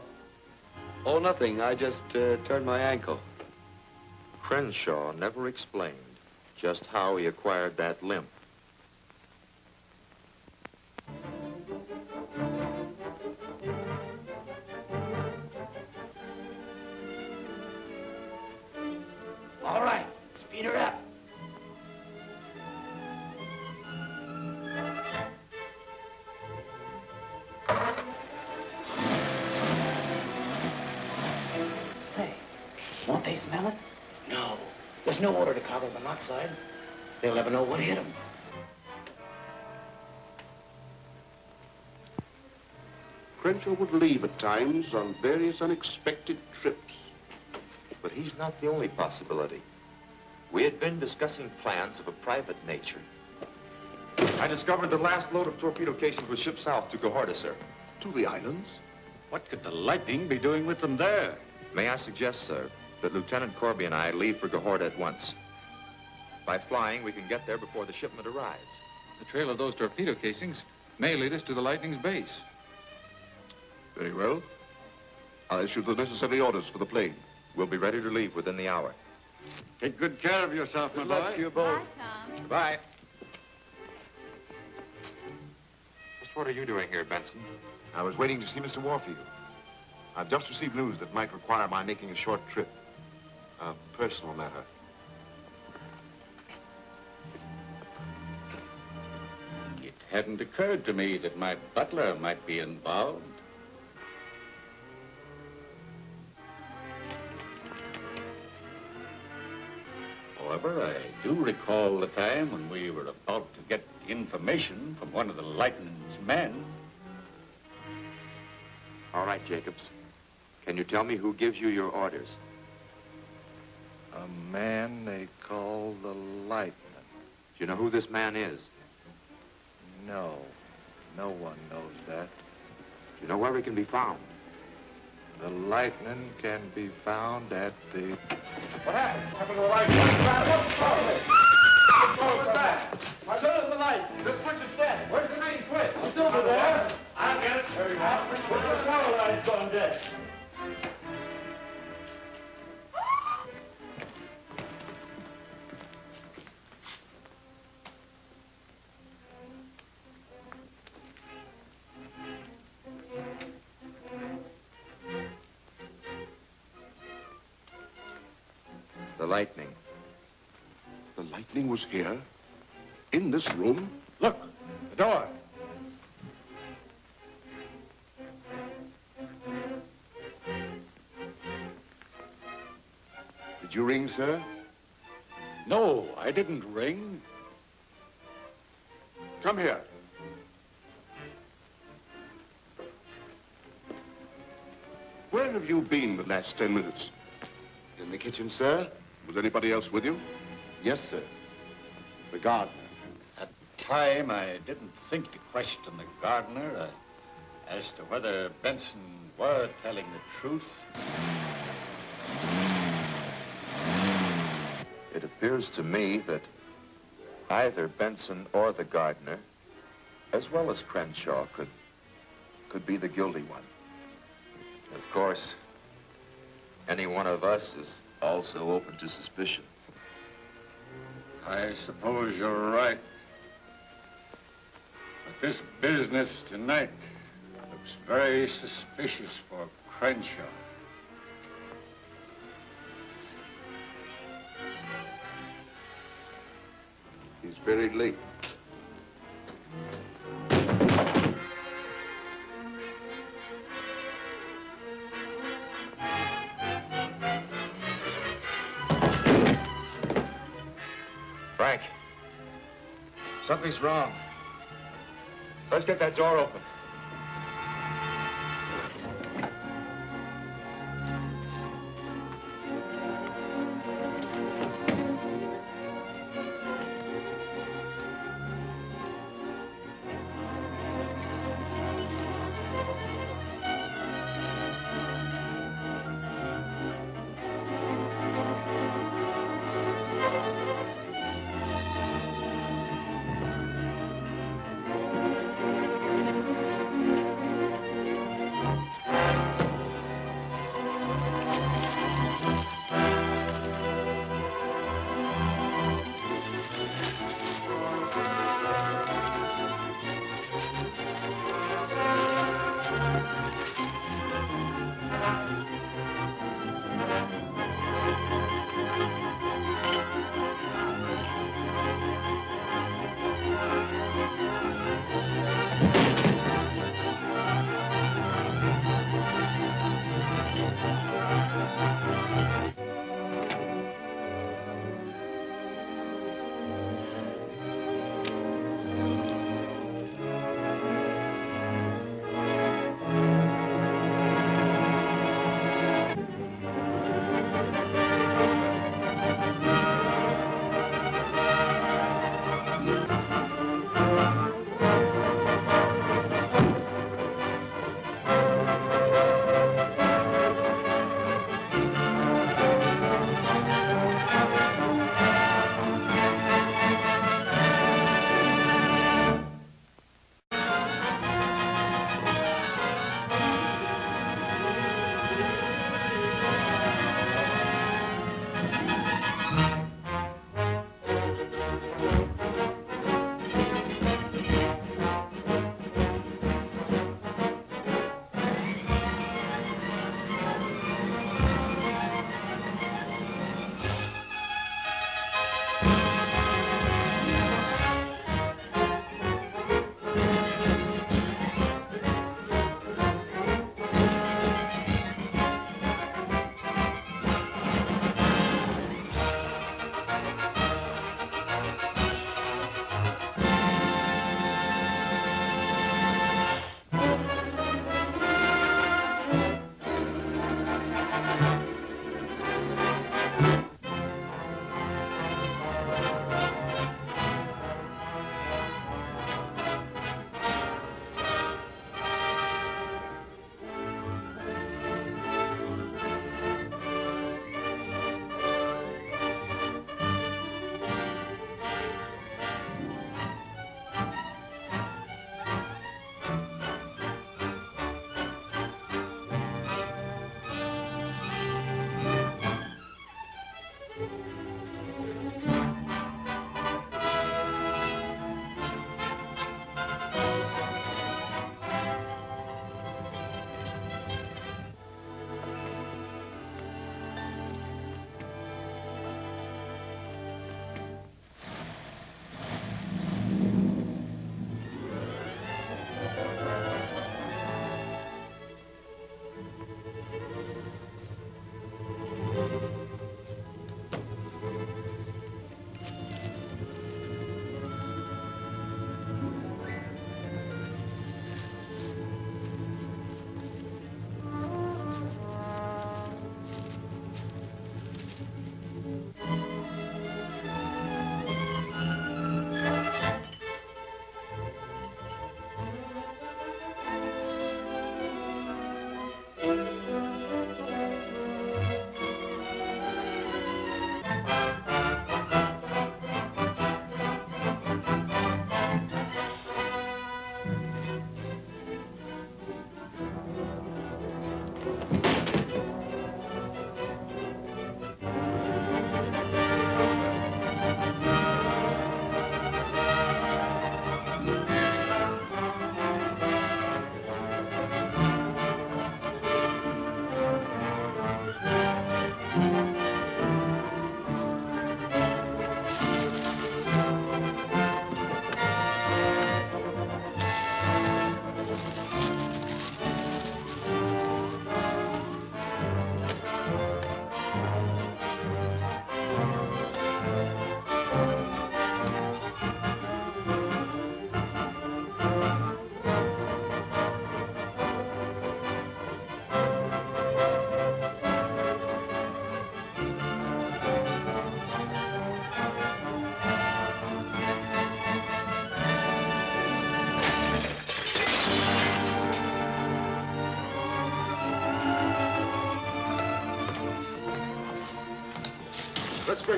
Oh, nothing. I just turned my ankle. Crenshaw never explained just how he acquired that limp. All right, speed her up. Say, won't they smell it? No. There's no odor to carbon monoxide. They'll never know what hit them. Crenshaw would leave at times on various unexpected trips. But he's not the only possibility. We had been discussing plans of a private nature. I discovered the last load of torpedo casings was shipped south to Gahorta, sir. To the islands? What could the Lightning be doing with them there? May I suggest, sir, that Lieutenant Corby and I leave for Gahorta at once. By flying, we can get there before the shipment arrives. The trail of those torpedo casings may lead us to the Lightning's base. Very well. I'll issue the necessary orders for the plane. We'll be ready to leave within the hour. Take good care of yourself, my Good luck boy. to you both. Bye, Tom. Goodbye. Just what are you doing here, Benson? I was waiting to see Mr. Warfield. I've just received news that might require my making a short trip. A personal matter. It hadn't occurred to me that my butler might be involved. However, I do recall the time when we were about to get information from one of the Lightning's men. All right, Jacobs. Can you tell me who gives you your orders? A man they call the Lightning. Do you know who this man is? No. No one knows that. Do you know where he can be found? The Lightning can be found at the... What happened? What happened to the lights? What was that? Turn on the lights. The switch is dead. Where's the main switch? It's over there. I'll get it. There you go. Put the power lines on deck. The Lightning. The Lightning was here? In this room? Look, the door. Did you ring, sir? No, I didn't ring. Come here. Where have you been the last 10 minutes? In the kitchen, sir? Was anybody else with you? Yes, sir. The gardener. At the time, I didn't think to question the gardener as to whether Benson were telling the truth. It appears to me that either Benson or the gardener, as well as Crenshaw, could be the guilty one. Of course, any one of us is also open to suspicion. I suppose you're right. But this business tonight looks very suspicious for Crenshaw. He's very late. Frank, something's wrong. Let's get that door open.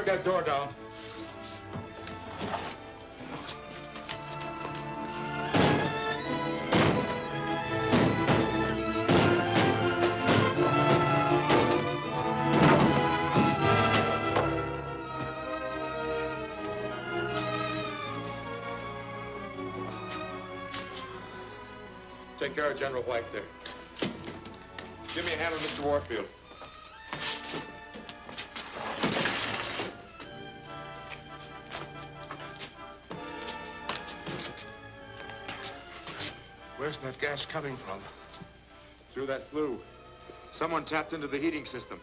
break that door down. Take care of General White there. Give me a hand with Mr. Warfield. Where's that gas coming from? Through that flue. Someone tapped into the heating system.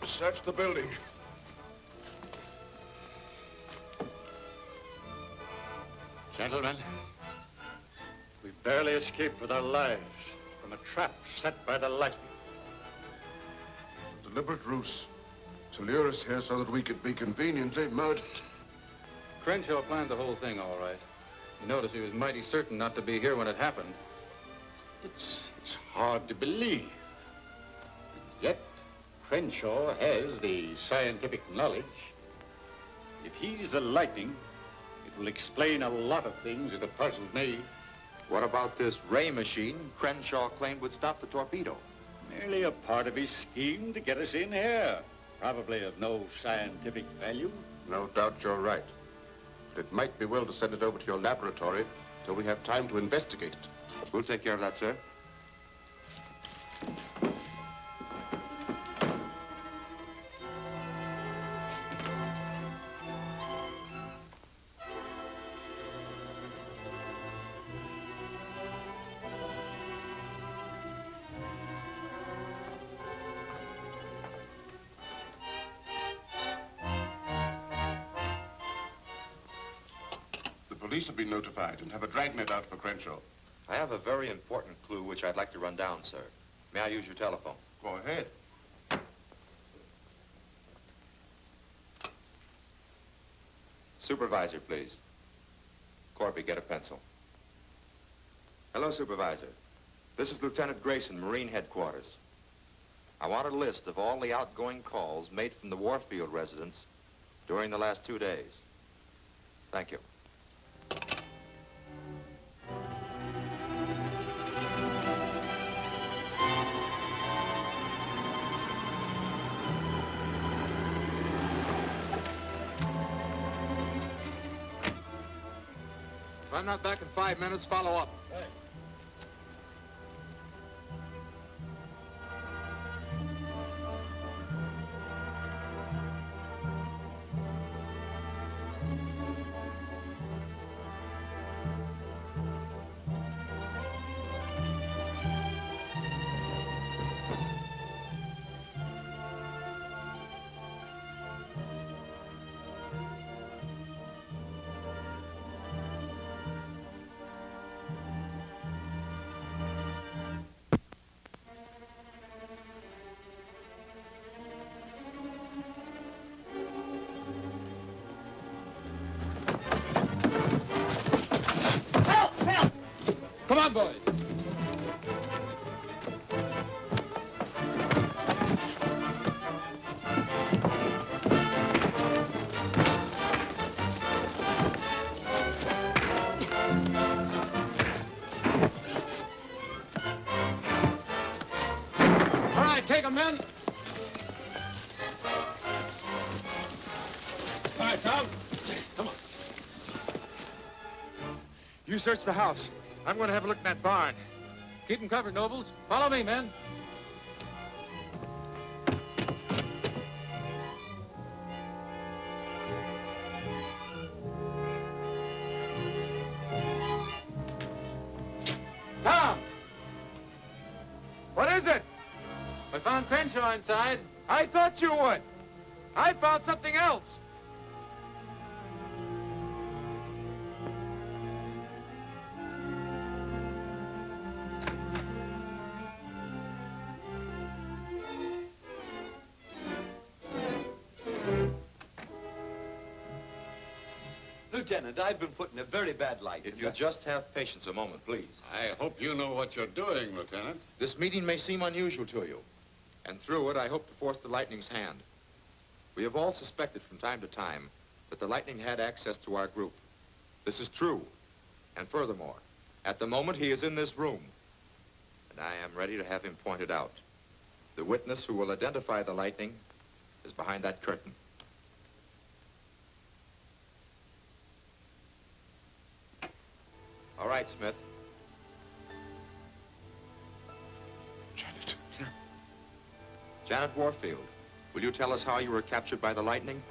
Search the building. Gentlemen, we barely escaped with our lives from a trap set by the lightning. Deliberate ruse to lure us here so that we could be conveniently murdered. Crenshaw planned the whole thing, all right. You notice he was mighty certain not to be here when it happened. It's hard to believe. Yet, Crenshaw has the scientific knowledge. If he's the lightning, it will explain a lot of things that have puzzled me. What about this ray machine Crenshaw claimed would stop the torpedo? Merely a part of his scheme to get us in here. Probably of no scientific value. No doubt you're right. But it might be well to send it over to your laboratory till we have time to investigate it. We'll take care of that, sir. The police have been notified and have a dragnet out for Crenshaw. I have a very important clue which I'd like to run down, sir. May I use your telephone? Go ahead. Supervisor, please. Corby, get a pencil. Hello, Supervisor. This is Lieutenant Grayson, Marine Headquarters. I want a list of all the outgoing calls made from the Warfield residence during the last 2 days. Thank you. If I'm not back in 5 minutes, follow up. Hey. Come on, boys. All right, take them, men. All right, Tom. Come on. You search the house. I'm going to have a look in that barn. Keep them covered, Nobles. Follow me, men. Tom! What is it? I found Crenshaw inside. I thought you would. I found something else. Lieutenant, I've been put in a very bad light. If you'll just have patience a moment, please. I hope you know what you're doing, We have all suspected from time to time that the Lightning had access to our group. This is true. And furthermore, at the moment he is in this room, and I am ready to have him pointed out. The witness who will identify the Lightning is behind that curtain. All right, Smith. Janet. Janet Warfield, will you tell us how you were captured by the Lightning?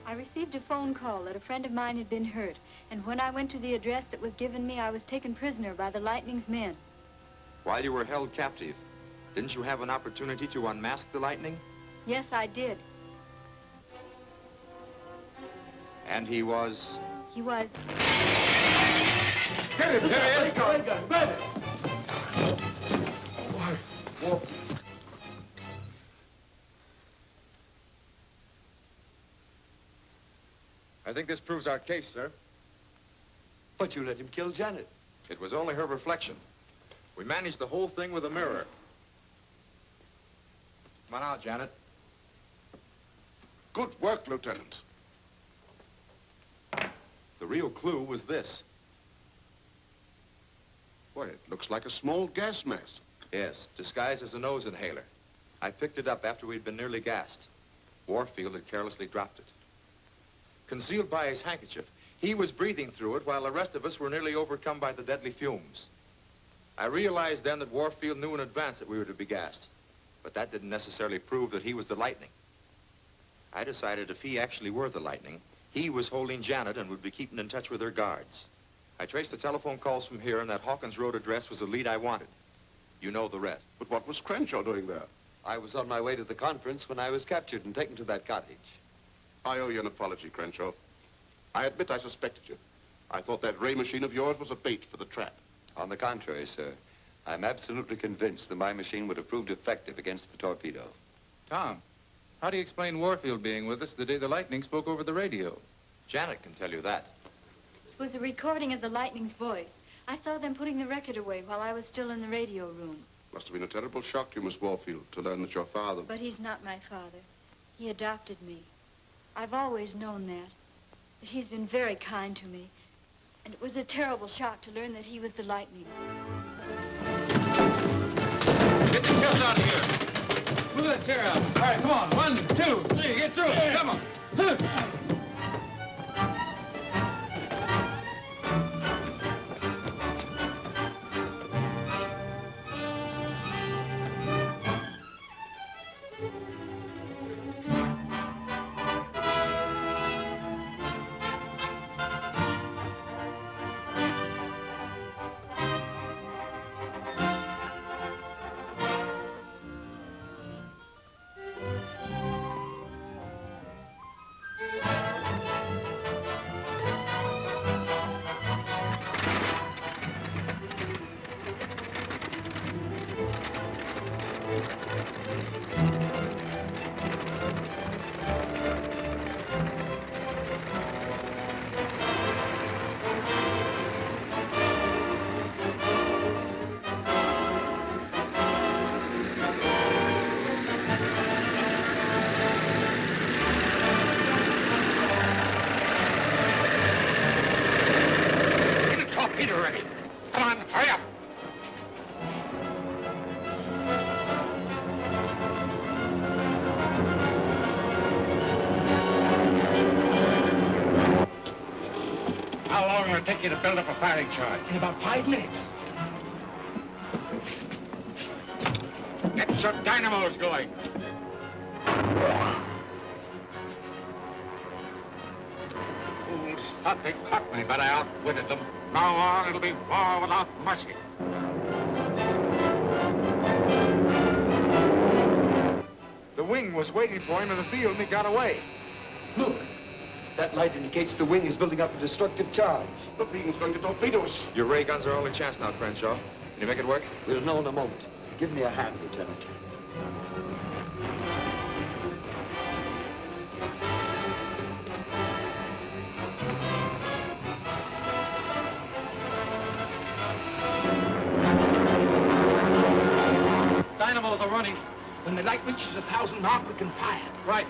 I received a phone call that a friend of mine had been hurt, and when I went to the address that was given me, I was taken prisoner by the Lightning's men. While you were held captive, didn't you have an opportunity to unmask the Lightning? Yes, I did. And he was? He was... Get him, Terry! Gun, grab it! Why, Warfield. I think this proves our case, sir. But you let him kill Janet. It was only her reflection. We managed the whole thing with a mirror. Come on out, Janet. Good work, Lieutenant. The real clue was this. Why, it looks like a small gas mask. Yes, disguised as a nose inhaler. I picked it up after we'd been nearly gassed. Warfield had carelessly dropped it. Concealed by his handkerchief, he was breathing through it while the rest of us were nearly overcome by the deadly fumes. I realized then that Warfield knew in advance that we were to be gassed, but that didn't necessarily prove that he was the Lightning. I decided if he actually were the Lightning, he was holding Janet and would be keeping in touch with her guards. I traced the telephone calls from here, and that Hawkins Road address was the lead I wanted. You know the rest. But what was Crenshaw doing there? I was on my way to the conference when I was captured and taken to that cottage. I owe you an apology, Crenshaw. I admit I suspected you. I thought that ray machine of yours was a bait for the trap. On the contrary, sir. I'm absolutely convinced that my machine would have proved effective against the torpedo. Tom, how do you explain Warfield being with us the day the Lightning spoke over the radio? Janet can tell you that. It was a recording of the Lightning's voice. I saw them putting the record away while I was still in the radio room. Must have been a terrible shock to you, Miss Warfield, to learn that your father... But he's not my father. He adopted me. I've always known that he's been very kind to me. And it was a terrible shock to learn that he was the Lightning. Get the chest out of here. Move that chair out. All right, come on. 1, 2, 3, get through it. Come on. Take you to build up a firing charge. In about 5 minutes. Get your dynamos going. Fools thought they caught me, but I outwitted them. Now on, it'll be war without mercy. The wing was waiting for him in the field, and he got away. Look. That light indicates the wing is building up a destructive charge. The beam's going to torpedo us. Your ray guns are our only chance now, Crenshaw. Can you make it work? We'll know in a moment. Give me a hand, Lieutenant. Dynamos are running. When the light reaches 1,000 mark, we can fire. Right.